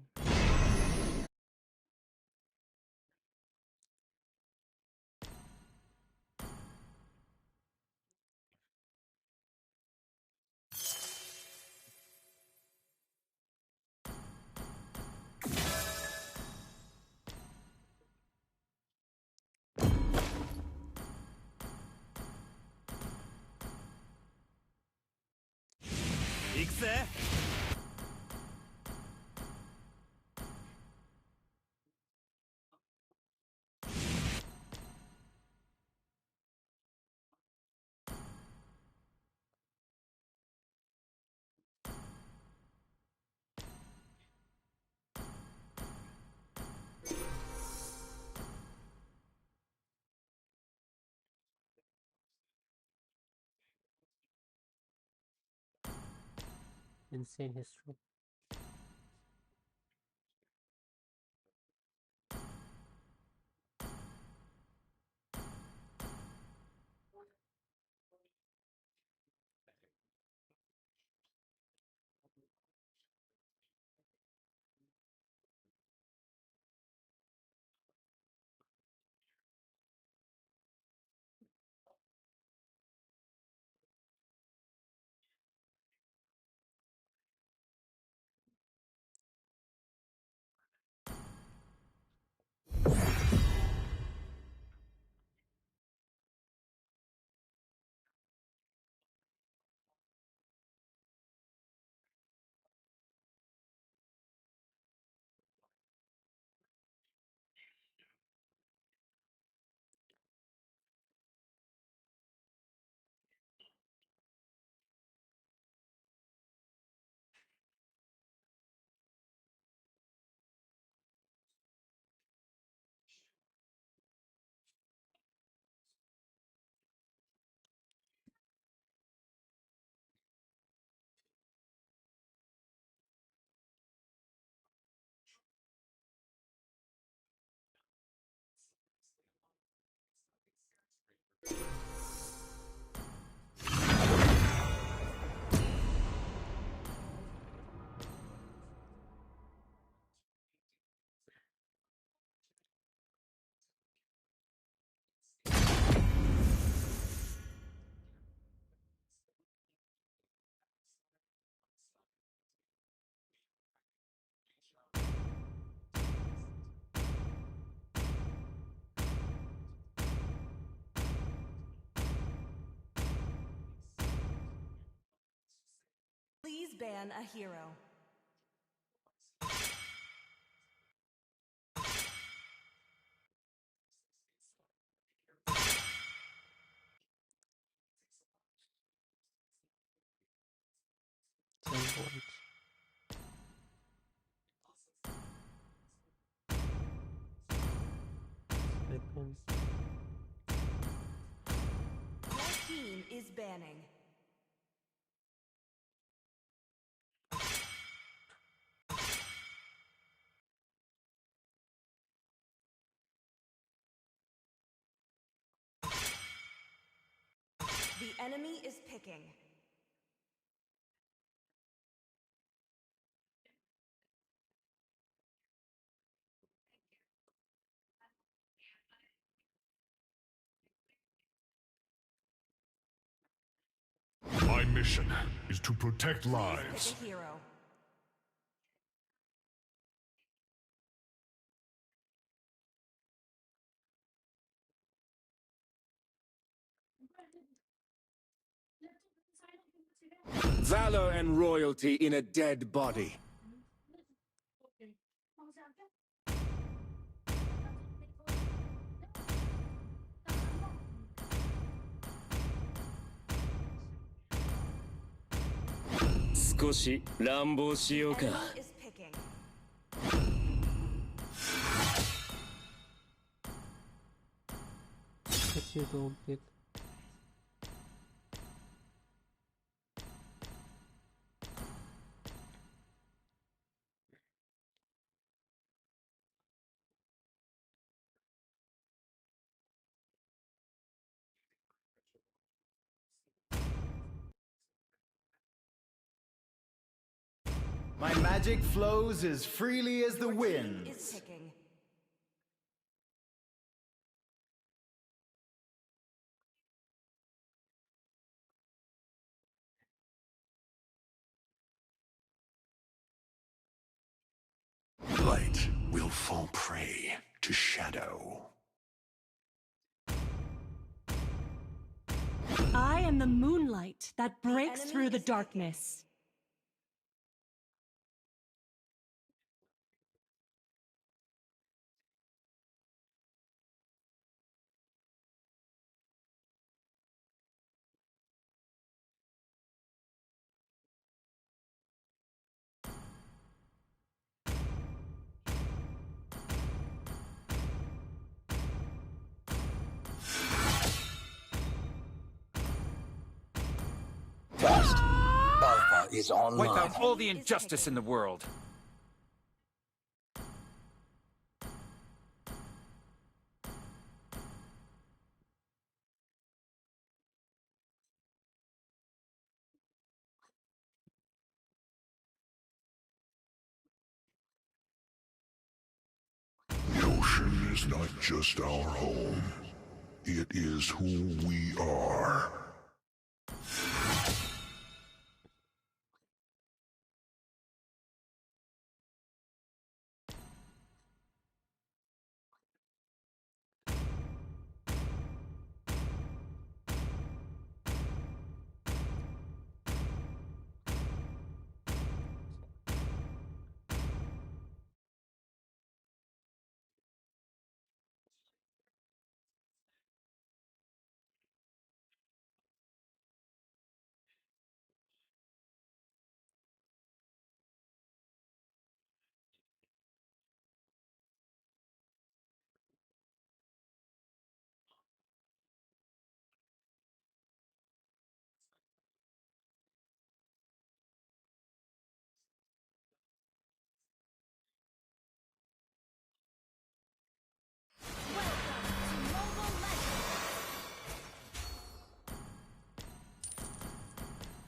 Insane history. than a hero. Your team is banning. The enemy is picking. My mission is to protect Pick lives. a hero. Valor and royalty in a dead body.少し乱暴しようか。 Enemy is picking. If you don't pick. My magic flows as freely as the Your team wind. is picking. Light will fall prey to shadow. I am the moonlight that breaks enemy through the is picking. darkness. Fast. Alpha is online. Wipe out all the injustice in the world. The ocean is not just our home. It is who we are. Welcome to Mobile Legends!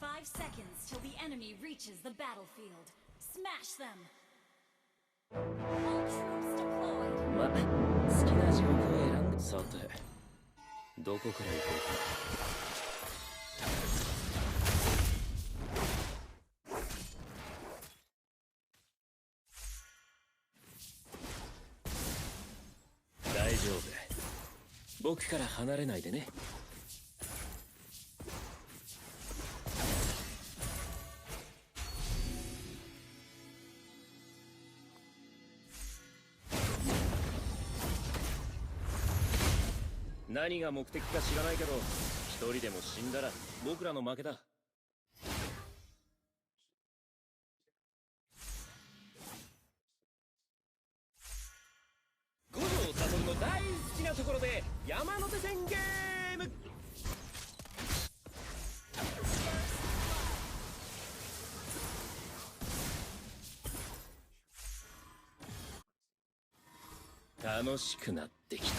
5 seconds till the enemy reaches the battlefield. Smash them! All troops deployed! ま、好きな地獄を選んで。さて、どこから行こうか。大丈夫。僕から離れないでね。何が目的か知らないけど、一人でも死んだら僕らの負けだ。五条悟の大好きなところで山手線ゲーム。楽しくなってきた。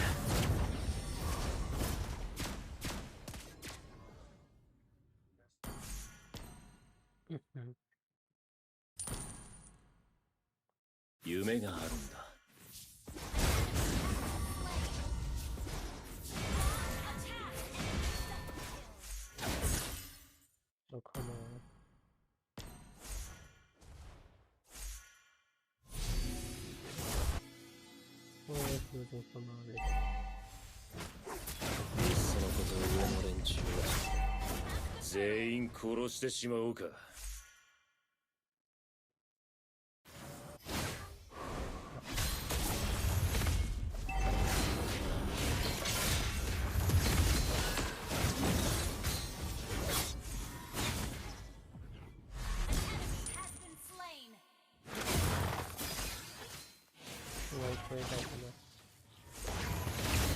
夢があるんだ。Oh, come on. Oh, it's losing from already. いっそのこと上の連中は全員殺してしまおうか。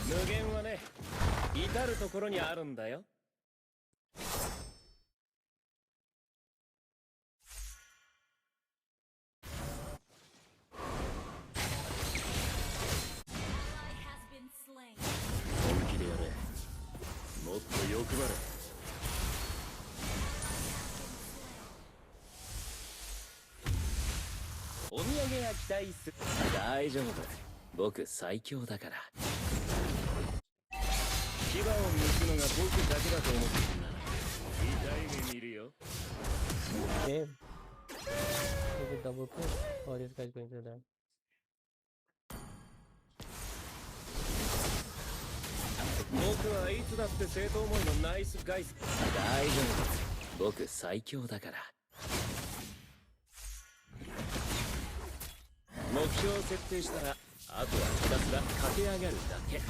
無限はね、至るところにあるんだよ。本気でやれ。もっと欲張れ。お土産が期待する。大丈夫、僕最強だから。牙を抜くのが僕だけだと思ってるなら痛い目見るよ。Damn. Is it double push? Oh, this guy's going to die. 僕はいつだって正当思いのナイスガイス。大丈夫、僕最強だから。目標を設定したらあとはひたすら駆け上がるだけ。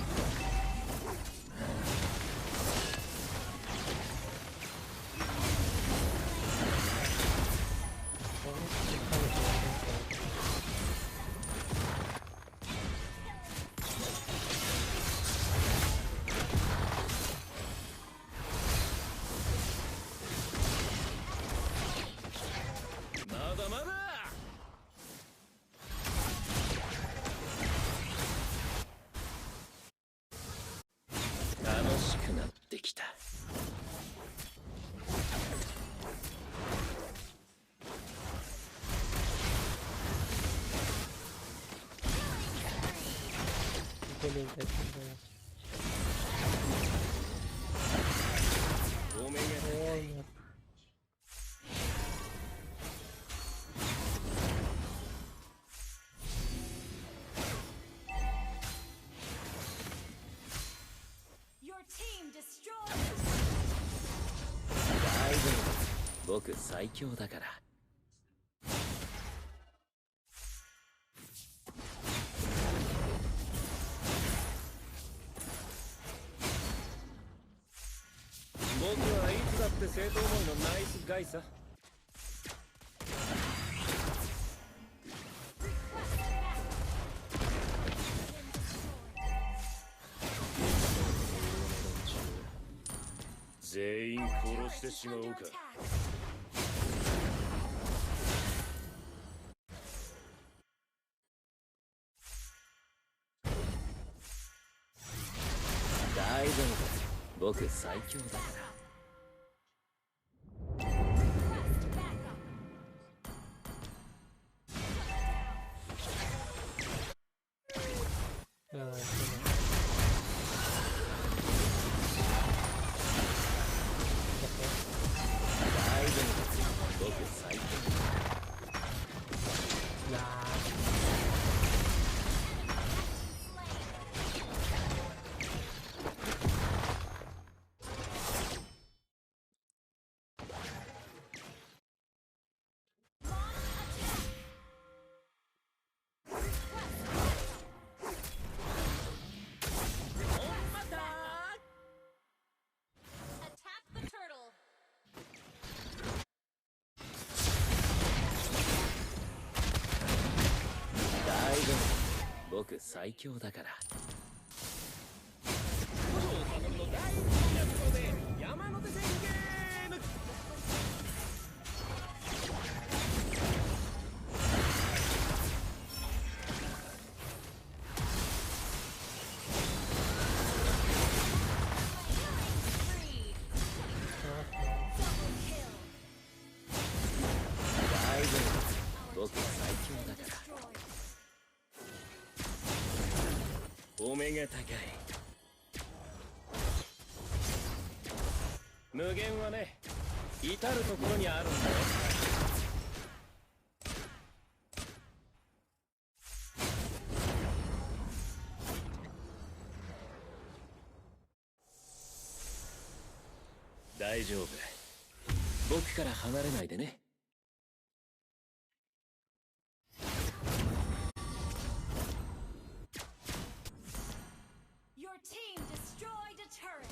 まだまだ。楽しくなってきた。ごめんや。大丈夫、僕最強だから。僕はいつだって正当思いのナイスガイさ。全員殺してしまおうか。大丈夫、僕最強だから。僕最強だから。僕最強だから。お目が高い。無限はね、至るところにあるんだよ。大丈夫。僕から離れないでね。Your team destroyed a turret.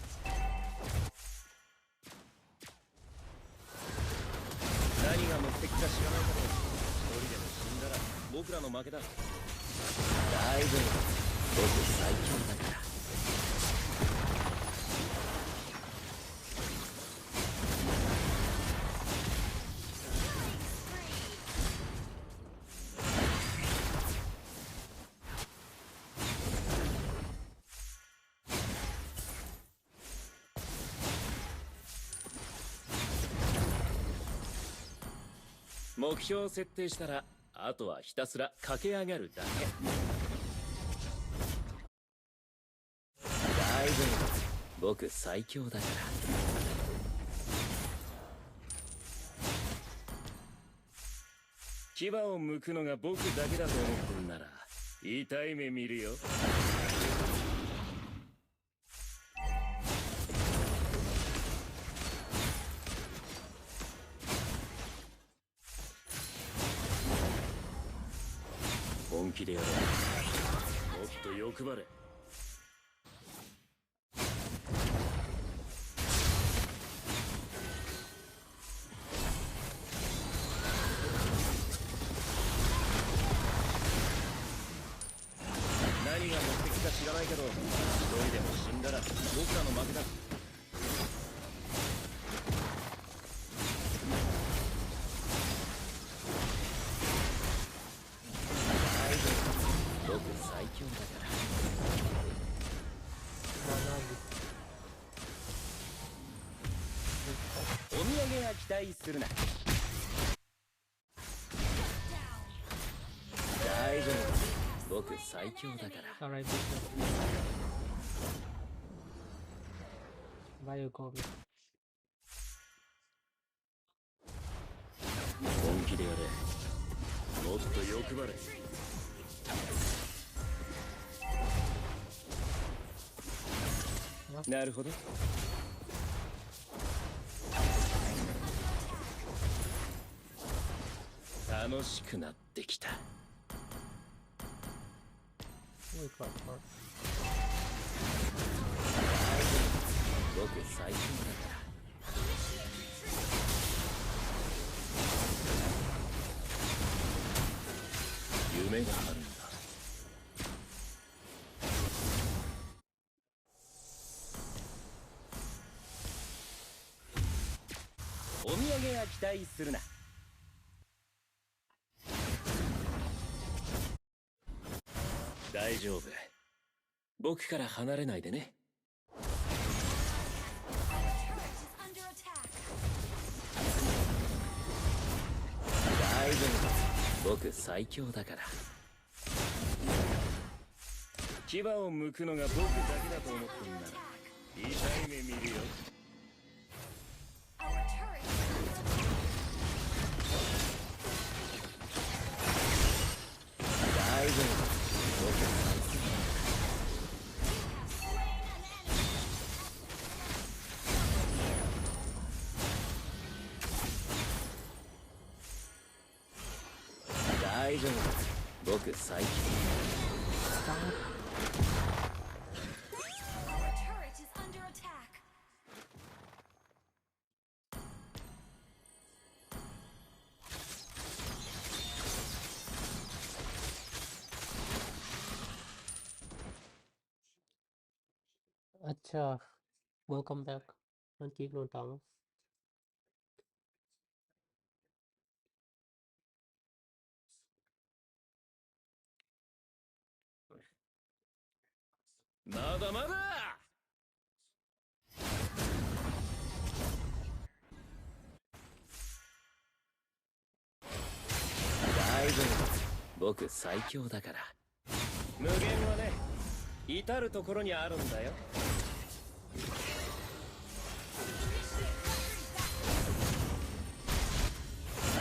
何が目的か知らないけど、一人でも死んだら僕らの負けだ。大丈夫。僕最強だから。目標を設定したら、あとはひたすら駆け上がるだけ。大丈夫。僕最強だから。牙を剥くのが僕だけだと思ってるなら、痛い目見るよ。本気でやれ。もっと欲張れ。何が目的か知らないけど、一人でも死んだら僕らの負けだ。僕最強だから。お土産は期待するな。大丈夫。僕最強だから。Alright, why you call me? 本気でやれ。もっと欲張れ。なるほど。楽しくなってきた。僕最強だから。夢があるんだ。お土産は期待するな。大丈夫。僕から離れないでね。大丈夫。僕最強だから。牙を剥くのが僕だけだと思ってんなら、痛い目見るよ。大丈夫。大丈夫。僕最強。Acha, welcome back. Don't keep no tongue. Mada mada! 大丈夫。僕最強だから。無限はね、至るところにあるんだよ。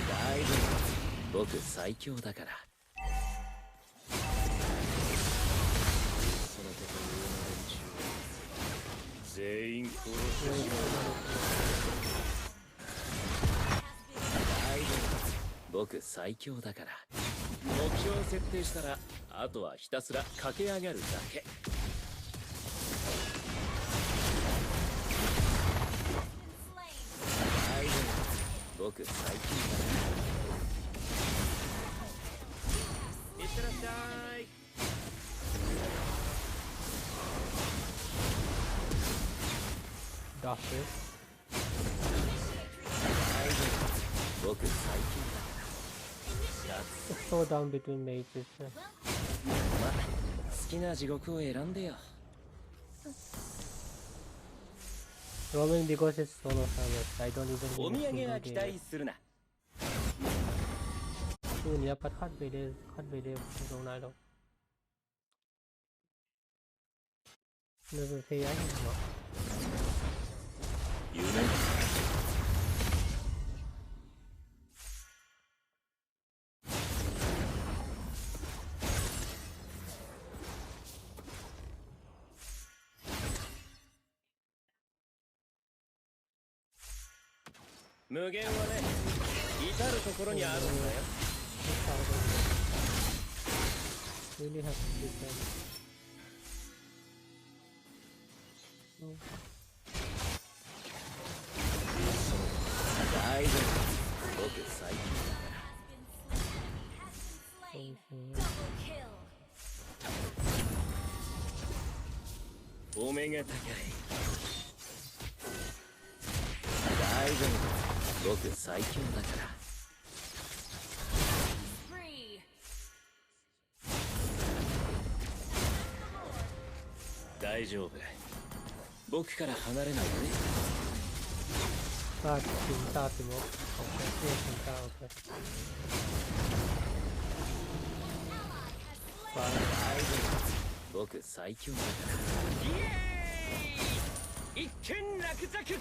大丈夫。僕最強だから。そのことを言う連中全員殺してしまう。大丈夫。僕最強だから。目標を設定したらあとはひたすら駆け上がるだけ。大丈夫。僕最強だから。いってらっしゃい。Doctor. 大丈夫。僕最強だから。So down between mages. まあ、好きな地獄を選んでよ。Roaming because it's solo service. I don't even お need 土 a 産 single は期待 day. するな。 Soon, yeah, but cut video, Ronaldo. Doesn't say I know. 夢無限はね、至るところにあるんだよ。Really have to defend.大丈夫。僕最強だから。お目が高い。大丈夫。僕最強だから。大丈夫。僕から離れないで。Start mo. Okay. Fine. 僕最強だから。イエーイ！一件落着。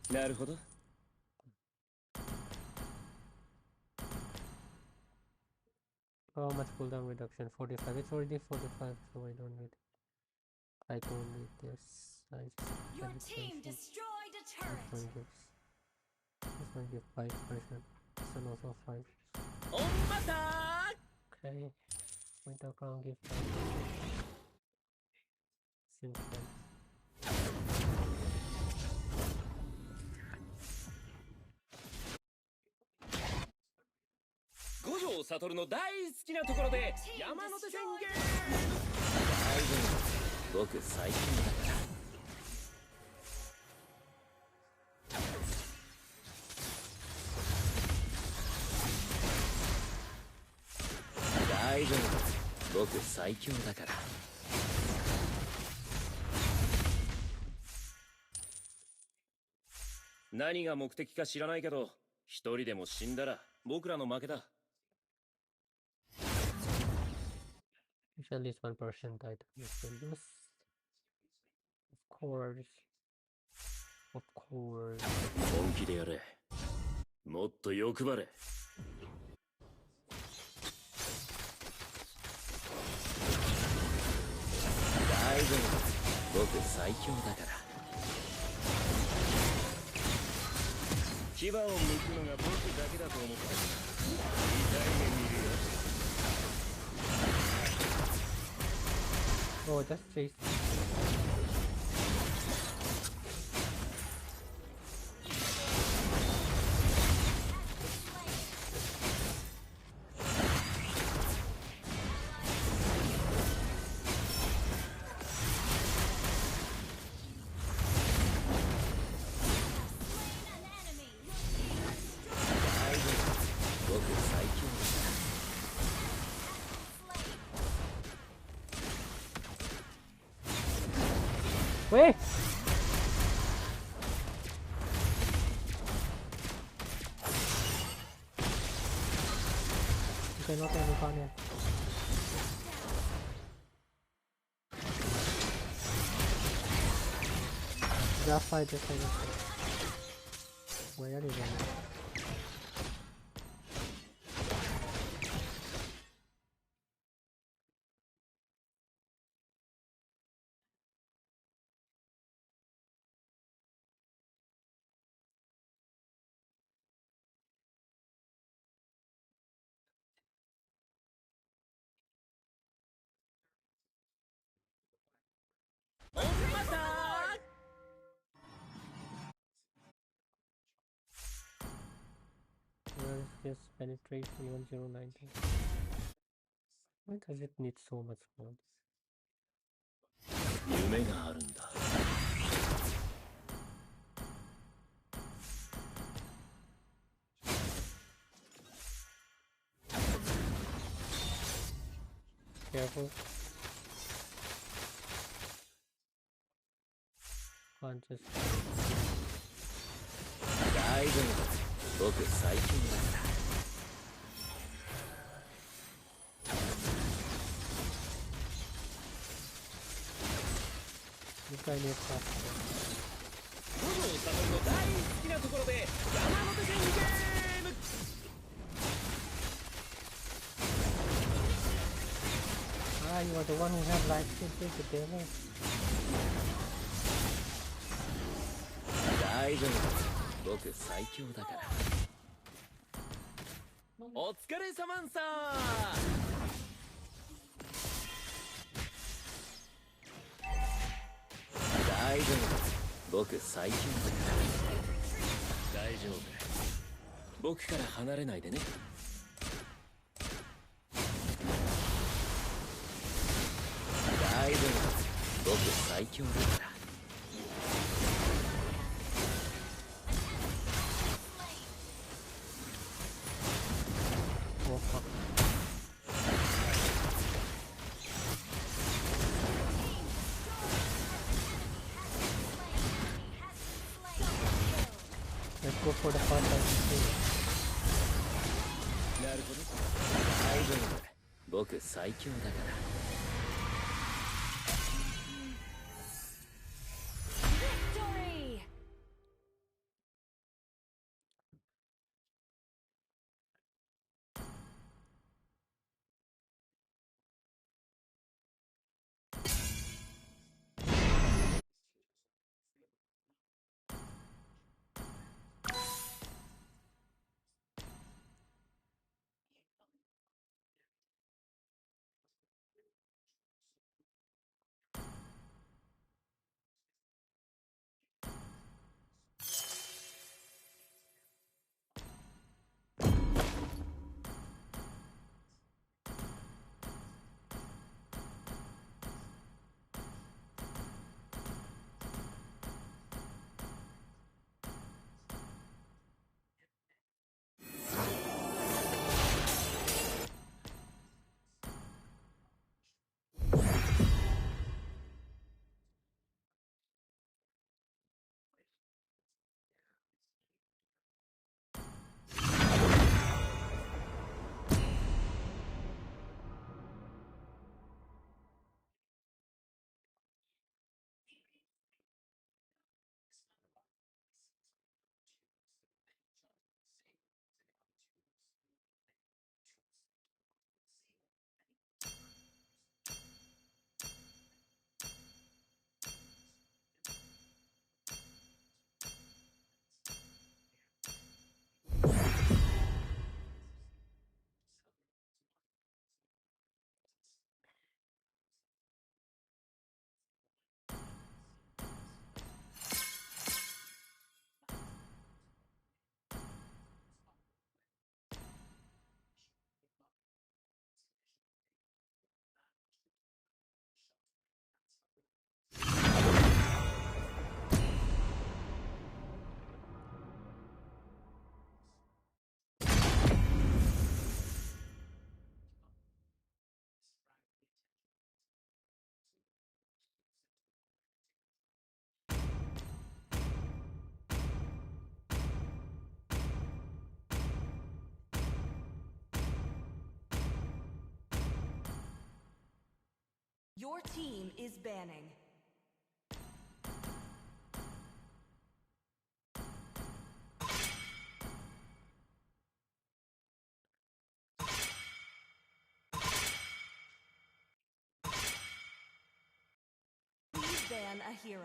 なるほど。How much cooldown reduction? 45. It's already 45, so I don't need. I don't need this. I just Your team destroyed a turret. This one gives 5%. This one also 5. Okay. Winter crown gives 5%. Since then. 五条悟の大好きなところで山手線ゲーム。大丈夫。僕最強だから。大丈夫。僕最強だから。何が目的か知らないけど、一人でも死んだら僕らの負けだ。At least 1% item you can use. Of course. Of course. 本気でやれ。もっと欲張れ。大丈夫。僕最強だから。牙を剥くのが僕だけだと思ってる。痛い目見るよ。Oh, just chase. Wait! Okay, not any fun yet. Just fight, just fight, just fight. Where are you going? Where is this penetration 1090? Why does it need so much more? 夢があるんだ。Careful. Can't just. 大丈夫。僕最強だから。2回目か。五条悟の大好きなところで山手線ゲーム。Ah, you are the one who has life to take the damage. 大丈夫。僕最強だから。お疲れ様んさ大丈夫。僕最強だから。大丈夫。僕から離れないでね。大丈夫。僕最強だから。Oh fuck. Let's go for the first item. なるほど。大丈夫だ。僕最強だから。Your team is banning. Please ban a hero.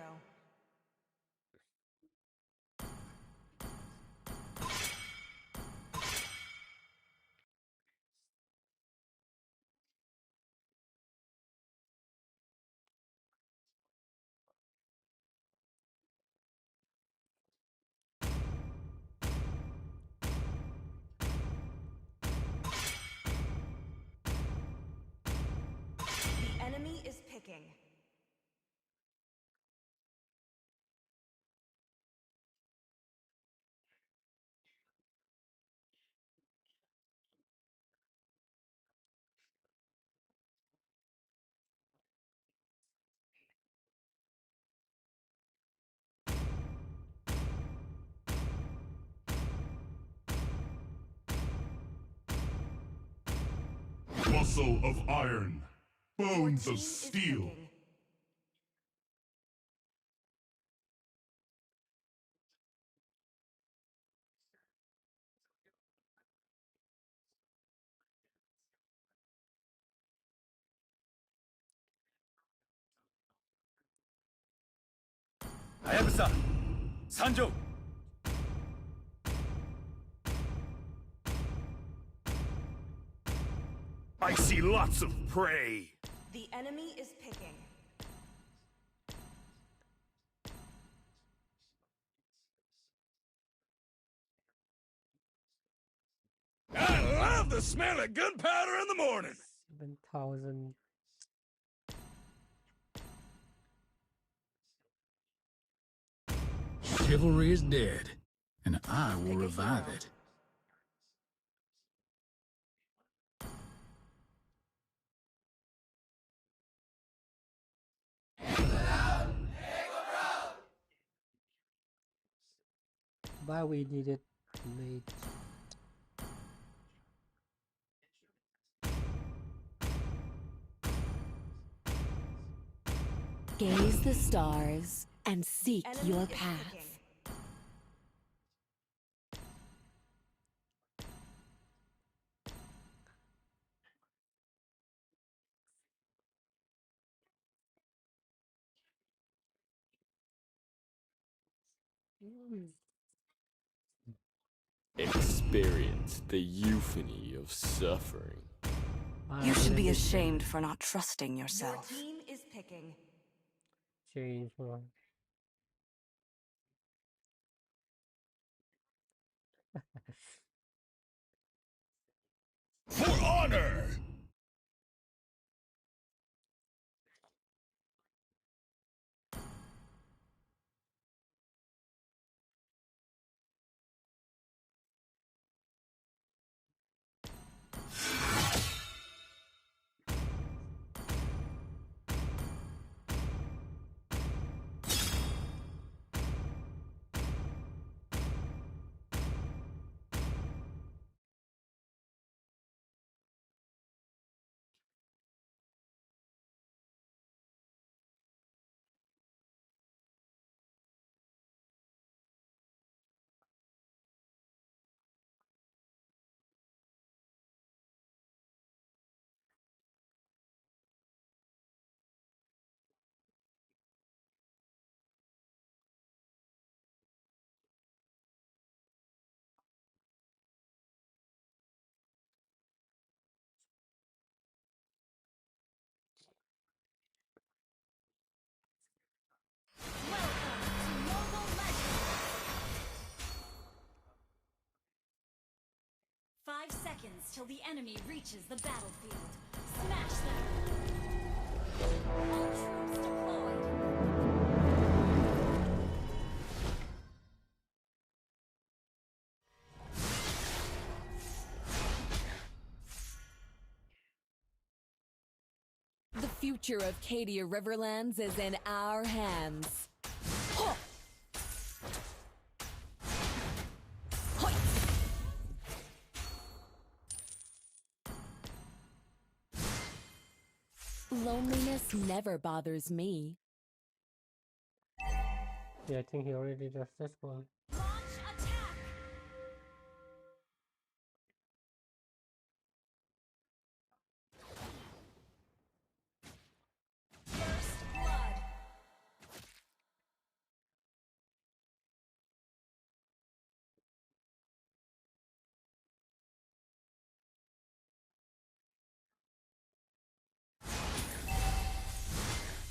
The enemy is picking. Muscle of iron, bones of steel. Hayabusa, Sanjo. I see lots of prey. The enemy is picking. I love the smell of gunpowder in the morning. 7,000. Chivalry is dead, and I will revive it. But we need it made. Gaze the stars and seek your path. Experience the euphony of suffering. You should be ashamed for not trusting yourself. Your team is picking. Change one. For honor! Welcome to Mobile Legends! 5 seconds till the enemy reaches the battlefield. Smash them! All troops deployed! The future of Cadia Riverlands is in our hands. Huh! Hoi! Loneliness never bothers me. Yeah, I think he already does this one.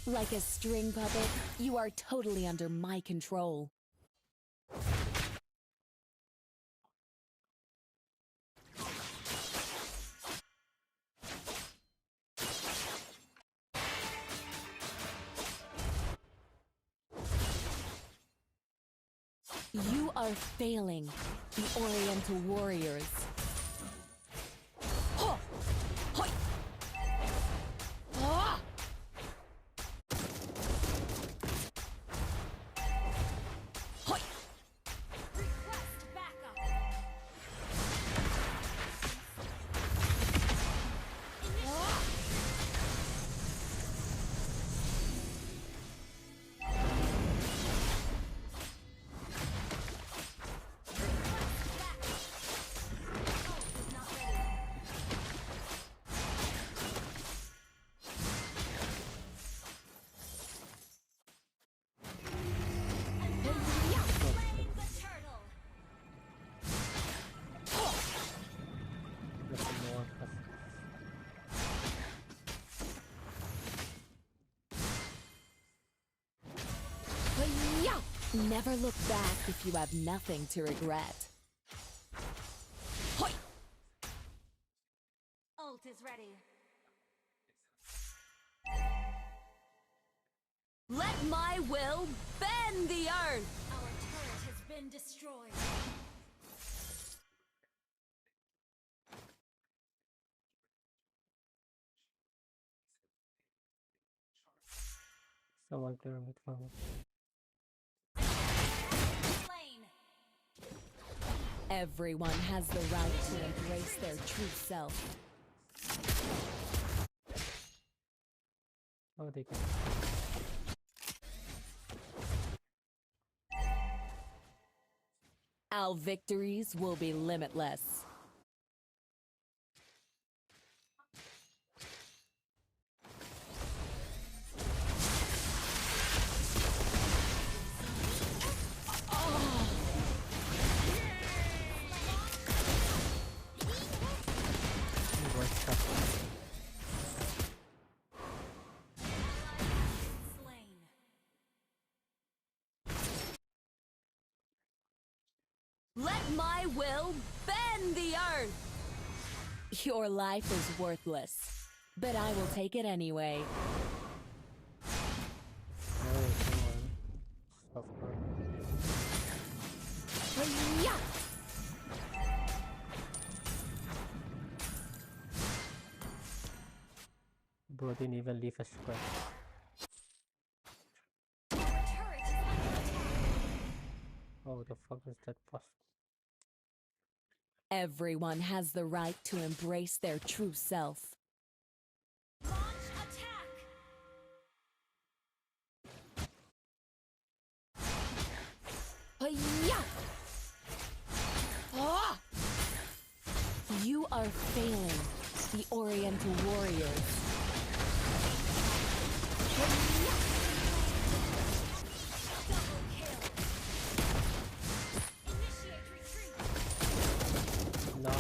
Like a string puppet, you are totally under my control. You are failing, the Oriental Warriors. Huh! Hoi! Ah! Hoi! Request backup. Never look back if you have nothing to regret. Hoi! Ult is ready. Let my will bend the earth! Our turret has been destroyed. Someone clear with fire. Everyone has the right to embrace their true self. Oh, they can. Our victories will be limitless. Let my will bend the earth! Your life is worthless, but I will take it anyway. Hi-ya! Bro didn't even leave a scratch. Oh, the fuck is that possible? Everyone has the right to embrace their true self. Launch attack. Hi-ya! Ah! You are failing, the Oriental Warriors. Hi-ya! Double kill. Initiate retreat. No.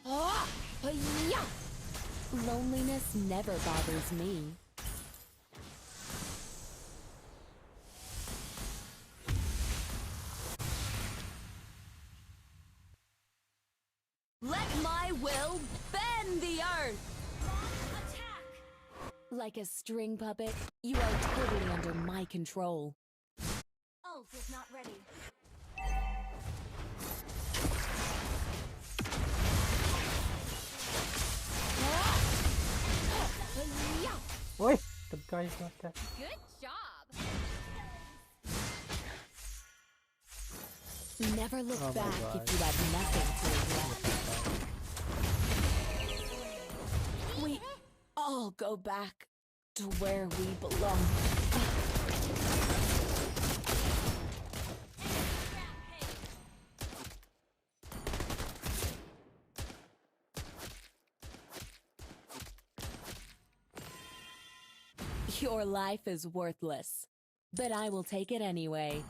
Ah! Hi-ya! Loneliness never bothers me. Let my will bend the earth! Launch attack. Like a string puppet, you are totally under my control. Ult is not ready. Oi! The guy's not there. Good job. Never look Oh my back God. if you have nothing to regret. all go back to where we belong. Your life is worthless, but I will take it anyway.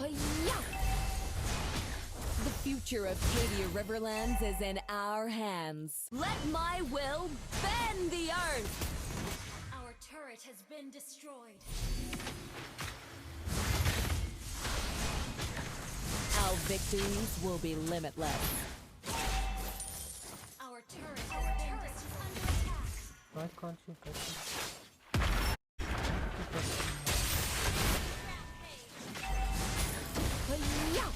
Hi-ya! The future of Cadia Riverlands is in our hands. Let my will bend the earth! Our turret has been destroyed. Our victories will be limitless. Our turret has been under attack. Why can't you get it? Hi-ya!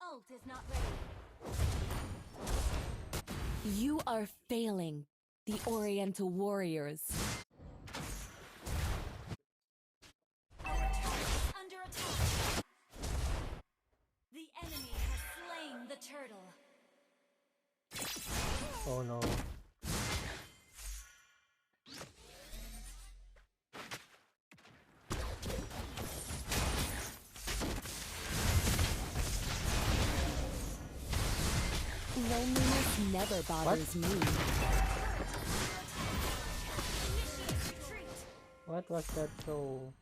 Ult is not ready. You are failing, the Oriental Warriors. Our turret is under attack. The enemy has slain the turtle. Oh no. Loneliness never bothers me. What was that so?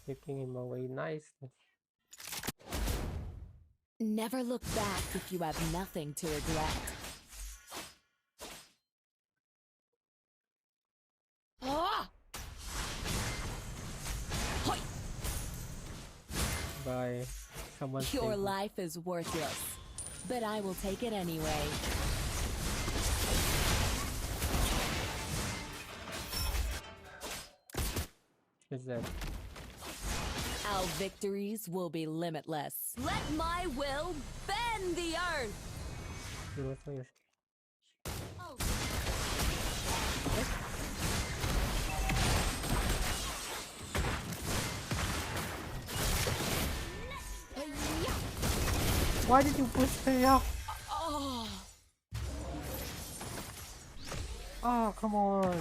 Taking him away, nice. Never look back if you have nothing to regret. Ah! Hoi! Bye. Someone Your save me. life is worthless, but I will take it anyway. Is that? Our victories will be limitless. Let my will bend the earth! You also your Why did you push me up? Oh, Oh, come on.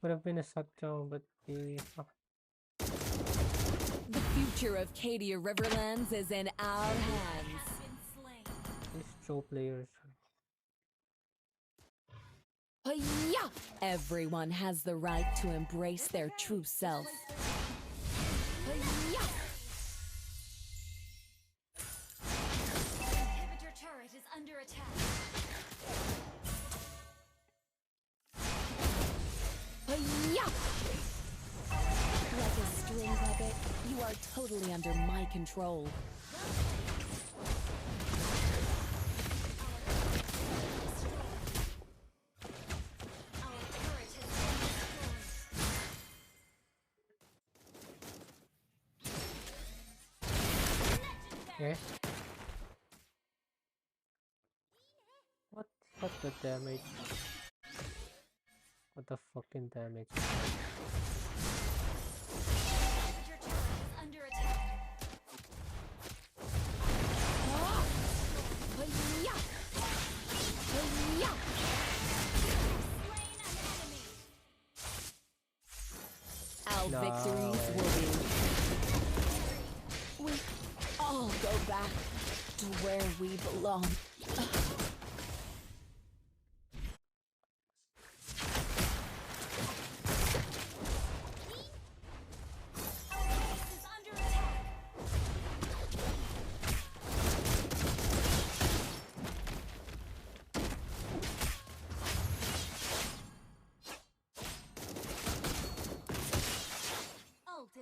Would have been a shutdown, but the the future of Cadia Riverlands is in our hands. these pro players. Hi-ya! Everyone has the right to embrace their true self. Hi-ya! Inhibitor turret is under attack. Hi-ya! Like a string puppet, you are totally under my control. Yeah. What's the damage? What the fucking damage? Your turret is under attack. Hi-ya! Hi-ya! Slain an enemy. Our No victories way. will be. We all go back to where we belong. Our base is under attack.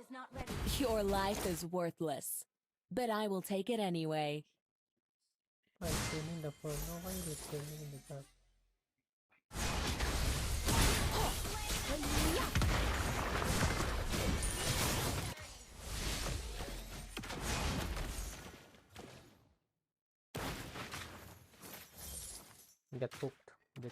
is not ready. Your life is worthless, but I will take it anyway. Why is training the phone? No, why is it training in the dark? Get hooked, bitch.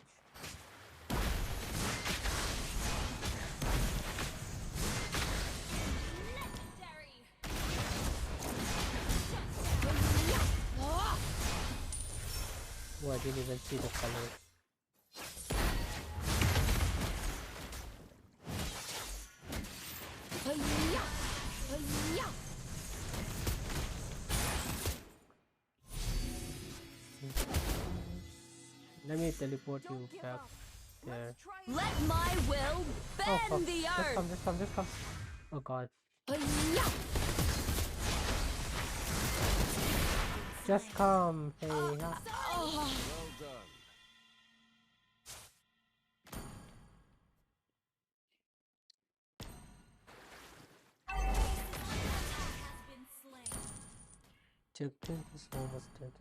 Oh, I didn't even see the colors. Let me teleport you back there. Let my will Oh, fuck. bend the Just earth. come, just come, just come. Oh god. Just come. Hey, Well done. Chicken is almost dead.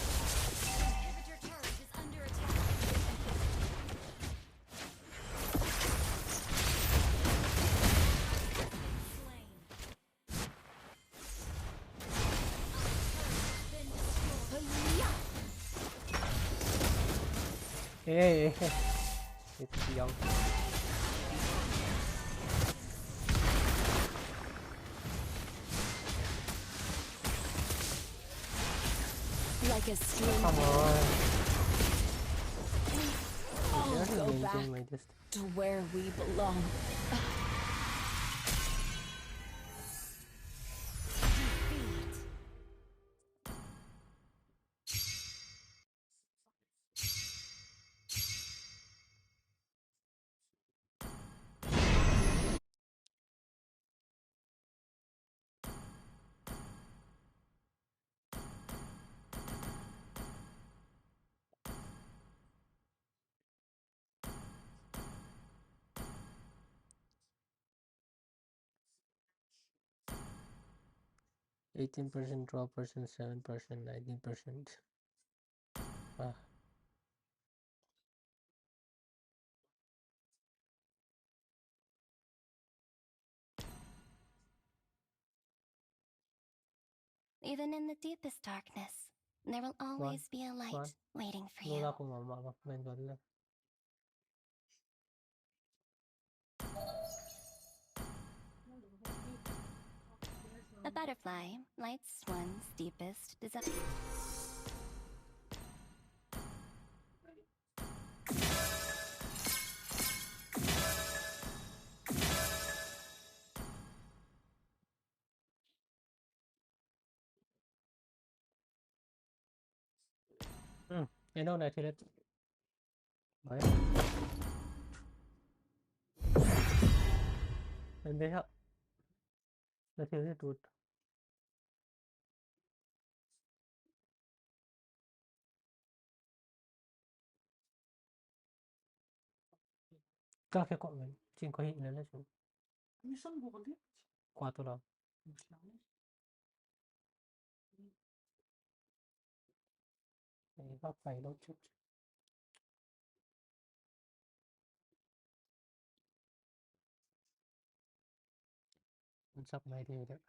Inhibitor turret is under attack. Hey, it's young. Like a stream. Come on. I'll They're go amazing, back my distance. to where we belong. Defeat. 18% draw percent, 7%, 19%. Ah. Even in the deepest darkness, there will always be a light waiting for you. Lola ko mama, main wala. A butterfly lights one's deepest desire. I know that it. Bye. And they have. That is it. Kakek kok men, 5 hit na lang siya. Minsan bukan din. 4 lang. Ay, papay daw church. What's up, my dude?